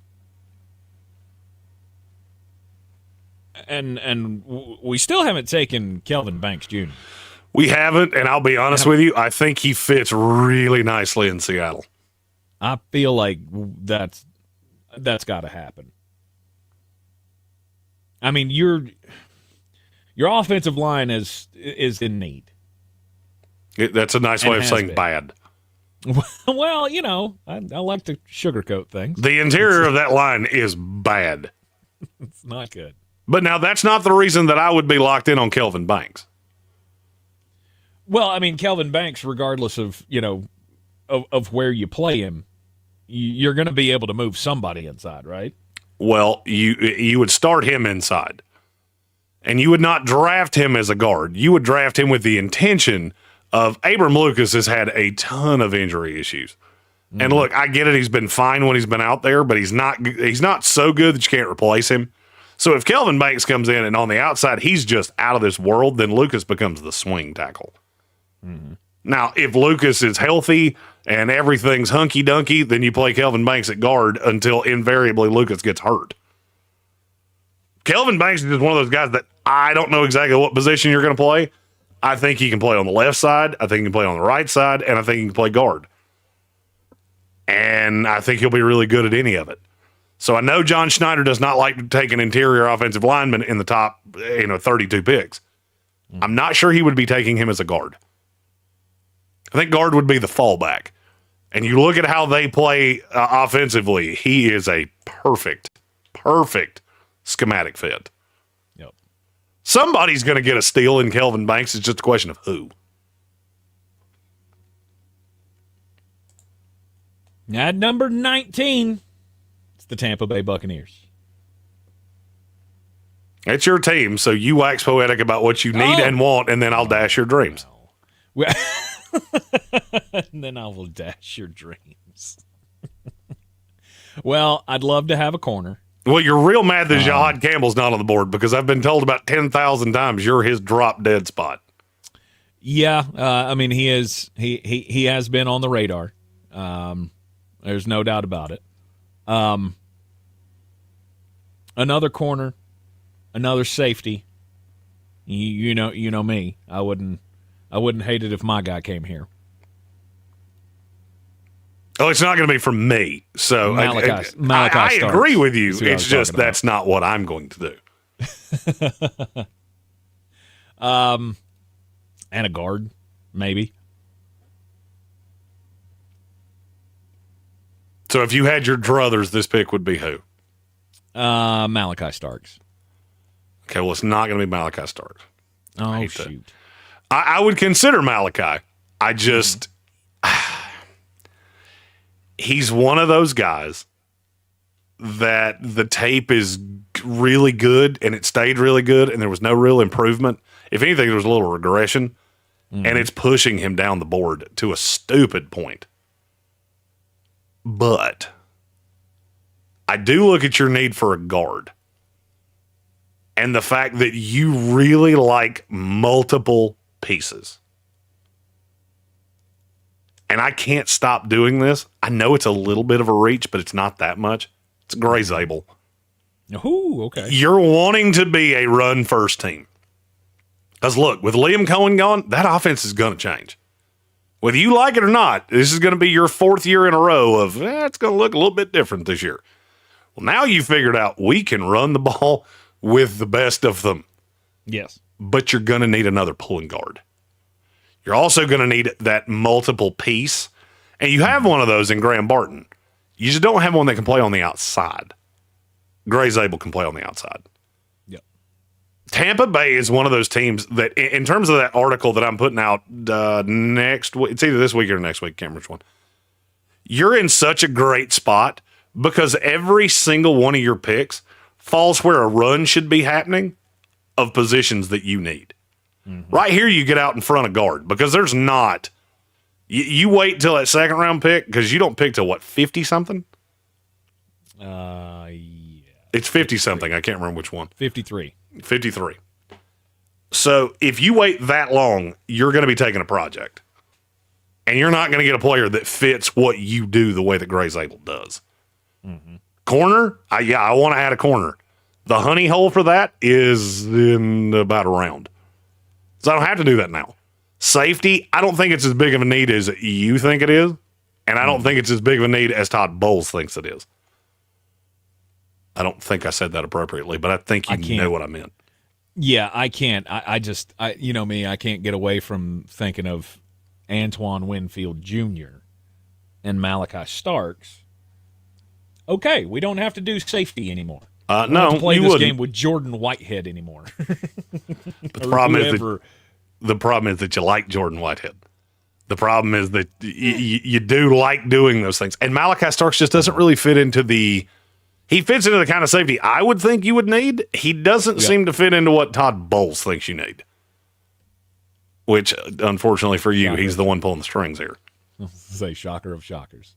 Speaker 4: And we still haven't taken Kelvin Banks Jr.
Speaker 11: We haven't, and I'll be honest with you, I think he fits really nicely in Seattle.
Speaker 4: I feel like that's got to happen. I mean, your offensive line is in need.
Speaker 11: That's a nice way of saying bad.
Speaker 4: Well, I like to sugarcoat things.
Speaker 11: The interior of that line is bad.
Speaker 4: It's not good.
Speaker 11: But now that's not the reason that I would be locked in on Kelvin Banks.
Speaker 4: Well, I mean, Kelvin Banks, regardless of, of where you play him, you're going to be able to move somebody inside, right?
Speaker 11: Well, you would start him inside. And you would not draft him as a guard. You would draft him with the intention of Abram Lucas has had a ton of injury issues. Mm-hmm. And look, I get it. He's been fine when he's been out there, but he's not so good that you can't replace him. So if Kelvin Banks comes in and on the outside, he's just out of this world, then Lucas becomes the swing tackle. Mm-hmm. Now, if Lucas is healthy and everything's hunky-dunky, then you play Kelvin Banks at guard until invariably Lucas gets hurt. Kelvin Banks is just one of those guys that I don't know exactly what position you're going to play. I think he can play on the left side. I think he can play on the right side. And I think he can play guard. And I think he'll be really good at any of it. So I know John Schneider does not like to take an interior offensive lineman in the top 32 picks. I'm not sure he would be taking him as a guard. I think guard would be the fallback. And you look at how they play offensively, he is a perfect schematic fit.
Speaker 4: Yep.
Speaker 11: Somebody's going to get a steal in Kelvin Banks. It's just a question of who.
Speaker 4: At number 19, it's the Tampa Bay Buccaneers.
Speaker 11: It's your team, so you wax poetic about what you need and want, and then I'll dash your dreams.
Speaker 4: Well, and then I will dash your dreams. Well, I'd love to have a corner.
Speaker 11: Well, you're real mad that Jahad Campbell's not on the board because I've been told about 10,000 times you're his drop dead spot.
Speaker 4: Yeah, I mean he is. He has been on the radar. There's no doubt about it. Another corner, another safety. You know me. I wouldn't hate it if my guy came here.
Speaker 11: Oh, it's not going to be from me. So
Speaker 4: Malachi
Speaker 11: I
Speaker 4: Starks.
Speaker 11: agree with you. It's just that's not what I'm going to do.
Speaker 4: And a guard, maybe.
Speaker 11: So if you had your druthers, this pick would be who?
Speaker 4: Malachi Starks.
Speaker 11: Okay, well, it's not going to be Malachi Starks.
Speaker 4: Oh, shoot.
Speaker 11: I would consider Malachi. I just, he's one of those guys that the tape is really good and it stayed really good and there was no real improvement. If anything, there was a little regression, and it's pushing him down the board to a stupid point. But I do look at your need for a guard and the fact that you really like multiple pieces. And I can't stop doing this. I know it's a little bit of a reach, but it's not that much. It's Gray Zabel.
Speaker 4: Ooh, okay.
Speaker 11: You're wanting to be a run-first team. Because, look, with Liam Cohen gone, that offense is going to change. Whether you like it or not, this is going to be your fourth year in a row of, it's going to look a little bit different this year. Well, now you figured out we can run the ball with the best of them.
Speaker 4: Yes.
Speaker 11: But you're going to need another pulling guard. You're also going to need that multiple piece. And you have one of those in Graham Barton. You just don't have one that can play on the outside. Gray Zabel can play on the outside.
Speaker 4: Yep.
Speaker 11: Tampa Bay is one of those teams that, in terms of that article that I'm putting out next week, it's either this week or next week, can't remember which one. You're in such a great spot because every single one of your picks falls where a run should be happening of positions that you need. Mm-hmm. Right here, you get out in front of guard because there's not. You wait till that second round pick because you don't pick till what, 50 something?
Speaker 4: Yeah.
Speaker 11: It's 50 something. I can't remember which one.
Speaker 4: 53.
Speaker 11: 53. So if you wait that long, you're going to be taking a project. And you're not going to get a player that fits what you do the way that Gray Zabel does.
Speaker 4: Mm-hmm.
Speaker 11: Corner, I want to add a corner. The honey hole for that is in about a round. So I don't have to do that now. Safety, I don't think it's as big of a need as you think it is. And I don't think it's as big of a need as Todd Bowles thinks it is. I don't think I said that appropriately, but I think you know what I meant.
Speaker 4: Yeah, I can't. I just, you know me, I can't get away from thinking of Antoine Winfield Jr. and Malachi Starks. Okay, we don't have to do safety anymore.
Speaker 11: No,
Speaker 4: play
Speaker 11: you
Speaker 4: this
Speaker 11: wouldn't.
Speaker 4: game with Jordan Whitehead anymore.
Speaker 11: But the problem is that you like Jordan Whitehead. The problem is that you do like doing those things. And Malachi Starks just doesn't really fit into he fits into the kind of safety I would think you would need. He doesn't seem to fit into what Todd Bowles thinks you need. Which, unfortunately for you, he's the one pulling the strings here.
Speaker 4: Say shocker of shockers.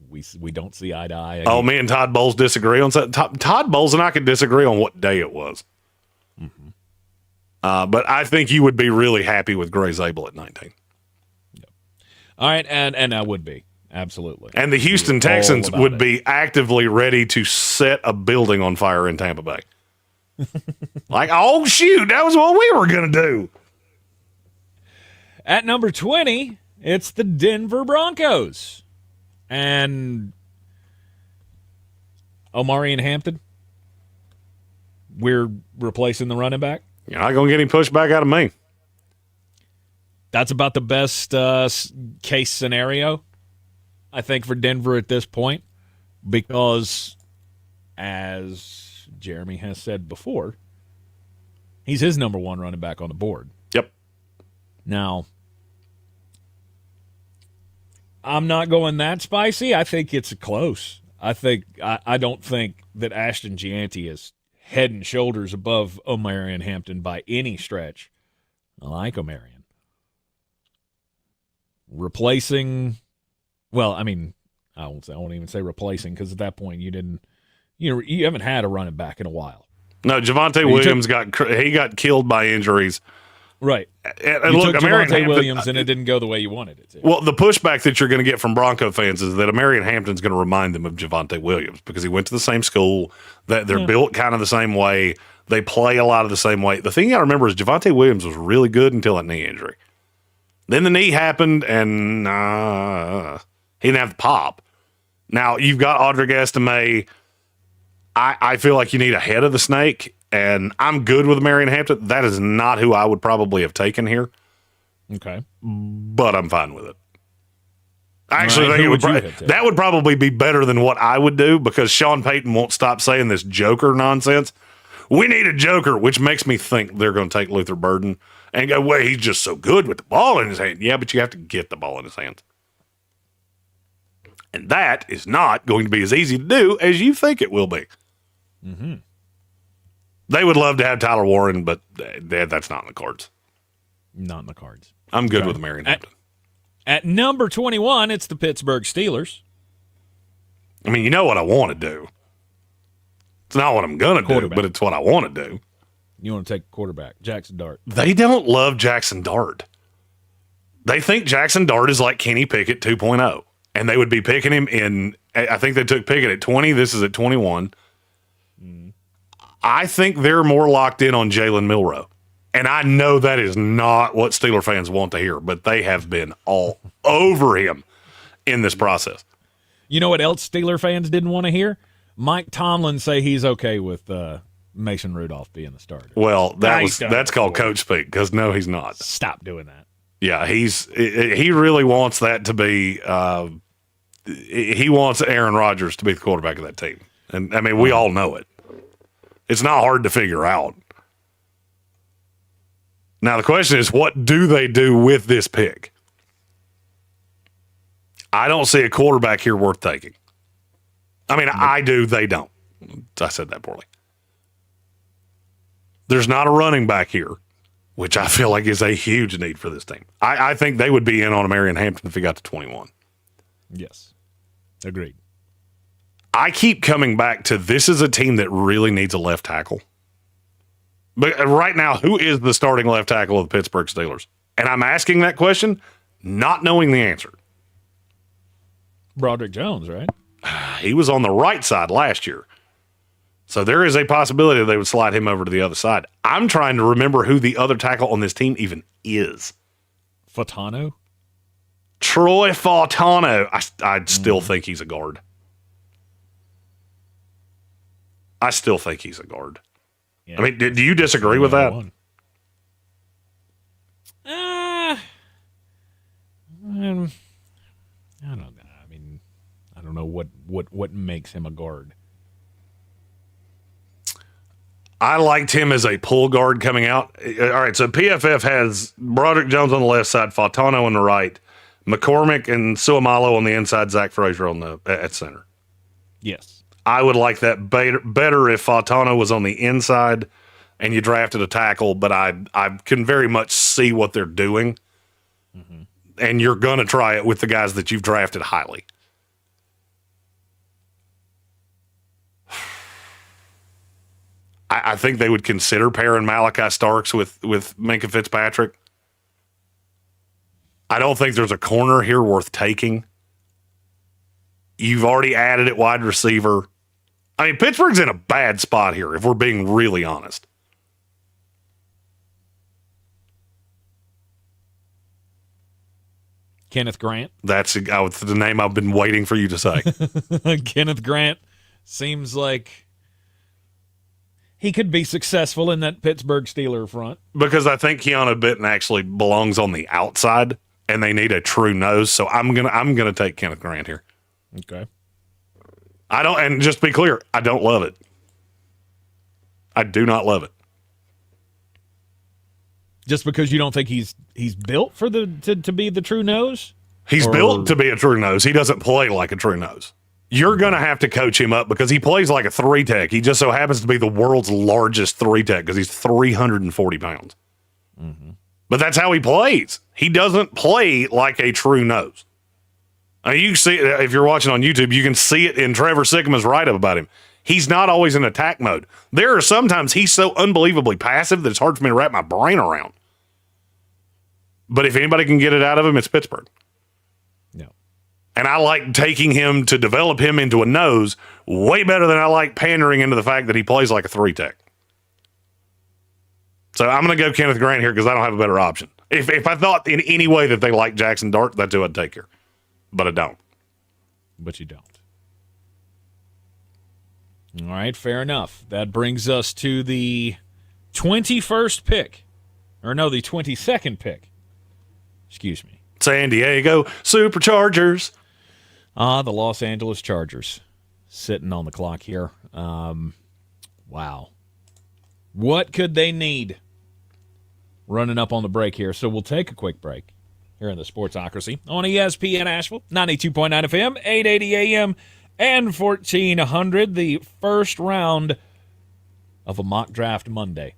Speaker 4: We don't see eye to eye again.
Speaker 11: Oh, me and Todd Bowles disagree on something. Todd Bowles and I could disagree on what day it was.
Speaker 4: Mm-hmm.
Speaker 11: But I think you would be really happy with Gray Zabel at 19.
Speaker 4: Yep. All right, and I would be. Absolutely.
Speaker 11: And the Houston Texans would be actively ready to set a building on fire in Tampa Bay. Like, oh, shoot, that was what we were going to do.
Speaker 4: At number 20, it's the Denver Broncos. And Omari and Hampton, we're replacing the running back.
Speaker 11: You're not going to get him pushed back out of me.
Speaker 4: That's about the best case scenario, I think, for Denver at this point, because, as Jeremy has said before, he's his number one running back on the board.
Speaker 11: Yep.
Speaker 4: Now, I'm not going that spicy. I think it's close. I don't think that Ashton Gianti is head and shoulders above Omarion Hampton by any stretch. I like Omarion. Replacing, well, I mean, I won't even say replacing, because at that point you haven't had a running back in a while.
Speaker 11: No, Javonte Williams got killed by injuries.
Speaker 4: Right.
Speaker 11: And
Speaker 4: you
Speaker 11: look,
Speaker 4: took
Speaker 11: Omarion
Speaker 4: Javonte Williams, and it didn't go the way you wanted it to.
Speaker 11: Well, the pushback that you're going to get from Bronco fans is that Omarion Hampton's going to remind them of Javonte Williams because he went to the same school, that they're built kind of the same way, they play a lot of the same way. The thing you got to remember is Javonte Williams was really good until that knee injury. Then the knee happened, and he didn't have the pop. Now, you've got Audric Estime. I feel like you need a head of the snake, and I'm good with Marion Hampton. That is not who I would probably have taken here.
Speaker 4: Okay.
Speaker 11: But I'm fine with it. I actually think that would probably be better than what I would do, because Sean Payton won't stop saying this Joker nonsense. We need a Joker, which makes me think they're going to take Luther Burden. and go, well, he's just so good with the ball in his hand. Yeah, but you have to get the ball in his hands. And that is not going to be as easy to do as you think it will be.
Speaker 4: Mm-hmm.
Speaker 11: They would love to have Tyler Warren, but that's not in the cards.
Speaker 4: Not in the cards.
Speaker 11: I'm good with Marion Hampton.
Speaker 4: At number 21, it's the Pittsburgh Steelers.
Speaker 11: I mean, you know what I want to do. It's not what I'm going to do, but it's what I want to do.
Speaker 4: You want to take a quarterback, Jackson Dart.
Speaker 11: They don't love Jackson Dart. They think Jackson Dart is like Kenny Pickett 2.0, and they would be picking him in, I think they took Pickett at 20. This is at 21. I think they're more locked in on Jalen Milroe. And I know that is not what Steeler fans want to hear, but they have been all over him in this process.
Speaker 4: You know what else Steeler fans didn't want to hear? Mike Tomlin say he's okay with Mason Rudolph being the starter.
Speaker 11: Well, that's called coach speak, because no, he's not.
Speaker 4: Stop doing that.
Speaker 11: Yeah, he really wants that to be he wants Aaron Rodgers to be the quarterback of that team. And, I mean, we all know it. It's not hard to figure out. Now, the question is, what do they do with this pick? I don't see a quarterback here worth taking. I mean, I do. They don't. I said that poorly. There's not a running back here, which I feel like is a huge need for this team. I think they would be in on a Marion Hampton if he got to 21.
Speaker 4: Yes. Agreed.
Speaker 11: I keep coming back to this is a team that really needs a left tackle. But right now, who is the starting left tackle of the Pittsburgh Steelers? And I'm asking that question, not knowing the answer.
Speaker 4: Broderick Jones, right?
Speaker 11: He was on the right side last year. So there is a possibility they would slide him over to the other side. I'm trying to remember who the other tackle on this team even is.
Speaker 4: Fatano?
Speaker 11: Troy Fautano. I still think he's a guard. I still think he's a guard. Yeah. I mean, do you disagree with that?
Speaker 4: I don't know. I mean, I don't know what makes him a guard.
Speaker 11: I liked him as a pull guard coming out. All right, so PFF has Broderick Jones on the left side, Fautano on the right, McCormick and Suamalo on the inside, Zach Frazier at center.
Speaker 4: Yes.
Speaker 11: I would like that better if Fautano was on the inside and you drafted a tackle, but I can very much see what they're doing. Mm-hmm. And you're going to try it with the guys that you've drafted highly. I think they would consider pairing Malachi Starks with Minkah Fitzpatrick. I don't think there's a corner here worth taking. You've already added at wide receiver. I mean, Pittsburgh's in a bad spot here, if we're being really honest.
Speaker 4: Kenneth Grant.
Speaker 11: That's the name I've been waiting for you to say.
Speaker 4: Kenneth Grant seems like he could be successful in that Pittsburgh Steeler front.
Speaker 11: Because I think Keanu Benton actually belongs on the outside, and they need a true nose. So I'm gonna take Kenneth Grant here.
Speaker 4: Okay.
Speaker 11: And just to be clear, I don't love it. I do not love it.
Speaker 4: Just because you don't think he's built for to be the true nose?
Speaker 11: He's built to be a true nose. He doesn't play like a true nose. You're going to have to coach him up because he plays like a 3-tech. He just so happens to be the world's largest 3-tech because he's 340 pounds. Mm-hmm. But that's how he plays. He doesn't play like a true nose. You see, if you're watching on YouTube, you can see it in Trevor Sikkema's write-up about him. He's not always in attack mode. There are sometimes he's so unbelievably passive that it's hard for me to wrap my brain around. But if anybody can get it out of him, it's Pittsburgh.
Speaker 4: No.
Speaker 11: And I like taking him to develop him into a nose way better than I like pandering into the fact that he plays like a 3-tech. So I'm going to go Kenneth Grant here because I don't have a better option. If I thought in any way that they like Jackson Dart, that's who I'd take here. But I don't.
Speaker 4: But you don't. All right, fair enough. That brings us to the 21st pick. Or no, the 22nd pick. Excuse me.
Speaker 11: San Diego Superchargers.
Speaker 4: The Los Angeles Chargers. Sitting on the clock here. Wow. What could they need? running up on the break here, so we'll take a quick break here in the Sportsocracy on ESPN Asheville, 92.9 FM, 880 AM, and 1400, the first round of a mock draft Monday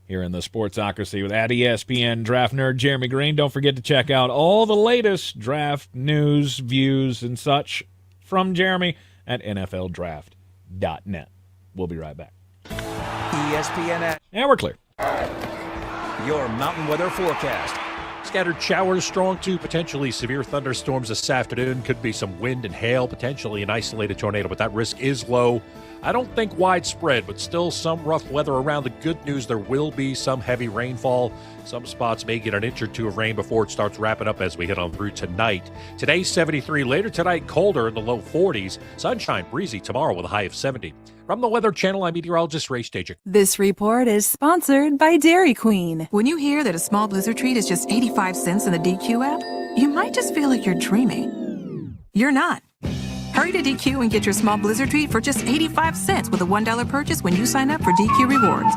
Speaker 4: here in the Sportsocracy with at ESPN draft nerd Jeremy Green. Don't forget to check out all the latest draft news, views, and such from Jeremy at NFLdraft.net. We'll be right back.
Speaker 5: ESPN.
Speaker 4: And we're clear.
Speaker 5: Your mountain weather forecast.
Speaker 1: Scattered showers, strong to potentially severe thunderstorms this afternoon. Could be some wind and hail, potentially an isolated tornado, but that risk is low. I don't think widespread, but still some rough weather around. The good news, there will be some heavy rainfall. Some spots may get an inch or two of rain before it starts wrapping up as we head on through tonight. Today's 73, later tonight colder in the low 40s. Sunshine, breezy tomorrow with a high of 70. From the Weather Channel, I'm meteorologist Ray Stajic.
Speaker 2: This report is sponsored by Dairy Queen. When you hear that a small Blizzard treat is just 85 cents in the DQ app, you might just feel like you're dreaming. You're not. Hurry to DQ and get your small Blizzard treat for just 85 cents with a $1 purchase when you sign up for DQ Rewards.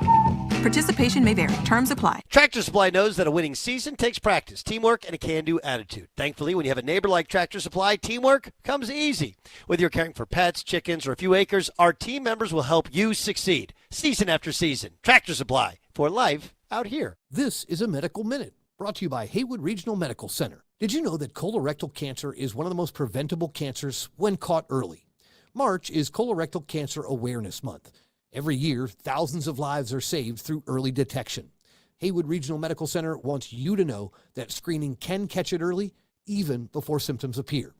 Speaker 2: Participation may vary. Terms apply.
Speaker 8: Tractor Supply knows that a winning season takes practice, teamwork, and a can-do attitude. Thankfully, when you have a neighbor like Tractor Supply, teamwork comes easy. Whether you're caring for pets, chickens, or a few acres, our team members will help you succeed. Season after season. Tractor Supply. For life out here.
Speaker 9: This is a Medical Minute, brought to you by Haywood Regional Medical Center. Did you know that colorectal cancer is one of the most preventable cancers when caught early? March is Colorectal Cancer Awareness Month. Every year, thousands of lives are saved through early detection. Haywood Regional Medical Center wants you to know that screening can catch it early, even before symptoms appear.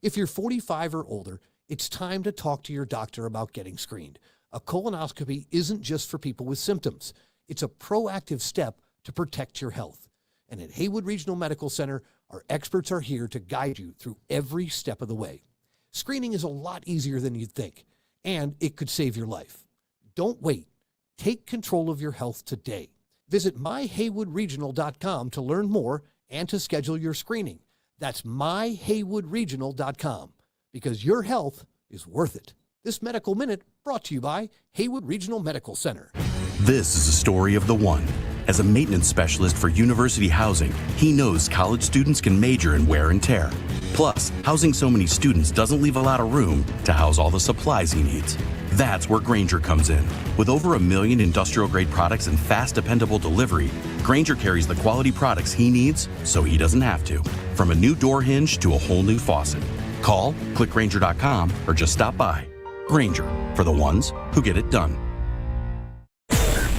Speaker 9: If you're 45 or older, it's time to talk to your doctor about getting screened. A colonoscopy isn't just for people with symptoms. It's a proactive step to protect your health. And at Haywood Regional Medical Center, our experts are here to guide you through every step of the way. Screening is a lot easier than you'd think, and it could save your life. Don't wait. Take control of your health today. Visit myhaywoodregional.com to learn more and to schedule your screening. That's myhaywoodregional.com, because your health is worth it. This Medical Minute brought to you by Haywood Regional Medical Center.
Speaker 14: This is a story of the one. As a maintenance specialist for university housing, he knows college students can major in wear and tear. Plus, housing so many students doesn't leave a lot of room to house all the supplies he needs. That's where Grainger comes in. With over 1 million industrial-grade products and fast, dependable delivery, Grainger carries the quality products he needs so he doesn't have to. From a new door hinge to a whole new faucet. Call, click Grainger.com, or just stop by. Grainger, for the ones who get it done.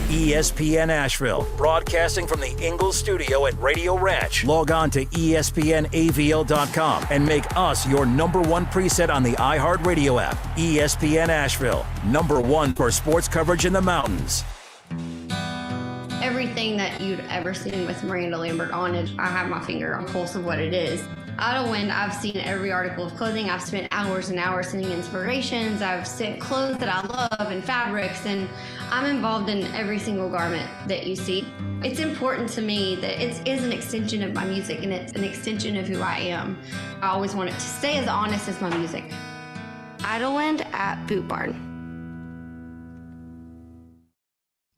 Speaker 5: ESPN Asheville, broadcasting from the Ingalls studio at Radio Ranch. Log on to ESPNAVL.com and make us your #1 preset on the iHeartRadio app. ESPN Asheville, #1 for sports coverage in the mountains.
Speaker 17: Everything that you'd ever seen with Miranda Lambert on it, I have my finger on the pulse of what it is. Idlewind, I've seen every article of clothing. I've spent hours and hours sending inspirations. I've sent clothes that I love and fabrics, and I'm involved in every single garment that you see. It's important to me that it is an extension of my music, and it's an extension of who I am. I always want it to stay as honest as my music. Idlewind at Boot Barn.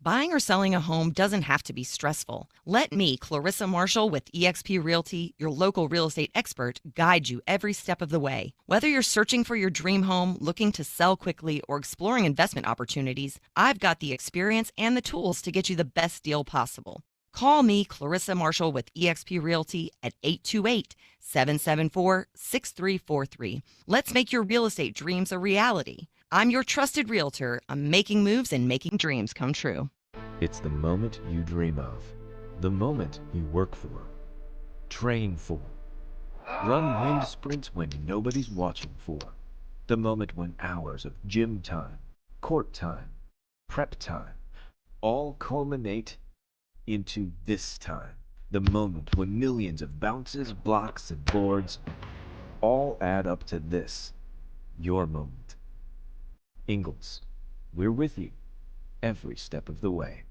Speaker 19: Buying or selling a home doesn't have to be stressful. Let me, Clarissa Marshall with eXp Realty, your local real estate expert, guide you every step of the way. Whether you're searching for your dream home, looking to sell quickly, or exploring investment opportunities, I've got the experience and the tools to get you the best deal possible. Call me, Clarissa Marshall with eXp Realty at 828-774-6343. Let's make your real estate dreams a reality. I'm your trusted realtor. I'm making moves and making dreams come true.
Speaker 25: It's the moment you dream of, the moment you work for, train for, run wind sprints when nobody's watching for, the moment when hours of gym time, court time, prep time, all culminate into this time, the moment when millions of bounces, blocks, and boards all add up to this, your moment. Ingalls, we're with you every step of the way.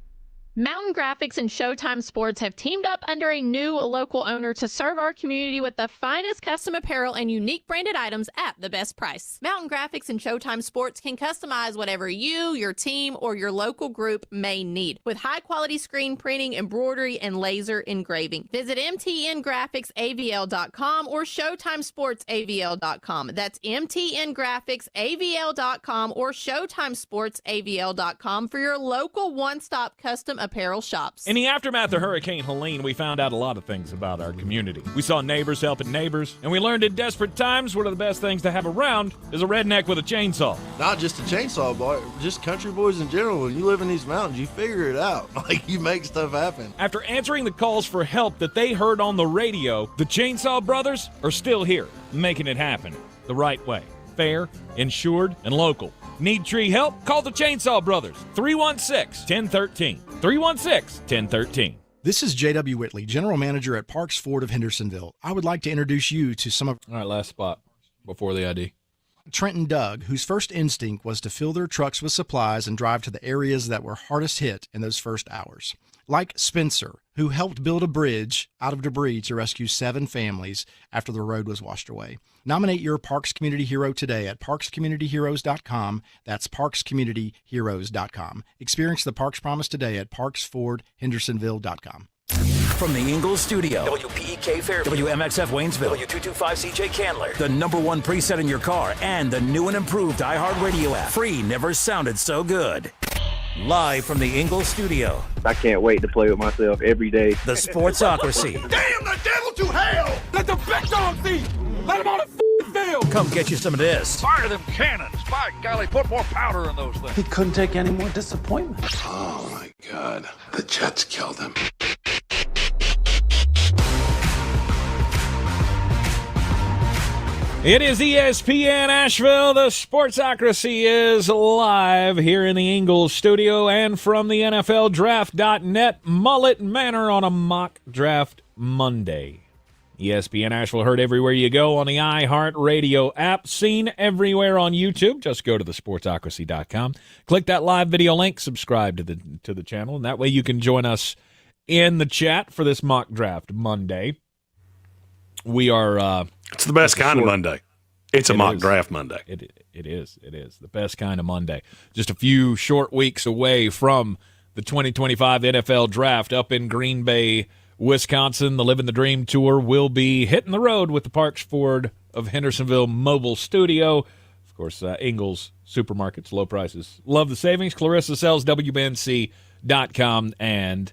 Speaker 3: Mountain Graphics and Showtime Sports have teamed up under a new local owner to serve our community with the finest custom apparel and unique branded items at the best price. Mountain Graphics and Showtime Sports can customize whatever you, your team, or your local group may need with high-quality screen printing, embroidery, and laser engraving. Visit mtngraphicsavl.com or showtimesportsavl.com. That's mtngraphicsavl.com or showtimesportsavl.com for your local one-stop custom apparel shops.
Speaker 4: In the aftermath of Hurricane Helene, we found out a lot of things about our community. We saw neighbors helping neighbors, and we learned in desperate times one of the best things to have around is a redneck with a chainsaw.
Speaker 6: Not just a chainsaw, boy, just country boys in general. When you live in these mountains, you figure it out. Like, you make stuff happen.
Speaker 4: After answering the calls for help that they heard on the radio, the Chainsaw Brothers are still here, making it happen the right way. Fair, insured, and local. Need tree help? Call the Chainsaw Brothers. 316-1013. 316-1013.
Speaker 18: This is J.W. Whitley, General Manager at Parks Ford of Hendersonville. I would like to introduce you to some of...
Speaker 4: All right, last spot before the ID.
Speaker 18: Trent and Doug, whose first instinct was to fill their trucks with supplies and drive to the areas that were hardest hit in those first hours. Like Spencer, who helped build a bridge out of debris to rescue 7 families after the road was washed away. Nominate your Parks Community Hero today at parkscommunityheroes.com. That's parkscommunityheroes.com. Experience the Parks Promise today at parksfordhendersonville.com.
Speaker 5: From the Ingalls Studio, WPEK Fairview, WMXF Waynesville, W225CJ Candler, the #1 preset in your car, and the new and improved iHeartRadio app. Free never sounded so good. Live from the Ingalls Studio.
Speaker 13: I can't wait to play with myself every day.
Speaker 5: The Sportsocracy.
Speaker 20: Damn the devil to hell! Let the big dog see! Let him on the field!
Speaker 5: Come get you some of this.
Speaker 20: Fire them cannons! By golly, put more powder in those things.
Speaker 22: He couldn't take any more disappointment.
Speaker 23: Oh, my God. The Jets killed him.
Speaker 4: It is ESPN Asheville. The Sportsocracy is live here in the Ingalls studio and from the NFLDraft.net Mullet Manor on a mock draft Monday. ESPN Asheville heard everywhere you go on the iHeartRadio app, seen everywhere on YouTube. Just go to thesportsocracy.com, click that live video link, subscribe to the channel, and that way you can join us in the chat for this mock draft Monday. We are
Speaker 11: it's the best kind of Monday. It's a mock draft Monday.
Speaker 4: It is the best kind of Monday. Just a few short weeks away from the 2025 NFL Draft up in Green Bay, Wisconsin. The Living the Dream Tour will be hitting the road with the Parks Ford of Hendersonville mobile studio. Of course, Ingalls Supermarkets, low prices. Love the savings. Clarissa sells WBNC.com and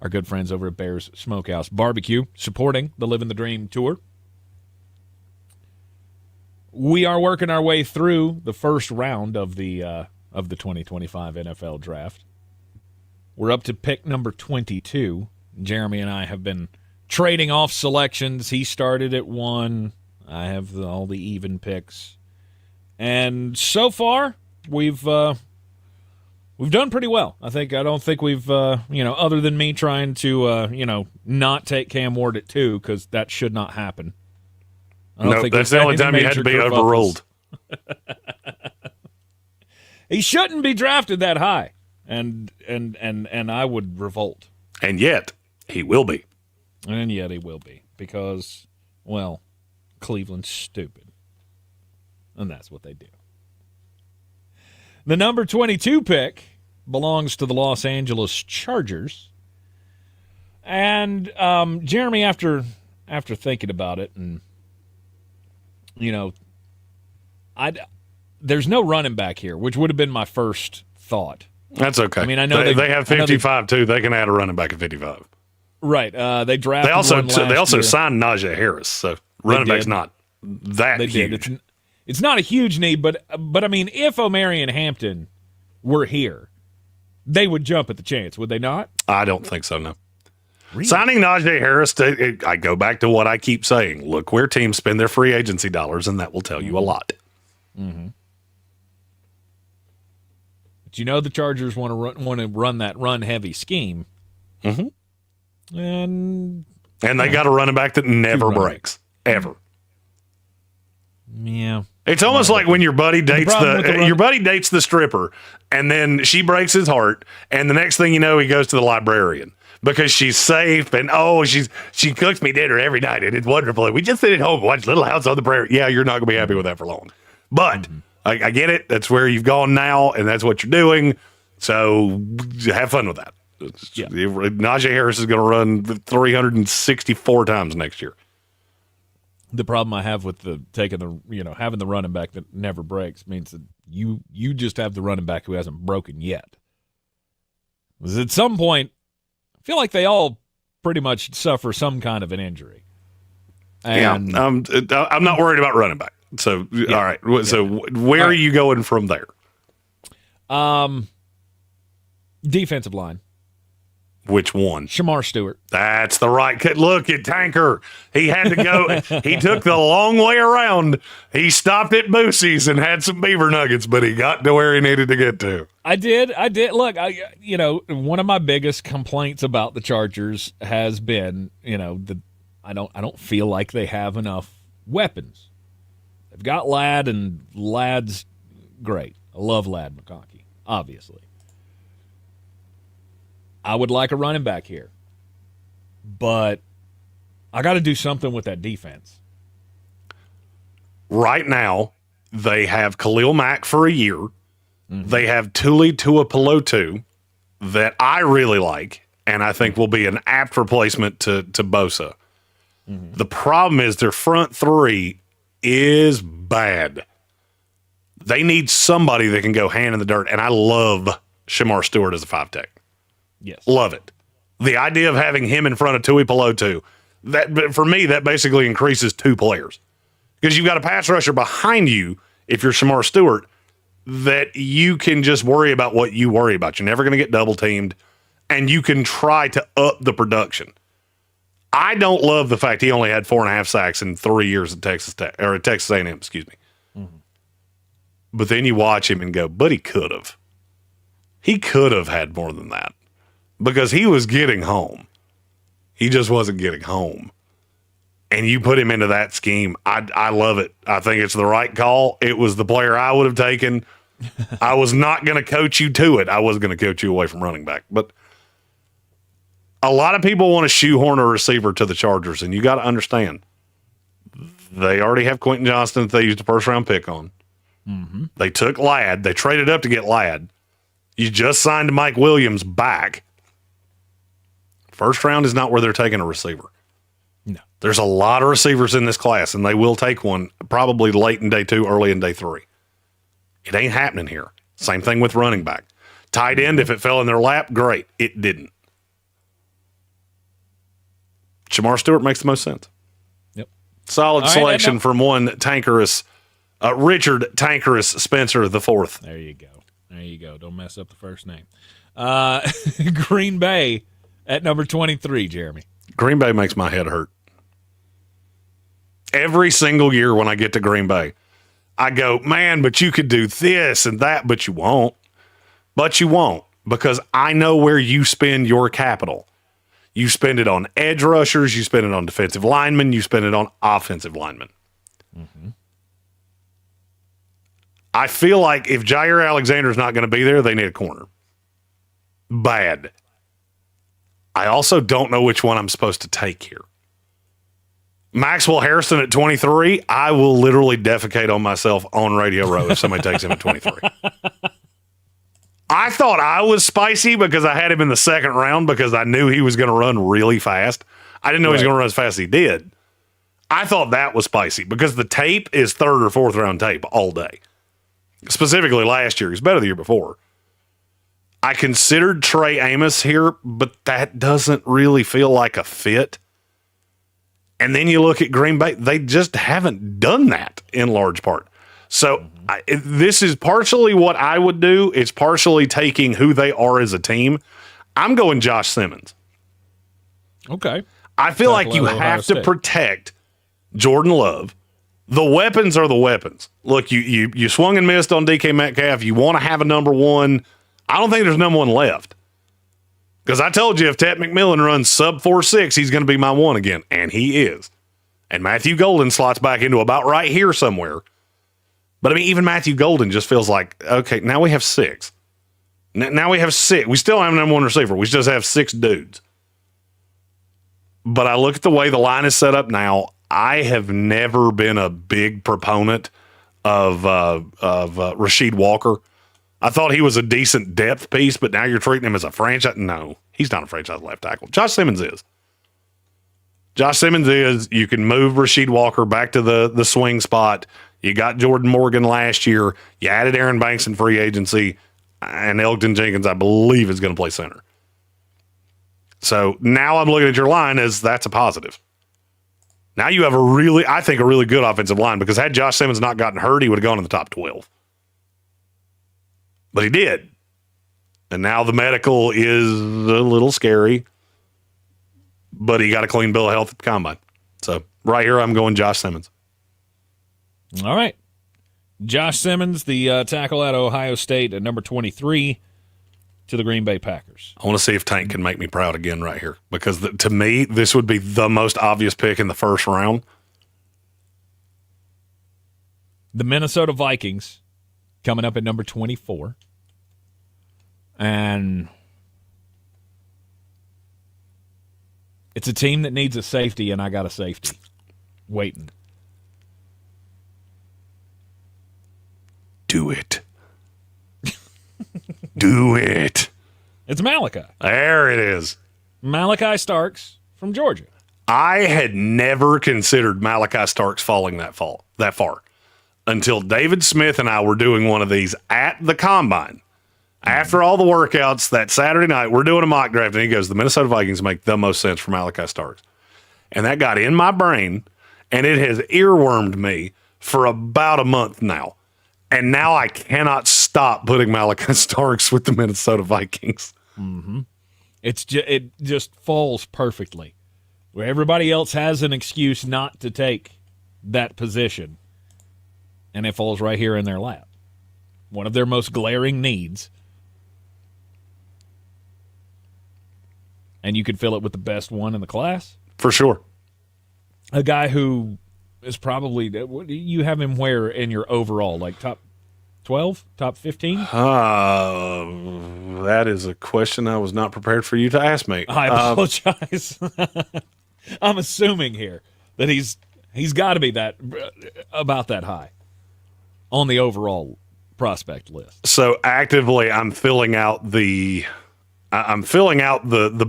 Speaker 4: our good friends over at Bear's Smokehouse Barbecue, supporting the Living the Dream Tour. We are working our way through the first round of the 2025 NFL Draft. We're up to pick number 22. Jeremy and I have been trading off selections. He started at 1. I have all the even picks. And so far, we've done pretty well. I don't think we've, other than me trying to, not take Cam Ward at 2, because that should not happen.
Speaker 11: No, that's the only time you had to be overruled.
Speaker 4: He shouldn't be drafted that high, and I would revolt.
Speaker 11: And yet, he will be.
Speaker 4: And yet he will be, because, well, Cleveland's stupid. And that's what they do. The number 22 pick belongs to the Los Angeles Chargers. And Jeremy, after thinking about it, and there's no running back here, which would have been my first thought.
Speaker 11: That's okay.
Speaker 4: I mean, I know
Speaker 11: they have 55 too. They can add a running back at 55.
Speaker 4: Right. They drafted.
Speaker 11: They also signed Najee Harris, so running back's not that huge.
Speaker 4: It's not a huge need, but I mean, if Omari and Hampton were here, they would jump at the chance, would they not?
Speaker 11: I don't think so. No. Really? Signing Najee Harris, I go back to what I keep saying. Look where teams spend their free agency dollars, and that will tell you a lot.
Speaker 4: Mm-hmm. But the Chargers want to run that run-heavy scheme.
Speaker 11: Mm-hmm.
Speaker 4: And
Speaker 11: they got a running back that never breaks, ever.
Speaker 4: Yeah.
Speaker 11: It's almost like when your buddy dates your buddy dates the stripper, and then she breaks his heart, and the next thing you know, he goes to the librarian because she's safe, and she cooks me dinner every night, and it's wonderful. We just sit at home and watch Little House on the Prairie. Yeah, you're not going to be happy with that for long, but I get it. That's where you've gone now, and that's what you're doing. So have fun with that. Yeah. Najee Harris is going to run 364 times next year.
Speaker 4: The problem I have with having the running back that never breaks means that you just have the running back who hasn't broken yet. Because at some point, I feel like they all pretty much suffer some kind of an injury. And,
Speaker 11: yeah, I'm not worried about running back. So all right, so where are you going from there?
Speaker 4: Defensive line.
Speaker 11: Which one?
Speaker 4: Shamar Stewart.
Speaker 11: That's the right. Look at Tanker. He had to go. He took the long way around. He stopped at Boosie's and had some beaver nuggets, but he got to where he needed to get to.
Speaker 4: I did. Look, one of my biggest complaints about the Chargers has been, I don't feel like they have enough weapons. They've got Ladd, and Ladd's great. I love Ladd McConkey, obviously. I would like a running back here, but I got to do something with that defense.
Speaker 11: Right now, they have Khalil Mack for a year. Mm-hmm. They have Tuli Tuipulotu that I really like, and I think will be an apt replacement to Bosa. Mm-hmm. The problem is their front three is bad. They need somebody that can go hand in the dirt, and I love Shamar Stewart as a 5-tech.
Speaker 4: Yes.
Speaker 11: Love it. The idea of having him in front of Tuipulotu, but for me, that basically increases 2 players. Because you've got a pass rusher behind you, if you're Shamar Stewart, that you can just worry about what you worry about. You're never going to get double-teamed, and you can try to up the production. I don't love the fact he only had 4.5 sacks in 3 years at Texas A&M, excuse me. Mm-hmm. But then you watch him and go, but he could have. He could have had more than that. Because he was getting home. He just wasn't getting home. And you put him into that scheme. I love it. I think it's the right call. It was the player I would have taken. I was not going to coach you to it. I was going to coach you away from running back. But a lot of people want to shoehorn a receiver to the Chargers, and you got to understand. They already have Quentin Johnston that they used a first-round pick on. Mm-hmm. They took Ladd. They traded up to get Ladd. You just signed Mike Williams back. First round is not where they're taking a receiver.
Speaker 4: No.
Speaker 11: There's a lot of receivers in this class, and they will take one probably late in day 2, early in day 3. It ain't happening here. Same thing with running back. Tight end, if it fell in their lap, great. It didn't. Shamar Stewart makes the most sense.
Speaker 4: Yep.
Speaker 11: Solid selection from one Tankerous, Richard Tankerous Spencer IV.
Speaker 4: There you go. Don't mess up the first name. Green Bay at number 23, Jeremy.
Speaker 11: Green Bay makes my head hurt. Every single year when I get to Green Bay, I go, man, but you could do this and that, but you won't. But you won't, because I know where you spend your capital. You spend it on edge rushers, you spend it on defensive linemen, you spend it on offensive linemen. Mm-hmm. I feel like if Jair Alexander's not going to be there, they need a corner. Bad. I also don't know which one I'm supposed to take here. Maxwell Harrison at 23, I will literally defecate on myself on Radio Row if somebody takes him at 23. I thought I was spicy because I had him in the second round because I knew he was going to run really fast. I didn't know he was going to run as fast as he did. I thought that was spicy because the tape is 3rd or 4th round tape all day. Specifically last year. He's better the year before. I considered Trey Amos here, but that doesn't really feel like a fit. And then you look at Green Bay, they just haven't done that in large part. So this is partially what I would do. It's partially taking who they are as a team. I'm going Josh Simmons.
Speaker 4: Okay.
Speaker 11: I feel like you have to protect Jordan Love. The weapons are the weapons. Look, you swung and missed on DK Metcalf. You want to have a number one. I don't think there's number one left. Because I told you if Ted McMillan runs sub 4.6, he's going to be my one again. And he is. And Matthew Golden slots back into about right here somewhere. But, I mean, even Matthew Golden just feels like, okay, now we have 6. Now we have 6. We still have a number one receiver. We just have 6 dudes. But I look at the way the line is set up now. I have never been a big proponent of Rasheed Walker. I thought he was a decent depth piece, but now you're treating him as a franchise. No, he's not a franchise left tackle. Josh Simmons is. Josh Simmons is. You can move Rasheed Walker back to the swing spot. You got Jordan Morgan last year. You added Aaron Banks in free agency, and Elgton Jenkins, I believe, is going to play center. So now I'm looking at your line as that's a positive. Now you have a really good offensive line, because had Josh Simmons not gotten hurt, he would have gone in the top 12. But he did. And now the medical is a little scary, but he got a clean bill of health at the combine. So right here, I'm going Josh Simmons.
Speaker 4: All right. Josh Simmons, the tackle out of Ohio State at number 23 to the Green Bay Packers.
Speaker 11: I want to see if Tank can make me proud again right here, because to me, this would be the most obvious pick in the first round.
Speaker 4: The Minnesota Vikings coming up at number 24. And it's a team that needs a safety, and I got a safety waiting.
Speaker 11: Do it. Do it.
Speaker 4: It's Malachi.
Speaker 11: There it is.
Speaker 4: Malachi Starks from Georgia.
Speaker 11: I had never considered Malachi Starks falling that far until David Smith and I were doing one of these at the combine. After all the workouts that Saturday night, we're doing a mock draft, and he goes, the Minnesota Vikings make the most sense for Malachi Starks. And that got in my brain, and it has earwormed me for about a month now. And now I cannot stop putting Malachi Starks with the Minnesota Vikings.
Speaker 4: Mm-hmm. It just falls perfectly. Where everybody else has an excuse not to take that position, and it falls right here in their lap. One of their most glaring needs. And you could fill it with the best one in the class.
Speaker 11: For sure.
Speaker 4: A guy who is probably, you have him where in your overall, like top 12, top 15?
Speaker 11: That is a question I was not prepared for you to ask me.
Speaker 4: I apologize. I'm assuming here that he's got to be about that high on the overall prospect list.
Speaker 11: So actively, I'm filling out the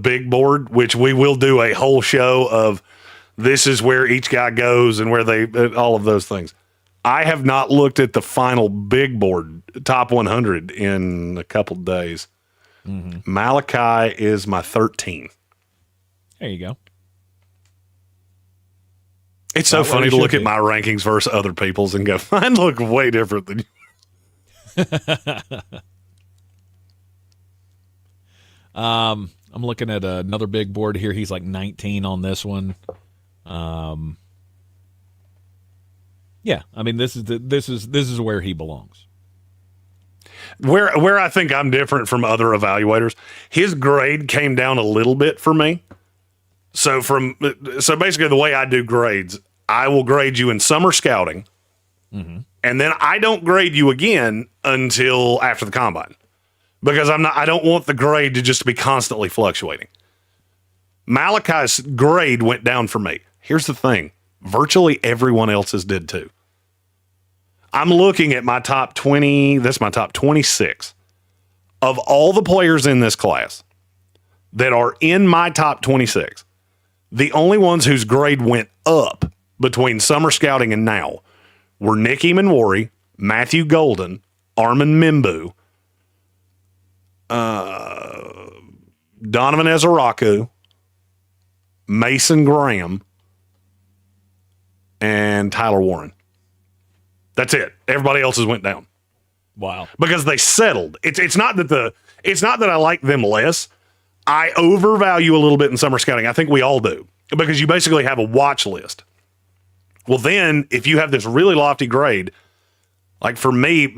Speaker 11: big board, which we will do a whole show of. This is where each guy goes and where all of those things. I have not looked at the final big board, top 100, in a couple days.
Speaker 4: Mm-hmm.
Speaker 11: Malachi is my 13.
Speaker 4: There you go.
Speaker 11: It's so funny to look at my rankings versus other people's and go, mine look way different than you.
Speaker 4: I'm looking at another big board here. He's like 19 on this one. Yeah, I mean this is where he belongs.
Speaker 11: Where I think I'm different from other evaluators, his grade came down a little bit for me. So basically the way I do grades, I will grade you in summer scouting,
Speaker 4: mm-hmm.
Speaker 11: and then I don't grade you again until after the combine, because I don't want the grade to just be constantly fluctuating. Malachi's grade went down for me. Here's the thing. Virtually everyone else's did too. I'm looking at my top 20. That's my top 26. Of all the players in this class that are in my top 26, the only ones whose grade went up between summer scouting and now were Nick Emanwari, Matthew Golden, Armin Mimbu, Donovan Ezeraku, Mason Graham, and Tyler Warren. That's it. Everybody else's went down.
Speaker 4: Wow.
Speaker 11: Because they settled. It's not that I like them less. I overvalue a little bit in summer scouting. I think we all do. Because you basically have a watch list. Well, then if you have this really lofty grade, like for me,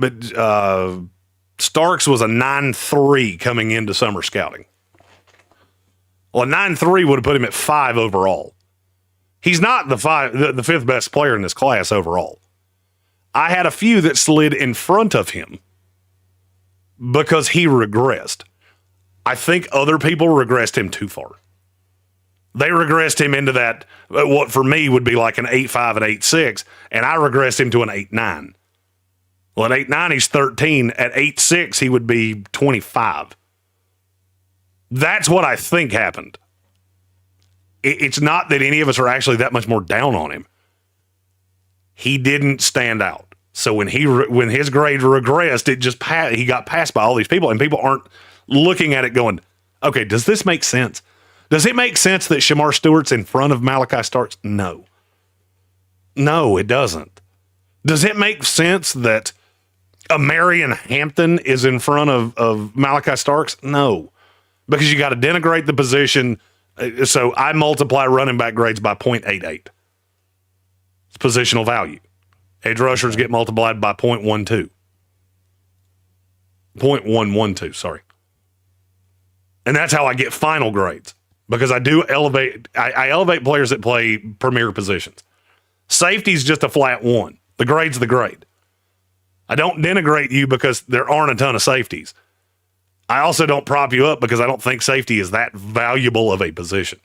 Speaker 11: Starks was a 9.3 coming into summer scouting. Well, a 9.3 would have put him at 5 overall. He's not the fifth best player in this class overall. I had a few that slid in front of him because he regressed. I think other people regressed him too far. They regressed him into that, what for me would be like an 8.5 and 8.6, and I regressed him to an 8.9. Well, at 8.9, he's 13. At 8.6, he would be 25. That's what I think happened. It's not that any of us are actually that much more down on him. He didn't stand out. So when his grade regressed, he got passed by all these people, and people aren't looking at it going, okay, does this make sense? Does it make sense that Shamar Stewart's in front of Malachi Starks? No. No, it doesn't. Does it make sense that Marion Hampton is in front of Malachi Starks? No. Because you got to denigrate the position. So I multiply running back grades by 0.88. It's positional value. Edge rushers get multiplied by 0.12. 0.112, sorry. And that's how I get final grades. Because I do elevate players that play premier positions. Safety's just a flat 1. The grade's the grade. I don't denigrate you because there aren't a ton of safeties. I also don't prop you up because I don't think safety is that valuable of a position.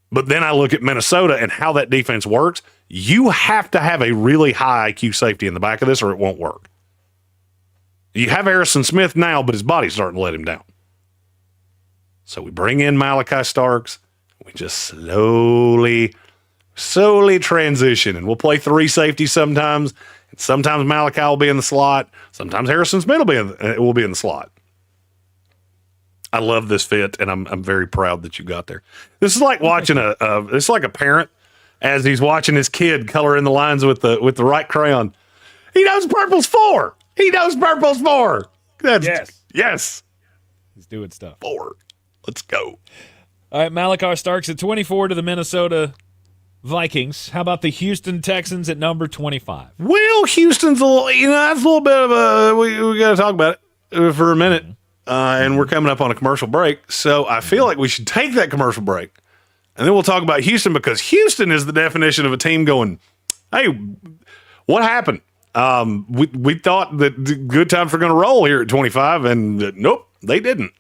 Speaker 11: But then I look at Minnesota and how that defense works. You have to have a really high IQ safety in the back of this or it won't work. You have Harrison Smith now, but his body's starting to let him down. So we bring in Malachi Starks. We just slowly transition. And we'll play 3 safeties sometimes. And sometimes Malachi will be in the slot. Sometimes Harrison Smith will be in the slot. I love this fit, and I'm very proud that you got there. This is like watching it's like a parent as he's watching his kid color in the lines with the right crayon. He knows purple's 4. He knows purple's 4. Yes.
Speaker 4: He's doing stuff.
Speaker 11: 4. Let's go.
Speaker 4: All right, Malachi Starks at 24 to the Minnesota Vikings. How about the Houston Texans at number 25?
Speaker 11: Well, Houston's that's a little bit of a we got to talk about it for a minute. And we're coming up on a commercial break. So I feel like we should take that commercial break. And then we'll talk about Houston because Houston is the definition of a team going, hey, what happened? We thought that the good times were going to roll here at 25, and nope, they didn't.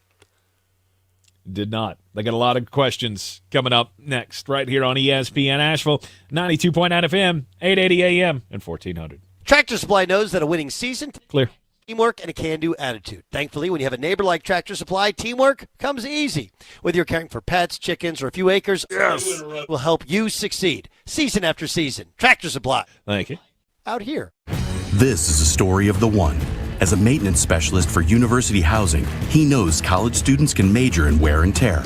Speaker 4: Did not. They got a lot of questions coming up next right here on ESPN Asheville, 92.9 FM, 880 AM, and 1400.
Speaker 8: Tractor Supply knows that a winning season
Speaker 4: clear
Speaker 8: teamwork and a can-do attitude. Thankfully, when you have a neighbor like Tractor Supply, teamwork comes easy. Whether you're caring for pets, chickens, or a few acres, will help you succeed season after season. Tractor Supply.
Speaker 4: Thank you.
Speaker 8: Out here.
Speaker 14: This is a story of the one. As a maintenance specialist for university housing, he knows college students can major in wear and tear.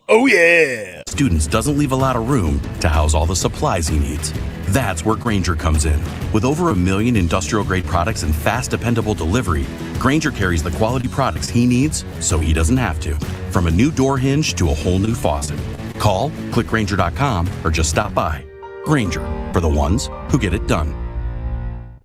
Speaker 11: Oh, yeah.
Speaker 14: Students doesn't leave a lot of room to house all the supplies he needs. That's where Grainger comes in. With over 1 million industrial-grade products and fast, dependable delivery, Grainger carries the quality products he needs so he doesn't have to. From a new door hinge to a whole new faucet. Call, click Grainger.com, or just stop by. Grainger, for the ones who get it done.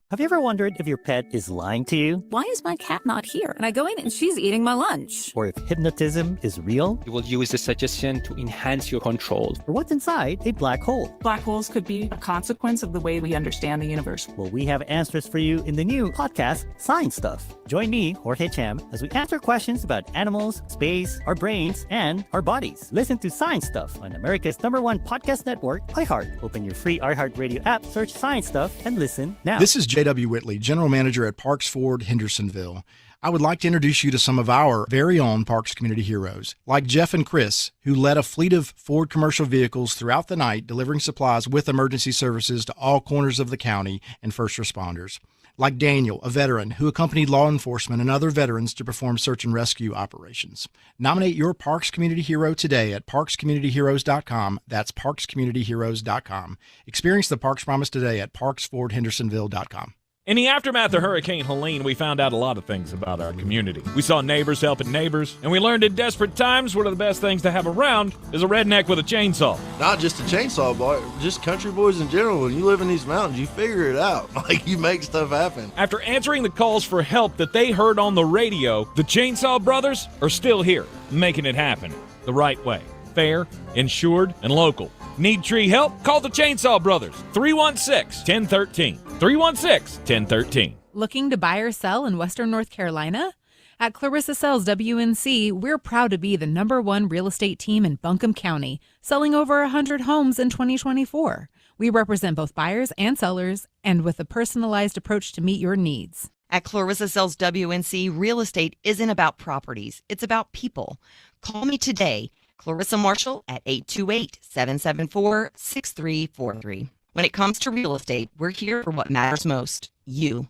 Speaker 7: Have you ever wondered if your pet is lying to you?
Speaker 10: Why is my cat not here? And I go in and she's eating my lunch.
Speaker 7: Or if hypnotism is real?
Speaker 12: You will use the suggestion to enhance your control.
Speaker 7: Or what's inside a black hole?
Speaker 21: Black holes could be a consequence of the way we understand the universe.
Speaker 7: Well, we have answers for you in the new podcast, Science Stuff. Join me, Jorge Cham, as we answer questions about animals, space, our brains, and our bodies. Listen to Science Stuff on America's #1 podcast network, iHeart. Open your free iHeart Radio app, search Science Stuff, and listen now.
Speaker 18: This is J.W. Whitley, General Manager at Parks Ford, Hendersonville. I would like to introduce you to some of our very own Parks Community heroes, like Jeff and Chris, who led a fleet of Ford commercial vehicles throughout the night, delivering supplies with emergency services to all corners of the county and first responders. Like Daniel, a veteran who accompanied law enforcement and other veterans to perform search and rescue operations. Nominate your Parks Community Hero today at parkscommunityheroes.com. That's parkscommunityheroes.com. Experience the Parks Promise today at parksfordhendersonville.com.
Speaker 4: In the aftermath of Hurricane Helene, we found out a lot of things about our community. We saw neighbors helping neighbors, and we learned in desperate times one of the best things to have around is a redneck with a chainsaw.
Speaker 6: Not just a chainsaw, boy, just country boys in general. When you live in these mountains, you figure it out. Like, you make stuff happen.
Speaker 4: After answering the calls for help that they heard on the radio, the Chainsaw Brothers are still here, making it happen the right way. Fair, insured, and local. Need tree help? Call the Chainsaw Brothers, 316-1013. 316-1013.
Speaker 1: Looking to buy or sell in Western North Carolina? At Clarissa Sells WNC, we're proud to be the #1 real estate team in Buncombe County, selling over 100 homes in 2024. We represent both buyers and sellers, and with a personalized approach to meet your needs.
Speaker 19: At Clarissa Sells WNC, real estate isn't about properties, it's about people. Call me today, Clarissa Marshall, at 828-774-6343. When it comes to real estate, we're here for what matters most, you.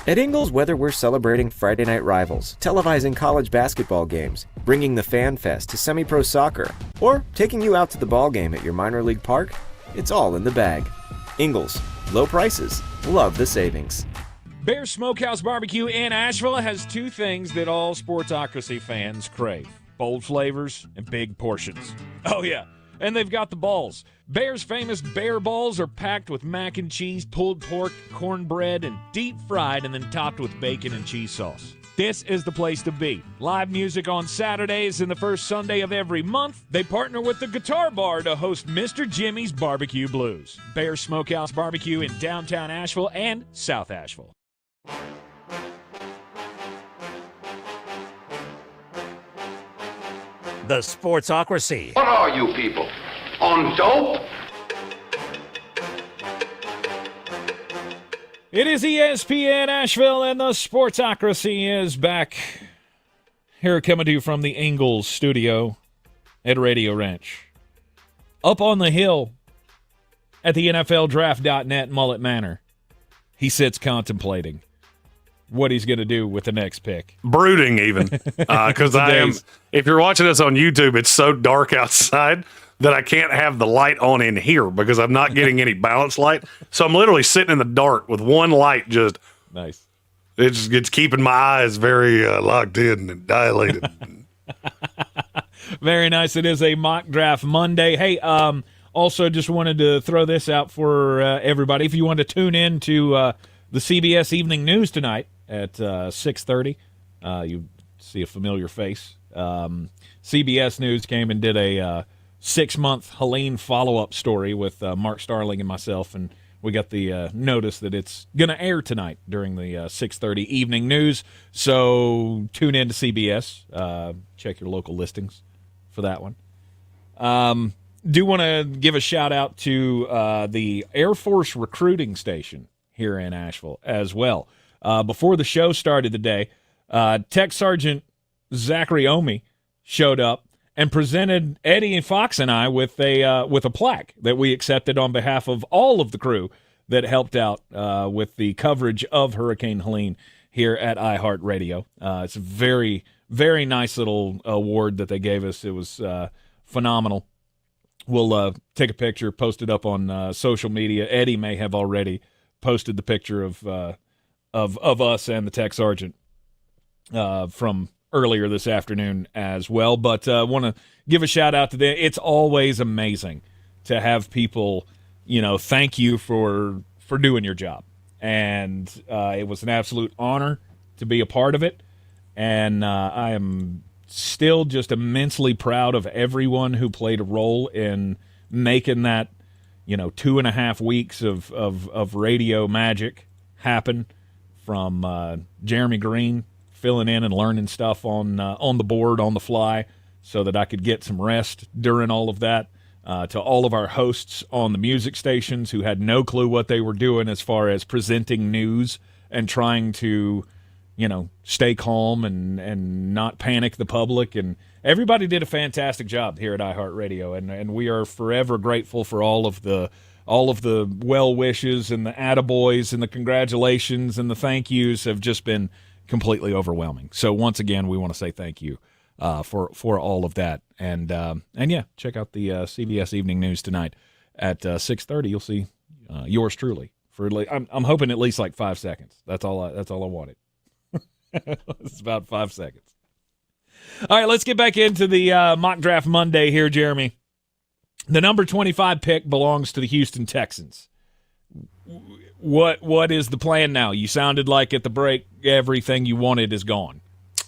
Speaker 25: At Ingles, whether we're celebrating Friday night rivals, televising college basketball games, bringing the Fan Fest to semi-pro soccer, or taking you out to the ball game at your minor league park, it's all in the bag. Ingles, low prices, love the savings.
Speaker 4: Bear Smokehouse Barbecue in Asheville has two things that all Sportsocracy fans crave: bold flavors and big portions. Oh yeah, and they've got the balls. Bear's famous bear balls are packed with mac and cheese, pulled pork, cornbread, and deep fried and then topped with bacon and cheese sauce. This is the place to be. Live music on Saturdays and the first Sunday of every month. They partner with the Guitar Bar to host Mr. Jimmy's Barbecue Blues. Bear Smokehouse Barbecue in downtown Asheville and South Asheville.
Speaker 5: The Sportsocracy.
Speaker 20: What are you people? On dope?
Speaker 4: It is ESPN Asheville, and the Sportsocracy is back. Here coming to you from the Ingles studio at Radio Ranch. Up on the hill at the NFLDraft.net Mullet Manor, he sits contemplating what he's going to do with the next pick.
Speaker 11: Brooding even. Because if you're watching us on YouTube, it's so dark outside that I can't have the light on in here because I'm not getting any balance light. So I'm literally sitting in the dark with one light just.
Speaker 4: Nice.
Speaker 11: It's keeping my eyes very locked in and dilated.
Speaker 4: Very nice. It is a mock draft Monday. Hey, also just wanted to throw this out for everybody. If you want to tune in to the CBS Evening News tonight at 6:30, you see a familiar face. CBS News came and did a 6-month Helene follow-up story with Mark Starling and myself, and we got the notice that it's going to air tonight during the 6:30 Evening News. So tune in to CBS. Check your local listings for that one. Do want to give a shout-out to the Air Force recruiting station here in Asheville as well. Before the show started today, Tech Sergeant Zachary Omi showed up and presented Eddie and Fox and I with a plaque that we accepted on behalf of all of the crew that helped out with the coverage of Hurricane Helene here at iHeartRadio. It's a very, very nice little award that they gave us. It was phenomenal. We'll take a picture, post it up on social media. Eddie may have already posted the picture of us and the Tech Sergeant from earlier this afternoon as well. But want to give a shout out to them. It's always amazing to have people, thank you for doing your job. And it was an absolute honor to be a part of it. And I am still just immensely proud of everyone who played a role in making that, 2.5 weeks of radio magic happen, from Jeremy Green filling in and learning stuff on the board, on the fly, so that I could get some rest during all of that, to all of our hosts on the music stations who had no clue what they were doing as far as presenting news and trying to, stay calm and not panic the public. And everybody did a fantastic job here at iHeartRadio, and we are forever grateful for all of the well wishes and the attaboys and the congratulations and the thank yous have just been completely overwhelming. So once again, we want to say thank you for all of that. And yeah, check out the CBS Evening News tonight at 6:30. You'll see yours truly for I'm hoping at least like 5 seconds. That's all I wanted. It's about 5 seconds. All right, let's get back into the mock draft Monday here, Jeremy. The number 25 pick belongs to the Houston Texans. What is the plan now? You sounded like at the break everything you wanted is gone.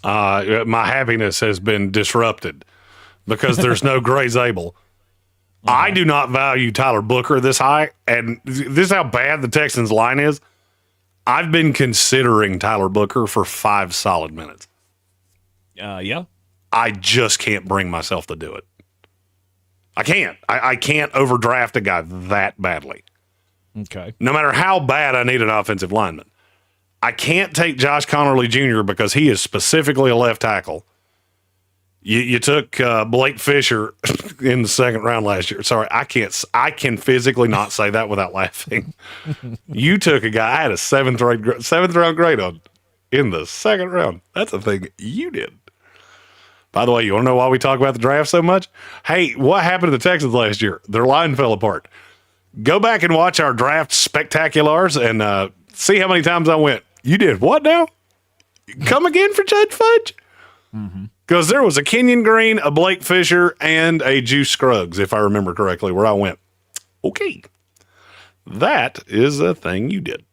Speaker 11: My happiness has been disrupted because there's no Gray Zabel. I do not value Tyler Booker this high, and this is how bad the Texans line is. I've been considering Tyler Booker for 5 solid minutes.
Speaker 4: Yeah.
Speaker 11: I just can't bring myself to do it. I can't. I can't overdraft a guy that badly.
Speaker 4: Okay.
Speaker 11: No matter how bad I need an offensive lineman. I can't take Josh Connerly Jr. because he is specifically a left tackle. You took Blake Fisher in the second round last year. Sorry, I can physically not say that without laughing. You took a guy I had a seventh round grade on in the second round. That's a thing you did. By the way, you want to know why we talk about the draft so much? Hey, what happened to the Texans last year? Their line fell apart. Go back and watch our draft spectaculars and see how many times I went, you did what now? Come again for Judge Fudge? Because there was a Kenyon Green, a Blake Fisher, and a Juice Scruggs, if I remember correctly, where I went, okay, that is a thing you did.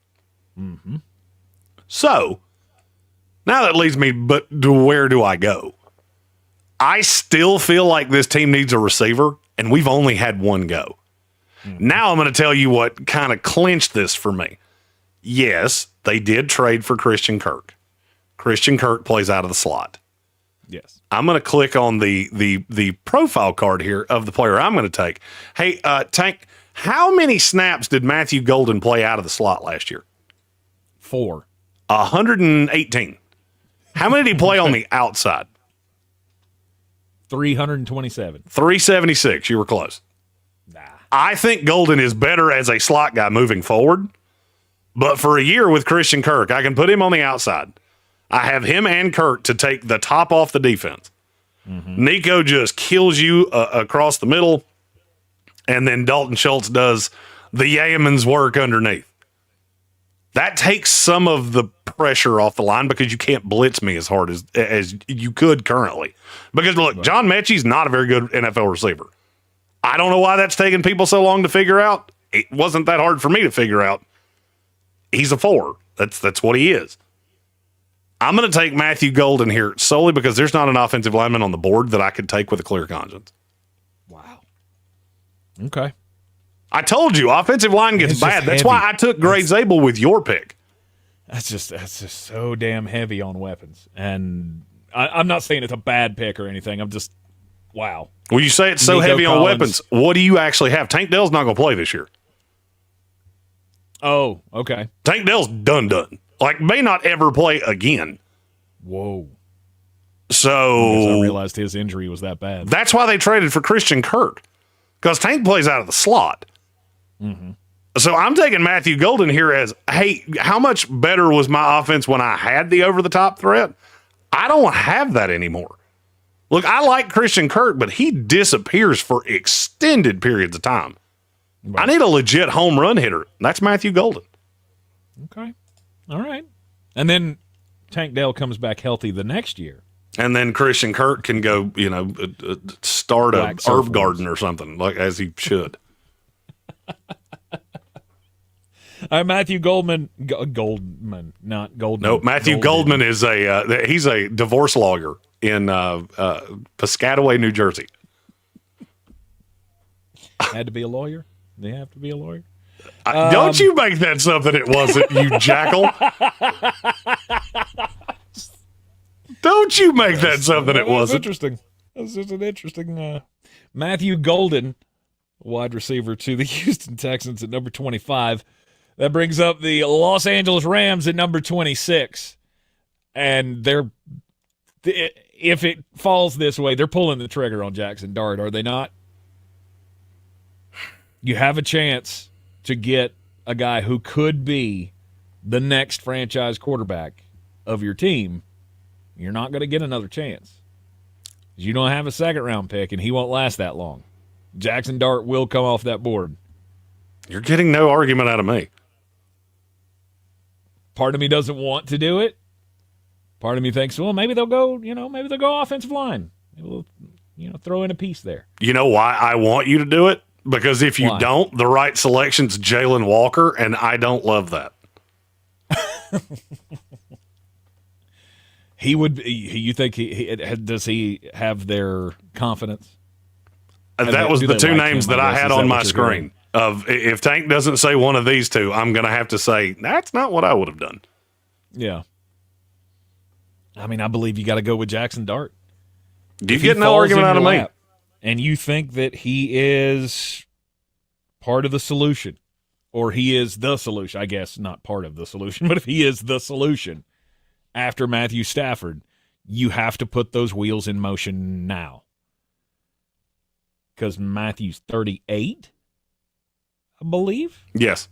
Speaker 11: So, now that leads me, but to where do I go? I still feel like this team needs a receiver, and we've only had one go. Now I'm going to tell you what kind of clinched this for me. Yes, they did trade for Christian Kirk. Christian Kirk plays out of the slot.
Speaker 4: Yes.
Speaker 11: I'm going to click on the profile card here of the player I'm going to take. Hey, Tank, how many snaps did Matthew Golden play out of the slot last year?
Speaker 4: 4.
Speaker 11: 118. How many did he play on the outside?
Speaker 4: 327.
Speaker 11: 376. You were close. I think Golden is better as a slot guy moving forward, but for a year with Christian Kirk, I can put him on the outside. I have him and Kirk to take the top off the defense. Nico just kills you across the middle, and then Dalton Schultz does the yeoman's work underneath. That takes some of the pressure off the line because you can't blitz me as hard as you could currently. Because, look, John Mechie's not a very good NFL receiver. I don't know why that's taking people so long to figure out. It wasn't that hard for me to figure out. He's a 4. That's what he is. I'm going to take Matthew Golden here solely because there's not an offensive lineman on the board that I could take with a clear conscience.
Speaker 4: Wow. Okay.
Speaker 11: I told you, offensive line gets bad. That's why I took Gray Zabel with your pick.
Speaker 4: That's just so damn heavy on weapons. And I'm not saying it's a bad pick or anything. I'm just, wow.
Speaker 11: When you say it's so
Speaker 4: Nico
Speaker 11: heavy on
Speaker 4: Collins.
Speaker 11: weapons, what do you actually have? Tank Dell's not going to play this year.
Speaker 4: Oh, okay.
Speaker 11: Tank Dell's done. Like, may not ever play again.
Speaker 4: Whoa.
Speaker 11: So
Speaker 4: I realized his injury was that bad.
Speaker 11: That's why they traded for Christian Kirk, because Tank plays out of the slot. So I'm taking Matthew Golden here as, hey, how much better was my offense when I had the over-the-top threat? I don't have that anymore. Look, I like Christian Kirk, but he disappears for extended periods of time. I need a legit home run hitter. That's Matthew Golden.
Speaker 4: Okay. All right. And then Tank Dell comes back healthy the next year.
Speaker 11: And then Christian Kirk can go, start a
Speaker 4: Black
Speaker 11: herb
Speaker 4: surfboards.
Speaker 11: garden or something, like as he should.
Speaker 4: All right, Matthew Goldman, not Goldman.
Speaker 11: No, Matthew Goldman is he's a divorce lawyer in Piscataway, New Jersey.
Speaker 4: Had to be a lawyer? They have to be a lawyer?
Speaker 11: Don't you make that something it wasn't, you jackal. Don't you make that something it wasn't.
Speaker 4: Interesting. That's just an interesting Matthew Golden, wide receiver to the Houston Texans at number 25. That brings up the Los Angeles Rams at number 26. And if it falls this way, they're pulling the trigger on Jackson Dart, are they not? You have a chance to get a guy who could be the next franchise quarterback of your team. You're not going to get another chance. You don't have a second-round pick, and he won't last that long. Jackson Dart will come off that board.
Speaker 11: You're getting no argument out of me.
Speaker 4: Part of me doesn't want to do it. Part of me thinks, well, maybe they'll go, maybe they'll go offensive line. Maybe we'll, throw in a piece there.
Speaker 11: You know why I want you to do it? Because if you don't, the right selection's Jalen Walker, and I don't love that.
Speaker 4: He would. You think does he have their confidence?
Speaker 11: That was the two names that I had on my screen. Of if Tank doesn't say one of these two, I'm going to have to say that's not what I would have done.
Speaker 4: Yeah. I mean, I believe you got to go with Jackson Dart.
Speaker 11: You get no argument out of me.
Speaker 4: And you think that he is part of the solution, or he is the solution, I guess, not part of the solution, but if he is the solution after Matthew Stafford, you have to put those wheels in motion now. Because Matthew's 38, I believe.
Speaker 11: Yes.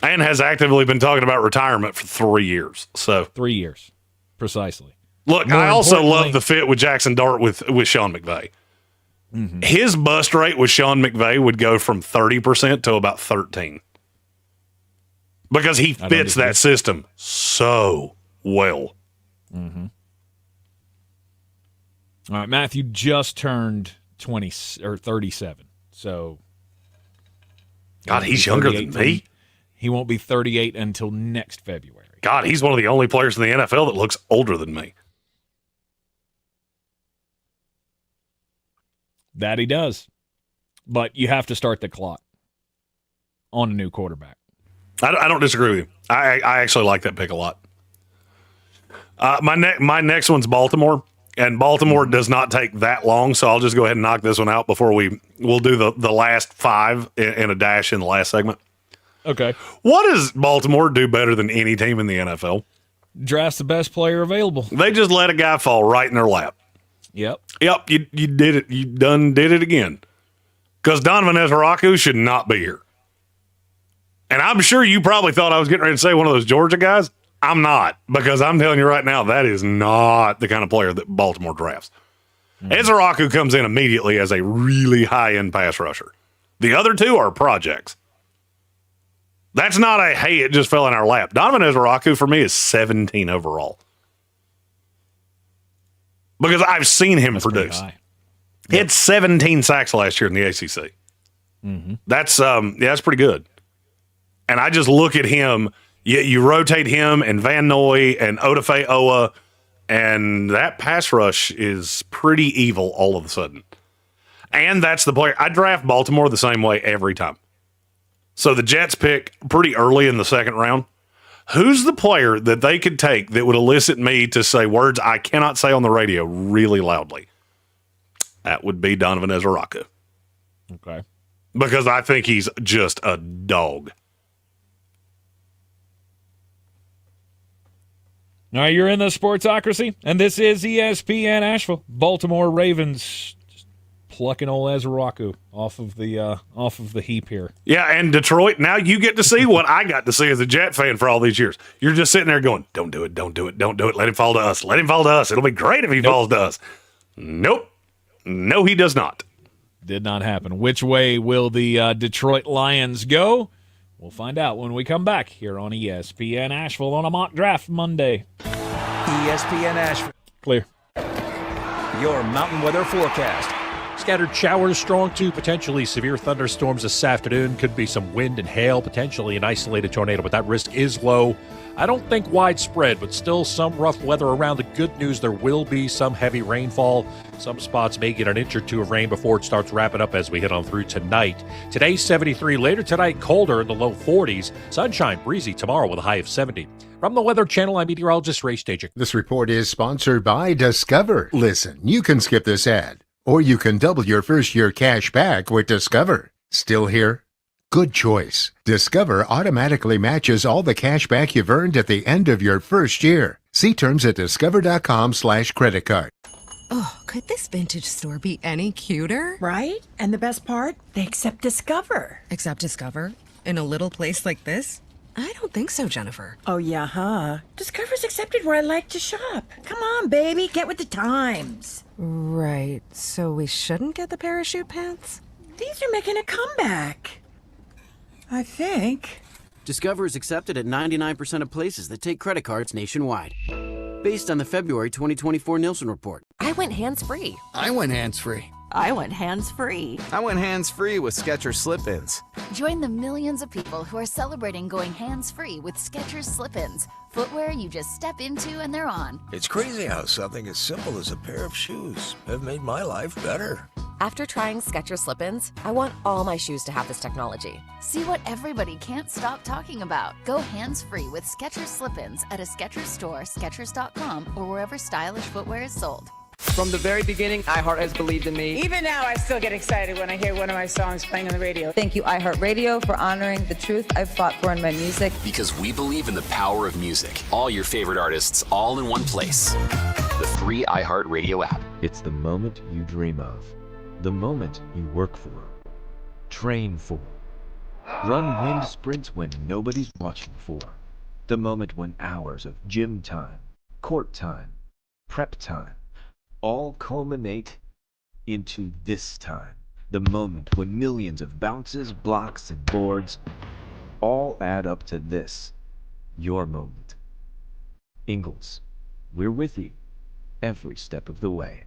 Speaker 11: And has actively been talking about retirement for 3 years. So
Speaker 4: 3 years, precisely.
Speaker 11: Look, I also love the fit with Jackson Dart with Sean McVay.
Speaker 4: Mm-hmm.
Speaker 11: His bust rate with Sean McVay would go from 30% to about 13%. Because he fits that system so well.
Speaker 4: Mm-hmm. All right, Matthew just turned 37. So,
Speaker 11: God, he's younger than me.
Speaker 4: He won't be 38 until next February.
Speaker 11: God, he's one of the only players in the NFL that looks older than me.
Speaker 4: That he does. But you have to start the clock on a new quarterback.
Speaker 11: I don't disagree with you. I actually like that pick a lot. My next one's Baltimore, and Baltimore does not take that long, so I'll just go ahead and knock this one out before we'll do the last five in a dash in the last segment.
Speaker 4: Okay.
Speaker 11: What does Baltimore do better than any team in the NFL?
Speaker 4: Draft's the best player available.
Speaker 11: They just let a guy fall right in their lap.
Speaker 4: Yep.
Speaker 11: Yep, you did it. You done did it again. Because Donovan Ezraku should not be here. And I'm sure you probably thought I was getting ready to say one of those Georgia guys. I'm not, because I'm telling you right now, that is not the kind of player that Baltimore drafts. Ezraku comes in immediately as a really high-end pass rusher. The other two are projects. That's not a, hey, it just fell in our lap. Donovan Ezraku, for me, is 17 overall. Because I've seen him produce. He had 17 sacks last year in the ACC.
Speaker 4: Mm-hmm.
Speaker 11: That's pretty good. And I just look at him. You rotate him and Van Noy and Odafe Owa, and that pass rush is pretty evil all of a sudden. And that's the player. I draft Baltimore the same way every time. So the Jets pick pretty early in the second round. Who's the player that they could take that would elicit me to say words I cannot say on the radio really loudly? That would be Donovan Ezraku.
Speaker 4: Okay.
Speaker 11: Because I think he's just a dog.
Speaker 4: All right, you're in the Sportsocracy, and this is ESPN Asheville. Baltimore Ravens just plucking old Ezraku off of the heap here.
Speaker 11: Yeah, and Detroit, now you get to see what I got to see as a Jet fan for all these years. You're just sitting there going, don't do it, don't do it, don't do it. Let him fall to us. Let him fall to us. It'll be great if he falls to us. Nope. No, he does not.
Speaker 4: Did not happen. Which way will the Detroit Lions go? We'll find out when we come back here on ESPN Asheville on a mock draft Monday.
Speaker 2: ESPN Asheville.
Speaker 4: Clear.
Speaker 2: Your mountain weather forecast.
Speaker 9: Scattered showers, strong to potentially severe thunderstorms this afternoon. Could be some wind and hail, potentially an isolated tornado, but that risk is low. I don't think widespread, but still some rough weather around. The good news, there will be some heavy rainfall. Some spots may get an inch or two of rain before it starts wrapping up as we head on through tonight. Today, 73. Later tonight, colder in the low 40s. Sunshine, breezy tomorrow with a high of 70. From the Weather Channel, I'm meteorologist Ray Stajic.
Speaker 15: This report is sponsored by Discover. Listen, you can skip this ad, or you can double your first year cash back with Discover. Still here? Good choice. Discover automatically matches all the cash back you've earned at the end of your first year. See terms at discover.com/credit card.
Speaker 16: Oh, could this vintage store be any cuter?
Speaker 24: Right? And the best part? They accept Discover.
Speaker 16: Accept Discover? In a little place like this? I don't think so, Jennifer.
Speaker 24: Oh, yeah, huh? Discover's accepted where I like to shop. Come on, baby, get with the times.
Speaker 16: Right, so we shouldn't get the parachute pants?
Speaker 24: These are making a comeback. I think.
Speaker 26: Discover is accepted at 99% of places that take credit cards nationwide. Based on the February 2024 Nielsen report.
Speaker 10: I went hands-free.
Speaker 27: I went hands-free.
Speaker 3: I went hands-free.
Speaker 8: I went hands-free with Skechers Slip-ins.
Speaker 13: Join the millions of people who are celebrating going hands-free with Skechers Slip-ins. Footwear you just step into and they're on.
Speaker 17: It's crazy how something as simple as a pair of shoes have made my life better.
Speaker 22: After trying Skechers Slip-ins, I want all my shoes to have this technology.
Speaker 13: See what everybody can't stop talking about. Go hands-free with Skechers Slip-ins at a Skechers store, Skechers.com, or wherever stylish footwear is sold.
Speaker 23: From the very beginning, iHeart has believed in me.
Speaker 27: Even now, I still get excited when I hear one of my songs playing on the radio.
Speaker 28: Thank you, iHeartRadio, for honoring the truth I've fought for in my music.
Speaker 29: Because we believe in the power of music. All your favorite artists, all in one place. The free iHeartRadio app.
Speaker 25: It's the moment you dream of. The moment you work for. Train for. Run wind sprints when nobody's watching for. The moment when hours of gym time, court time, prep time, all culminate into this time. The moment when millions of bounces, blocks, and boards all add up to this. Your moment. Ingalls, we're with you every step of the way.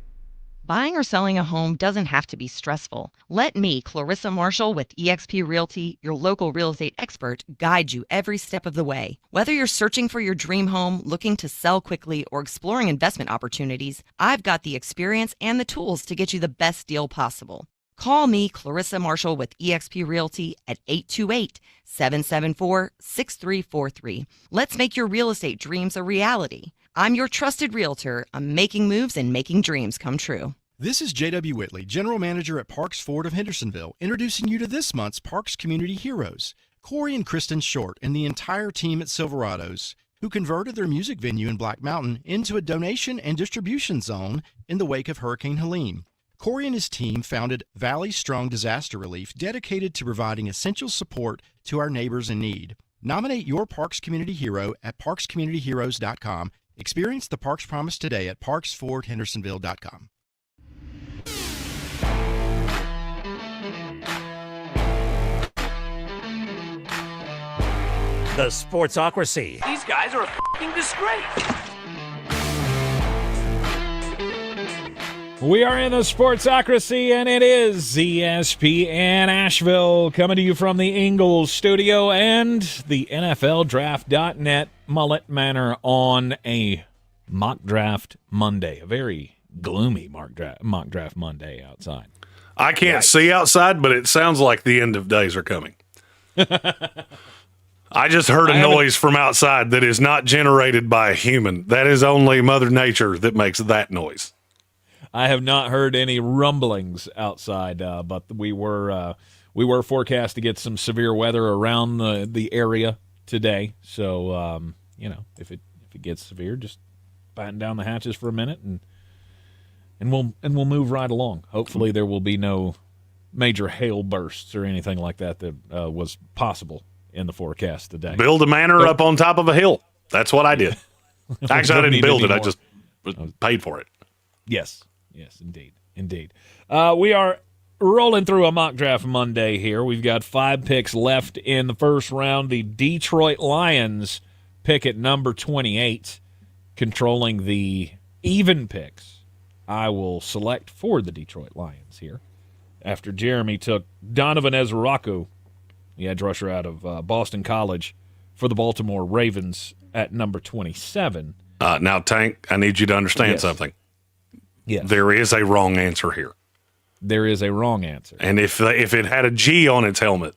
Speaker 19: Buying or selling a home doesn't have to be stressful. Let me, Clarissa Marshall with eXp Realty, your local real estate expert, guide you every step of the way. Whether you're searching for your dream home, looking to sell quickly, or exploring investment opportunities, I've got the experience and the tools to get you the best deal possible. Call me, Clarissa Marshall with eXp Realty at 828-774-6343. Let's make your real estate dreams a reality. I'm your trusted realtor. I'm making moves and making dreams come true.
Speaker 18: This is J.W. Whitley, General Manager at Parks Ford of Hendersonville, introducing you to this month's Parks Community Heroes, Corey and Kristen Short and the entire team at Silverados, who converted their music venue in Black Mountain into a donation and distribution zone in the wake of Hurricane Helene. Corey and his team founded Valley Strong Disaster Relief, dedicated to providing essential support to our neighbors in need. Nominate your Parks Community Hero at parkscommunityheroes.com. Experience the Parks Promise today at parksfordhendersonville.com.
Speaker 5: The Sportsocracy.
Speaker 20: These guys are a f***ing disgrace.
Speaker 4: We are in the Sportsocracy, and it is ESPN Asheville coming to you from the Ingalls studio and the NFLDraft.net Mullet Manor on a mock draft Monday, a very gloomy mock draft Monday outside.
Speaker 11: I can't see outside, but it sounds like the end of days are coming. I just heard a noise from outside that is not generated by a human. That is only Mother Nature that makes that noise.
Speaker 4: I have not heard any rumblings outside, but we were forecast to get some severe weather around the area today. So if it gets severe, just batten down the hatches for a minute, and we'll move right along. Hopefully, there will be no major hail bursts or anything like that was possible in the forecast today.
Speaker 11: Build a manor up on top of a hill. That's what I did. Actually, I didn't build it. I just paid for it.
Speaker 4: Yes, indeed. We are rolling through a mock draft Monday here. We've got 5 picks left in the first round. The Detroit Lions pick at number 28, controlling the even picks. I will select for the Detroit Lions here after Jeremy took Donovan Ezraku, the edge rusher out of Boston College, for the Baltimore Ravens at number 27.
Speaker 11: Now, Tank, I need you to understand something.
Speaker 4: Yes.
Speaker 11: There is a wrong answer here.
Speaker 4: There is a wrong answer.
Speaker 11: And if it had a G on its helmet,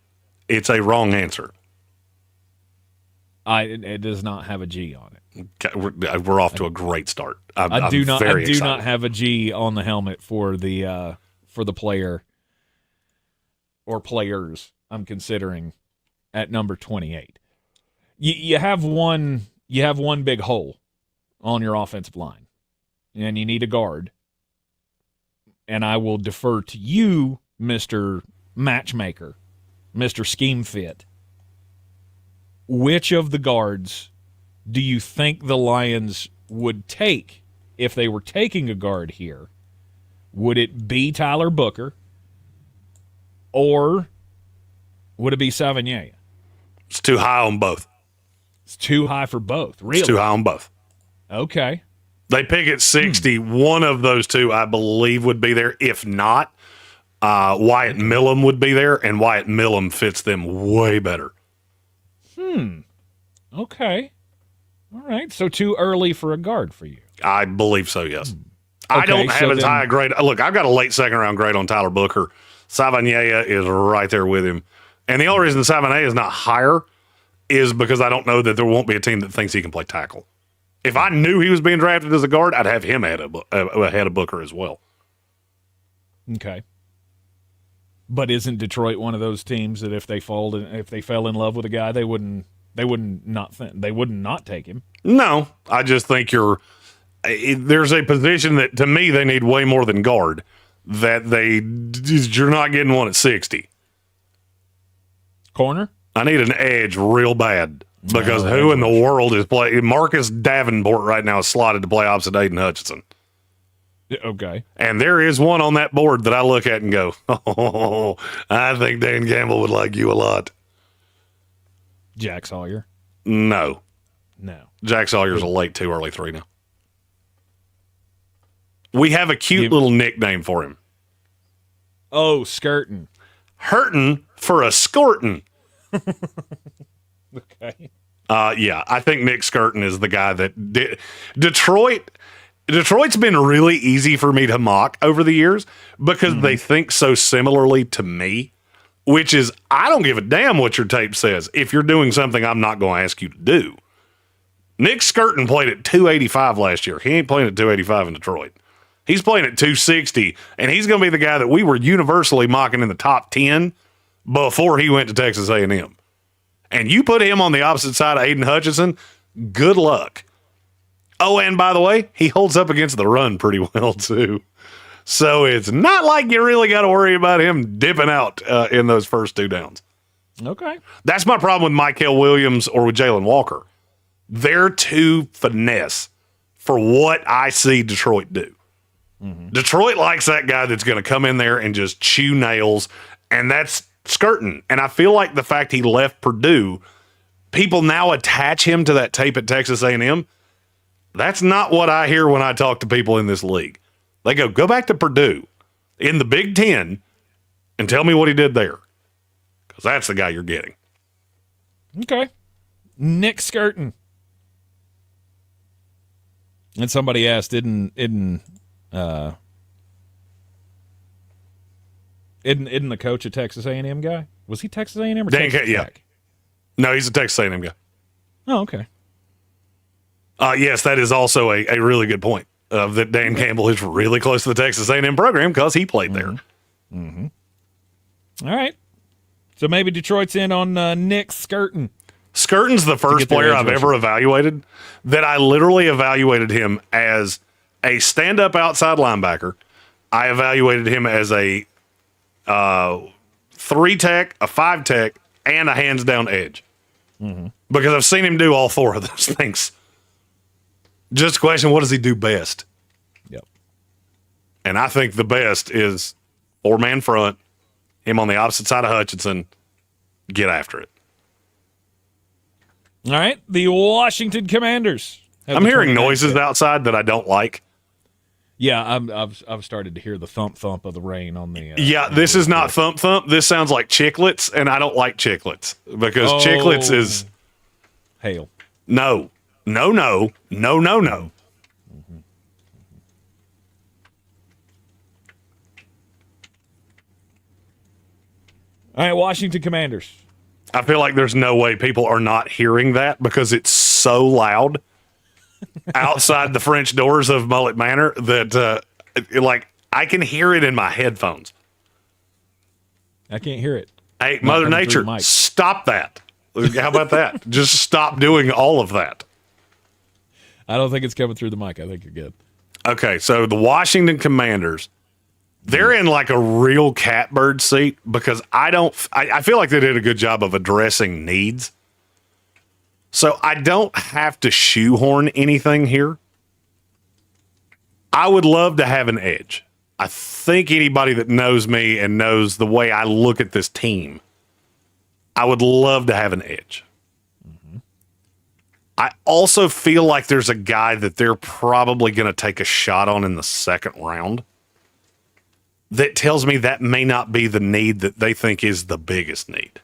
Speaker 11: it's a wrong answer.
Speaker 4: It does not have a G on it.
Speaker 11: Okay, we're off to a great start.
Speaker 4: I do not
Speaker 11: excited.
Speaker 4: have a G on the helmet for the player or players I'm considering at number 28. You have one big hole on your offensive line, and you need a guard. And I will defer to you, Mr. Matchmaker, Mr. Scheme Fit. Which of the guards do you think the Lions would take if they were taking a guard here? Would it be Tyler Booker, or would it be Savigny?
Speaker 11: It's too high on both.
Speaker 4: It's too high for both. Really?
Speaker 11: It's too high on both.
Speaker 4: Okay.
Speaker 11: They pick at 60. One of those two, I believe, would be there. If not, Wyatt Millum would be there, and Wyatt Millum fits them way better.
Speaker 4: Okay. All right. So too early for a guard for you.
Speaker 11: I believe so, yes. I
Speaker 4: Okay,
Speaker 11: don't have
Speaker 4: so
Speaker 11: as high a grade. Look, I've got a late second-round grade on Tyler Booker. Savagnia is right there with him. And the only reason Savagnia is not higher is because I don't know that there won't be a team that thinks he can play tackle. If I knew he was being drafted as a guard, I'd have him ahead of Booker as well.
Speaker 4: Okay. But isn't Detroit one of those teams that if they fell in love with a guy, they wouldn't not take him?
Speaker 11: No, I just think there's a position that to me they need way more than guard. That you're not getting one at 60.
Speaker 4: Corner?
Speaker 11: I need an edge real bad because who in the world is playing? Marcus Davenport right now is slotted to play opposite Aiden Hutchinson.
Speaker 4: Okay.
Speaker 11: And there is one on that board that I look at and go, oh, I think Dan Campbell would like you a lot.
Speaker 4: Jack Sawyer?
Speaker 11: No.
Speaker 4: No.
Speaker 11: Jack Sawyer's a late 2, early 3 now. We have a cute little nickname for him.
Speaker 4: Oh, Skirtin'.
Speaker 11: Hurtin' for a scortin'.
Speaker 4: Okay.
Speaker 11: Yeah, I think Nick Skirtin is the guy that Detroit's been really easy for me to mock over the years because they think so similarly to me, which is I don't give a damn what your tape says if you're doing something I'm not going to ask you to do. Nick Skirtin played at 285 last year. He ain't playing at 285 in Detroit. He's playing at 260, and he's going to be the guy that we were universally mocking in the top 10 before he went to Texas A&M. And you put him on the opposite side of Aiden Hutchinson, good luck. Oh, and by the way, he holds up against the run pretty well, too. So it's not like you really got to worry about him dipping out in those first 2 downs.
Speaker 4: Okay.
Speaker 11: That's my problem with Mykel Williams or with Jalen Walker. They're too finesse for what I see Detroit do. Detroit likes that guy that's going to come in there and just chew nails, and that's Skirtin. And I feel like the fact he left Purdue, people now attach him to that tape at Texas A&M. That's not what I hear when I talk to people in this league. They go back to Purdue in the Big Ten and tell me what he did there, because that's the guy you're getting.
Speaker 4: Okay. Nick Skirtin. And somebody asked, isn't the coach a Texas A&M guy? Was he Texas A&M or Texas Tech?
Speaker 11: No, he's a Texas A&M guy.
Speaker 4: Oh, okay.
Speaker 11: Yes, that is also a really good point. That Dan Campbell is really close to the Texas A&M program because he played there.
Speaker 4: Mm-hmm. All right. So maybe Detroit's in on Nick Skirtin.
Speaker 11: Skirtin's the first player I've ever evaluated that I literally evaluated him as a stand-up outside linebacker. I evaluated him as a 3-tech, a 5-tech, and a hands-down edge. Because I've seen him do all 4 of those things. Just a question, what does he do best?
Speaker 4: Yep.
Speaker 11: And I think the best is 4-man front, him on the opposite side of Hutchinson, get after it.
Speaker 4: All right, the Washington Commanders.
Speaker 11: I'm hearing noises outside that I don't like.
Speaker 4: Yeah, I've started to hear the thump of the rain on the.
Speaker 11: This is not thump. This sounds like chiclets, and I don't like chiclets because chiclets is
Speaker 4: hail.
Speaker 11: No.
Speaker 4: All right, Washington Commanders.
Speaker 11: I feel like there's no way people are not hearing that because it's so loud outside the French doors of Mullet Manor that, I can hear it in my headphones.
Speaker 4: I can't hear it.
Speaker 11: Hey, Mother Nature, stop that. How about that? Just stop doing all of that.
Speaker 4: I don't think it's coming through the mic. I think you're good.
Speaker 11: Okay, so the Washington Commanders, they're in like a real catbird seat because I feel like they did a good job of addressing needs. So I don't have to shoehorn anything here. I would love to have an edge. I think anybody that knows me and knows the way I look at this team, I would love to have an edge. I also feel like there's a guy that they're probably going to take a shot on in the second round that tells me that may not be the need that they think is the biggest need.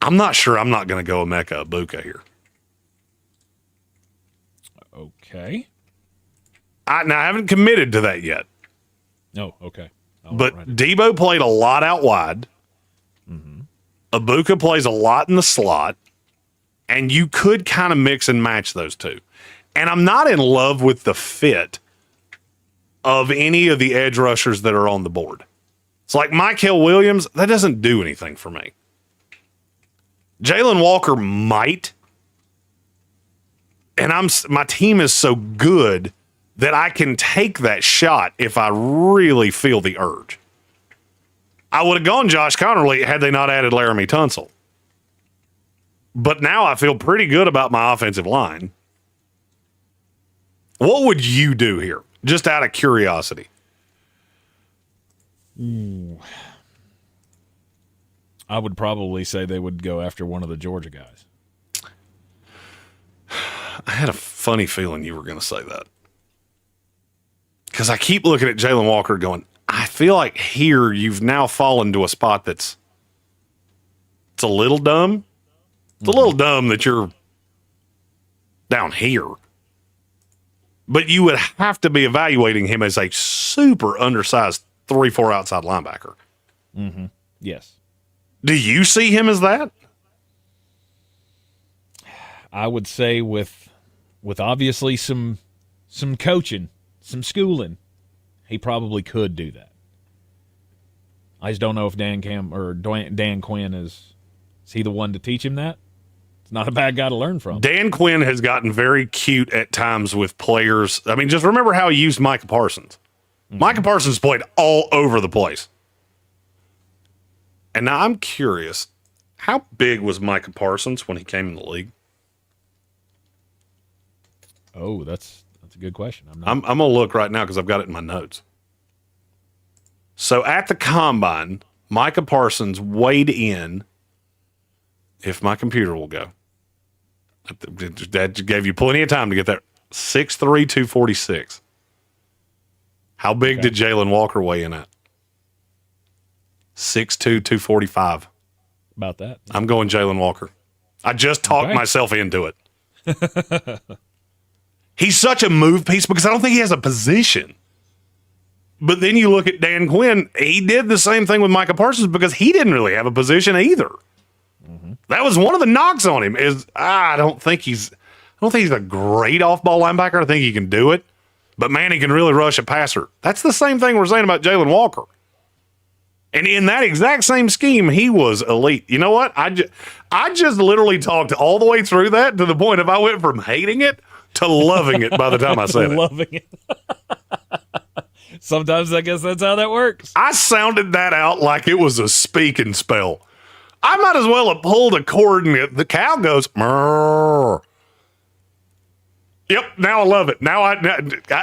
Speaker 11: I'm not sure I'm not going to go Emeka Egbuka here.
Speaker 4: Okay.
Speaker 11: I haven't committed to that yet.
Speaker 4: No, okay.
Speaker 11: But Debo played a lot out wide.
Speaker 4: Mm-hmm.
Speaker 11: Egbuka plays a lot in the slot. And you could kind of mix and match those two. And I'm not in love with the fit of any of the edge rushers that are on the board. It's like Mykel Williams, that doesn't do anything for me. Jalen Walker might. And my team is so good that I can take that shot if I really feel the urge. I would have gone Josh Connerly had they not added Laramie Tunsil. But now I feel pretty good about my offensive line. What would you do here? Just out of curiosity.
Speaker 4: I would probably say they would go after one of the Georgia guys.
Speaker 11: I had a funny feeling you were going to say that. Because I keep looking at Jalen Walker going, I feel like here you've now fallen to a spot it's a little dumb. It's a little dumb that you're down here. But you would have to be evaluating him as a super undersized 3-4 outside linebacker.
Speaker 4: Mm-hmm. Yes.
Speaker 11: Do you see him as that?
Speaker 4: I would say with obviously some coaching, some schooling, he probably could do that. I just don't know if Dan Quinn is he the one to teach him that? It's not a bad guy to learn from.
Speaker 11: Dan Quinn has gotten very cute at times with players. I mean, just remember how he used Micah Parsons. Mm-hmm. Micah Parsons played all over the place. And now I'm curious, how big was Micah Parsons when he came in the league?
Speaker 4: Oh, that's a good question.
Speaker 11: I'm going to look right now because I've got it in my notes. So at the combine, Micah Parsons weighed in, if my computer will go. That gave you plenty of time to get that. 6'3", 246. How big did Jalen Walker weigh in at? 6'2", 245.
Speaker 4: About that.
Speaker 11: I'm going Jalen Walker. I just talked myself into it. He's such a move piece because I don't think he has a position. But then you look at Dan Quinn, he did the same thing with Micah Parsons because he didn't really have a position either. Mm-hmm. That was one of the knocks on him is I don't think he's a great off-ball linebacker. I think he can do it. But, man, he can really rush a passer. That's the same thing we're saying about Jalen Walker. And in that exact same scheme, he was elite. You know what? I just literally talked all the way through that to the point if I went from hating it to loving it by the time I said it.
Speaker 4: Loving it. Sometimes I guess that's how that works.
Speaker 11: I sounded that out like it was a speaking spell. I might as well have pulled a cord and the cow goes, Murr. Yep, now I love it. Now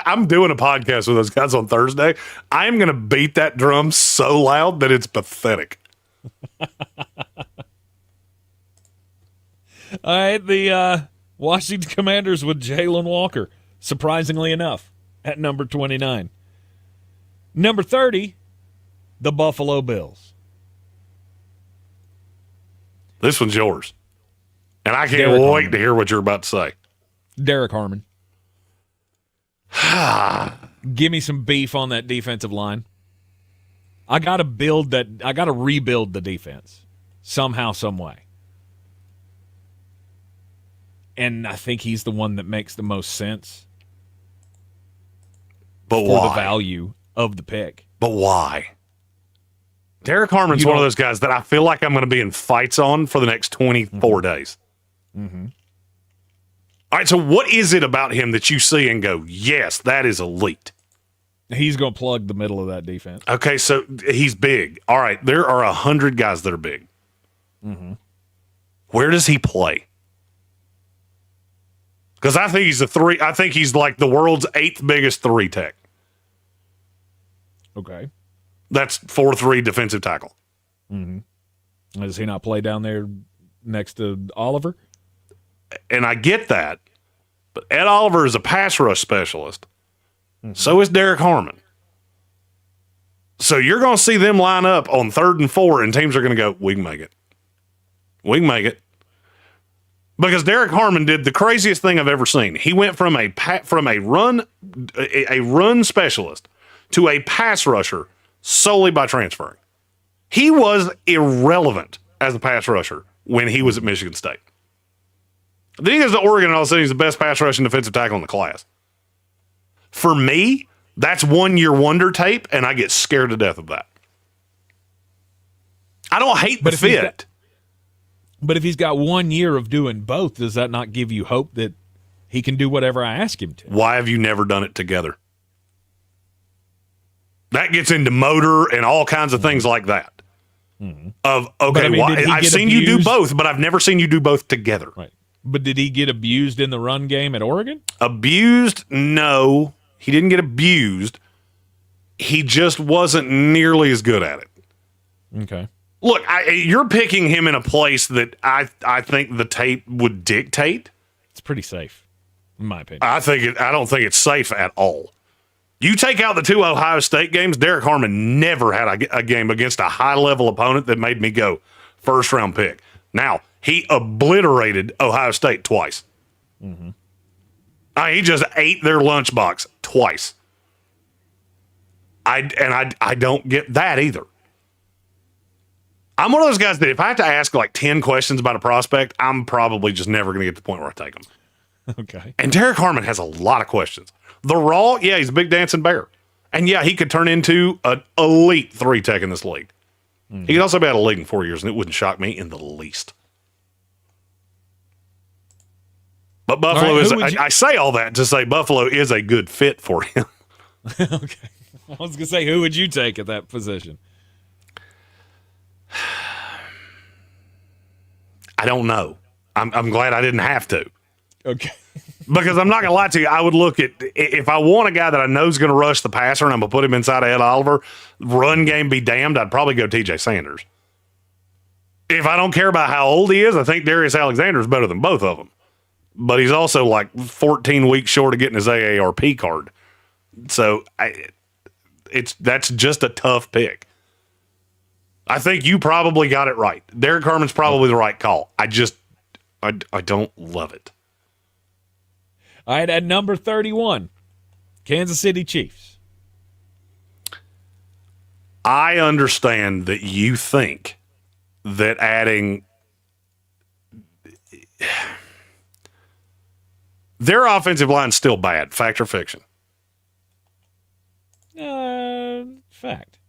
Speaker 11: I'm doing a podcast with those guys on Thursday. I am going to beat that drum so loud that it's pathetic.
Speaker 4: All right, the Washington Commanders with Jalen Walker, surprisingly enough, at number 29. Number 30, the Buffalo Bills.
Speaker 11: This one's yours. And I can't wait to hear what you're about to say.
Speaker 4: Derek Harmon. Give me some beef on that defensive line. I got to rebuild the defense somehow, some way. And I think he's the one that makes the most sense.
Speaker 11: But
Speaker 4: for
Speaker 11: why?
Speaker 4: The value of the pick.
Speaker 11: But why? Derek Harmon's one of those guys that I feel like I'm going to be in fights on for the next 24 days.
Speaker 4: Mm-hmm.
Speaker 11: All right, so what is it about him that you see and go, yes, that is elite?
Speaker 4: He's going to plug the middle of that defense.
Speaker 11: Okay, so he's big. All right, there are 100 guys that are big.
Speaker 4: Mm-hmm.
Speaker 11: Where does he play? Because I think he's I think he's like the world's 8th biggest 3 tech.
Speaker 4: Okay.
Speaker 11: That's 4-3 defensive tackle.
Speaker 4: Mm-hmm. Does he not play down there next to Oliver.
Speaker 11: And I get that, but Ed Oliver is a pass rush specialist. So is Derek Harmon. So you're going to see them line up on 3rd and 4, and teams are going to go, we can make it. We can make it. Because Derek Harmon did the craziest thing I've ever seen. He went from a run specialist to a pass rusher solely by transferring. He was irrelevant as a pass rusher when he was at Michigan State. Then he goes to Oregon, and all of a sudden he's the best pass rushing defensive tackle in the class. For me, that's 1 year wonder tape, and I get scared to death of that. I don't hate the fit.
Speaker 4: But if he's got 1 year of doing both, does that not give you hope that he can do whatever I ask him to?
Speaker 11: Why have you never done it together? That gets into motor and all kinds of things like that. I've seen you do both, but I've never seen you do both together.
Speaker 4: Right. But did he get abused in the run game at Oregon?
Speaker 11: Abused? No. He didn't get abused. He just wasn't nearly as good at it.
Speaker 4: Okay.
Speaker 11: Look, you're picking him in a place that I think the tape would dictate.
Speaker 4: It's pretty safe, in my opinion.
Speaker 11: I don't think it's safe at all. You take out the 2 Ohio State games, Derek Harmon never had a game against a high-level opponent that made me go first-round pick. Now, he obliterated Ohio State twice.
Speaker 4: Mm-hmm.
Speaker 11: He just ate their lunchbox twice. I don't get that either. I'm one of those guys that if I have to ask like 10 questions about a prospect, I'm probably just never going to get to the point where I take them.
Speaker 4: Okay.
Speaker 11: And Derek Harmon has a lot of questions. The raw, yeah, he's a big dancing bear. And yeah, he could turn into an elite 3 tech in this league. He could also be out of the league in 4 years, and it wouldn't shock me in the least. But Buffalo I say all that to say Buffalo is a good fit for him.
Speaker 4: Okay. I was going to say, who would you take at that position?
Speaker 11: I don't know. I'm glad I didn't have to.
Speaker 4: Okay.
Speaker 11: Because I'm not going to lie to you, I would look at, if I want a guy that I know is going to rush the passer and I'm going to put him inside of Ed Oliver, run game be damned, I'd probably go TJ Sanders. If I don't care about how old he is, I think Darius Alexander is better than both of them. But he's also like 14 weeks short of getting his AARP card. So that's just a tough pick. I think you probably got it right. Derek Harmon's probably the right call. I don't love it.
Speaker 4: All right, at number 31, Kansas City Chiefs.
Speaker 11: I understand that you think that adding their offensive line's still bad. Fact or fiction?
Speaker 4: Fact.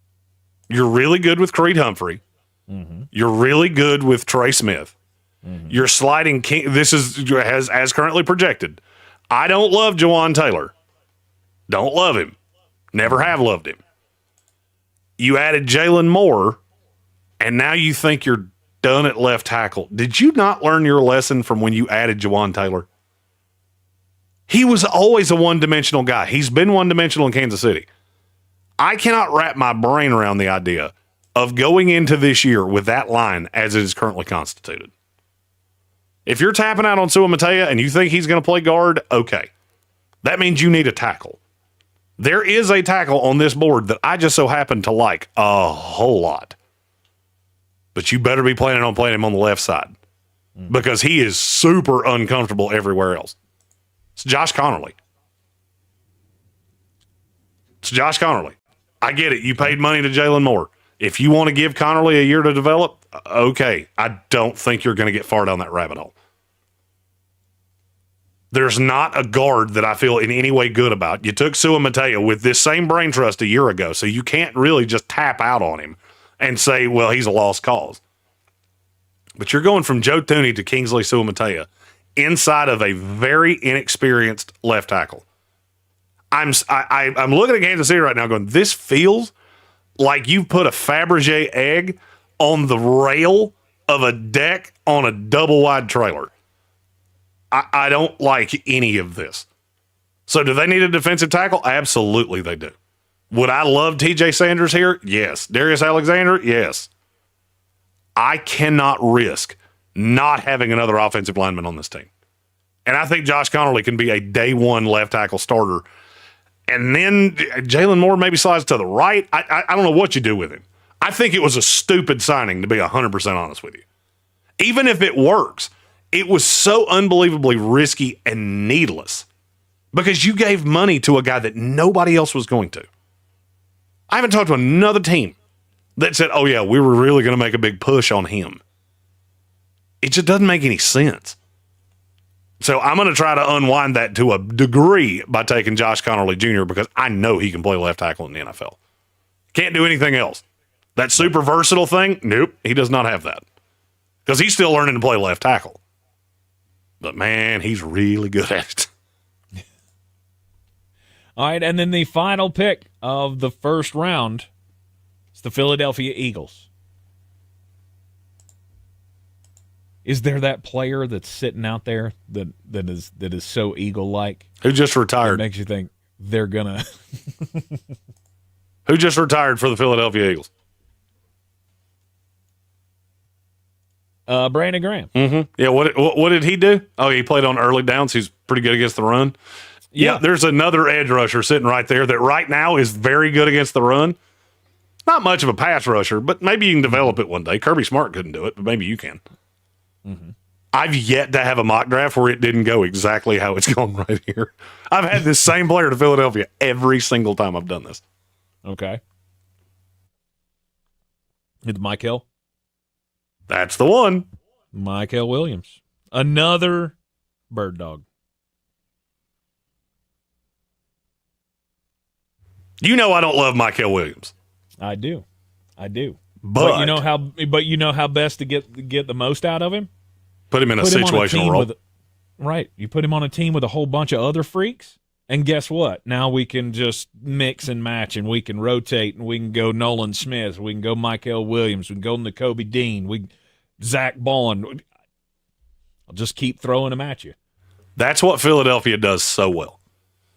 Speaker 11: You're really good with Creed Humphrey.
Speaker 4: Mm-hmm.
Speaker 11: You're really good with Trey Smith.
Speaker 4: Mm-hmm.
Speaker 11: You're sliding. This is as currently projected. I don't love Jawan Taylor. Don't love him. Never have loved him. You added Jalen Moore, and now you think you're done at left tackle. Did you not learn your lesson from when you added Jawan Taylor? He was always a one-dimensional guy. He's been one-dimensional in Kansas City. I cannot wrap my brain around the idea of going into this year with that line as it is currently constituted. If you're tapping out on Sua Matea and you think he's going to play guard, okay. That means you need a tackle. There is a tackle on this board that I just so happen to like a whole lot. But you better be planning on playing him on the left side because he is super uncomfortable everywhere else. It's Josh Connerly. I get it. You paid money to Jalen Moore. If you want to give Connerly a year to develop, okay. I don't think you're going to get far down that rabbit hole. There's not a guard that I feel in any way good about. You took Sua Matea with this same brain trust a year ago, so you can't really just tap out on him and say, well, he's a lost cause. But you're going from Joe Thuney to Kingsley Sua Matea inside of a very inexperienced left tackle. I'm looking at Kansas City right now going, this feels like you've put a Fabergé egg on the rail of a deck on a double-wide trailer. I don't like any of this. So do they need a defensive tackle? Absolutely they do. Would I love TJ Sanders here? Yes. Darius Alexander? Yes. I cannot risk not having another offensive lineman on this team. And I think Josh Connerly can be a day one left tackle starter. And then Jalen Moore maybe slides to the right. I don't know what you do with him. I think it was a stupid signing, to be 100% honest with you. Even if it works, it was so unbelievably risky and needless because you gave money to a guy that nobody else was going to. I haven't talked to another team that said, oh, yeah, we were really going to make a big push on him. It just doesn't make any sense. So I'm going to try to unwind that to a degree by taking Josh Connerly Jr. because I know he can play left tackle in the NFL. Can't do anything else. That super versatile thing, nope, he does not have that. Because he's still learning to play left tackle. But, man, he's really good at it.
Speaker 4: All right, and then the final pick of the first round is the Philadelphia Eagles. Is there that player that's sitting out there that is so Eagle-like?
Speaker 11: Who just retired?
Speaker 4: That makes you think they're going to...
Speaker 11: Who just retired for the Philadelphia Eagles?
Speaker 4: Brandon Graham.
Speaker 11: Mm-hmm. Yeah, what did he do? Oh, he played on early downs. He's pretty good against the run. Yeah, there's another edge rusher sitting right there that right now is very good against the run. Not much of a pass rusher, but maybe you can develop it one day. Kirby Smart couldn't do it, but maybe you can. Mm-hmm. I've yet to have a mock draft where it didn't go exactly how it's going right here. I've had this same player to Philadelphia every single time I've done this.
Speaker 4: Okay. With Mike Hill?
Speaker 11: That's the one.
Speaker 4: Michael Williams. Another bird dog.
Speaker 11: You know I don't love Michael Williams.
Speaker 4: I do. But you know how best to get the most out of him?
Speaker 11: Put him in a situational role.
Speaker 4: Right. You put him on a team with a whole bunch of other freaks, and guess what? Now we can just mix and match, and we can rotate, and we can go Nolan Smith, we can go Michael Williams, we can go Nakobe Dean, Zach Bond. I'll just keep throwing them at you. That's what Philadelphia does so well,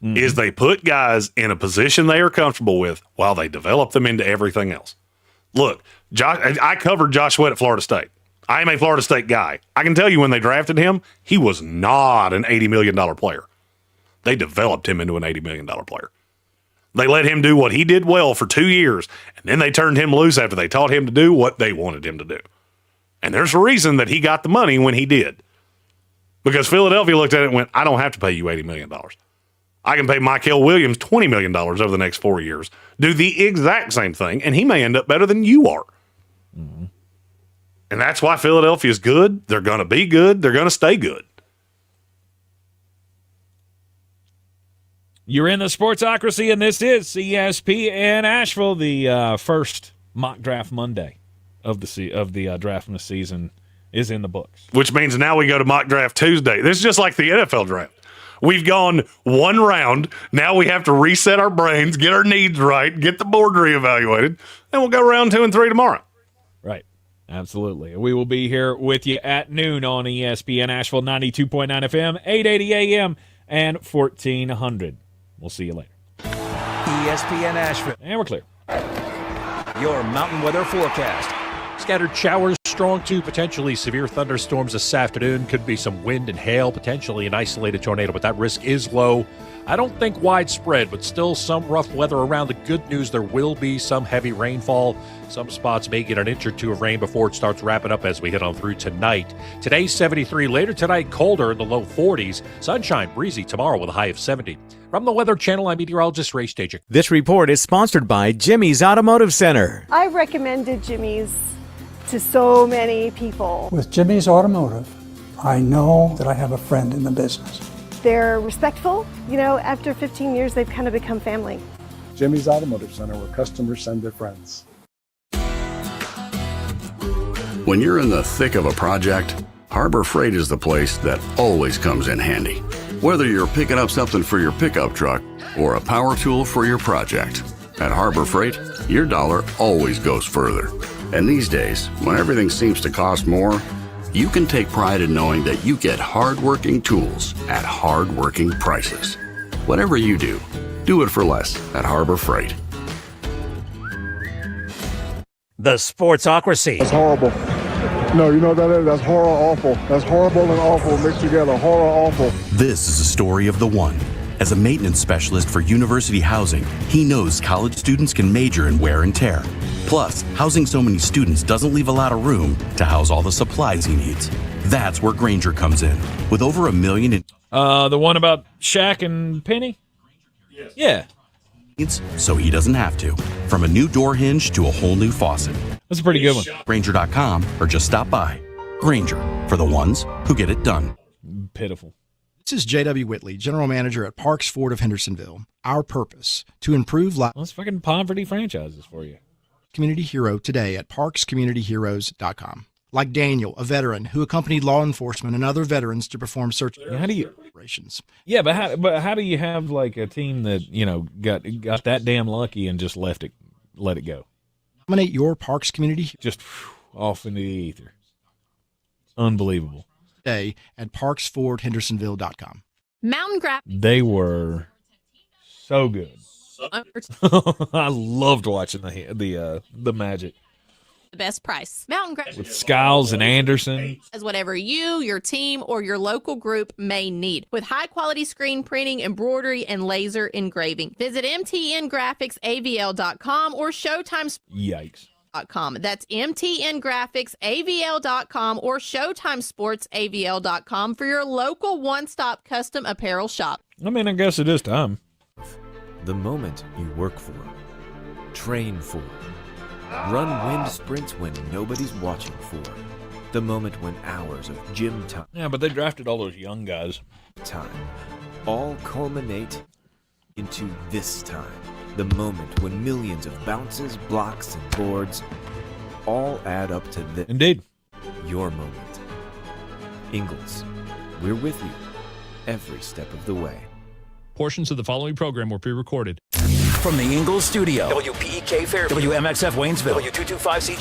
Speaker 4: is they put guys in a position they are comfortable with while they develop them into everything else. Look, I covered Josh Sweat at Florida State. I am a Florida State guy. I can tell you when they drafted him, he was not an $80 million player. They developed him into an $80 million player. They let him do what he did well for 2 years, and then they turned him loose after they taught him to do what they wanted him to do. And there's a reason that he got the money when he did. Because Philadelphia looked at it and went, I don't have to pay you $80 million. I can pay Michael Williams $20 million over the next 4 years. Do the exact same thing, and he may end up better than you are. Mm-hmm. And that's why Philadelphia is good. They're going to be good. They're going to stay good. You're in the Sportsocracy, and this is ESPN Asheville, the first mock draft Monday of the draft season is in the books.
Speaker 11: Which means now we go to mock draft Tuesday. This is just like the NFL draft. We've gone one round. Now we have to reset our brains, get our needs right, get the board reevaluated, and we'll go round 2 and 3 tomorrow.
Speaker 4: Right. Absolutely. We will be here with you at noon on ESPN Asheville 92.9 FM, 880 AM, and 1400. We'll see you later.
Speaker 1: ESPN Asheville.
Speaker 4: And we're clear.
Speaker 1: Your mountain weather forecast.
Speaker 2: Scattered showers, strong to potentially severe thunderstorms this afternoon. Could be some wind and hail, potentially an isolated tornado, but that risk is low. I don't think widespread, but still some rough weather around. The good news, there will be some heavy rainfall. Some spots may get an inch or two of rain before it starts wrapping up as we head on through tonight. Today, 73. Later tonight, colder in the low 40s. Sunshine, breezy tomorrow with a high of 70. From the Weather Channel, I'm meteorologist Ray Stajic.
Speaker 3: This report is sponsored by Jimmy's Automotive Center.
Speaker 6: I've recommended Jimmy's to so many people.
Speaker 7: With Jimmy's Automotive, I know that I have a friend in the business.
Speaker 6: They're respectful. You know, after 15 years, they've kind of become family.
Speaker 9: Jimmy's Automotive Center, where customers send their friends.
Speaker 12: When you're in the thick of a project, Harbor Freight is the place that always comes in handy. Whether you're picking up something for your pickup truck or a power tool for your project, at Harbor Freight, your dollar always goes further. And these days, when everything seems to cost more, you can take pride in knowing that you get hard-working tools at hard-working prices. Whatever you do, do it for less at Harbor Freight.
Speaker 1: The Sportsocracy.
Speaker 9: It's horrible. No, you know what that is? That's horror awful. That's horrible and awful mixed together. Horror awful.
Speaker 8: This is a story of the one. As a maintenance specialist for university housing, he knows college students can major in wear and tear. Plus, housing so many students doesn't leave a lot of room to house all the supplies he needs. That's where Grainger comes in. With over 1 million in
Speaker 4: the one about Shaq and Penny? Yes. Yeah.
Speaker 8: So he doesn't have to. From a new door hinge to a whole new faucet.
Speaker 4: That's a pretty good one.
Speaker 8: Grainger.com or just stop by. Grainger, for the ones who get it done.
Speaker 4: Pitiful.
Speaker 18: This is J.W. Whitley, General Manager at Parks Ford of Hendersonville. Our purpose, to improve life.
Speaker 4: That's fucking poverty franchises for you.
Speaker 18: Community hero today at parkscommunityheroes.com. Like Daniel, a veteran who accompanied law enforcement and other veterans to perform search operations.
Speaker 4: Yeah, but how do you have like a team that, you know, got that damn lucky and just let it go?
Speaker 18: Nominate your Parks community
Speaker 4: just off into the ether. Unbelievable.
Speaker 18: Today at parksfordhendersonville.com.
Speaker 10: Mountain grab.
Speaker 4: They were so good. I loved watching the Magic.
Speaker 10: The best price. Mountain grab.
Speaker 4: With Skiles and Anderson.
Speaker 10: As whatever you, your team, or your local group may need. With high-quality screen printing, embroidery, and laser engraving. Visit mtngraphicsavl.com or Showtime.
Speaker 4: Yikes.
Speaker 10: That's mtngraphicsavl.com or showtimesportsavl.com for your local one-stop custom apparel shop.
Speaker 4: I mean, I guess it is time.
Speaker 25: The moment you work for, train for, run wind sprints when nobody's watching for, the moment when hours of gym time.
Speaker 4: Yeah, but they drafted all those young guys.
Speaker 25: All culminate into this time. The moment when millions of bounces, blocks, and boards all add up to this.
Speaker 4: Indeed.
Speaker 25: Your moment. Ingalls, we're with you every step of the way.
Speaker 14: Portions of the following program were pre-recorded.
Speaker 5: From the Ingalls studio, WPEK Fairview, WMXF Waynesville, W225CJ.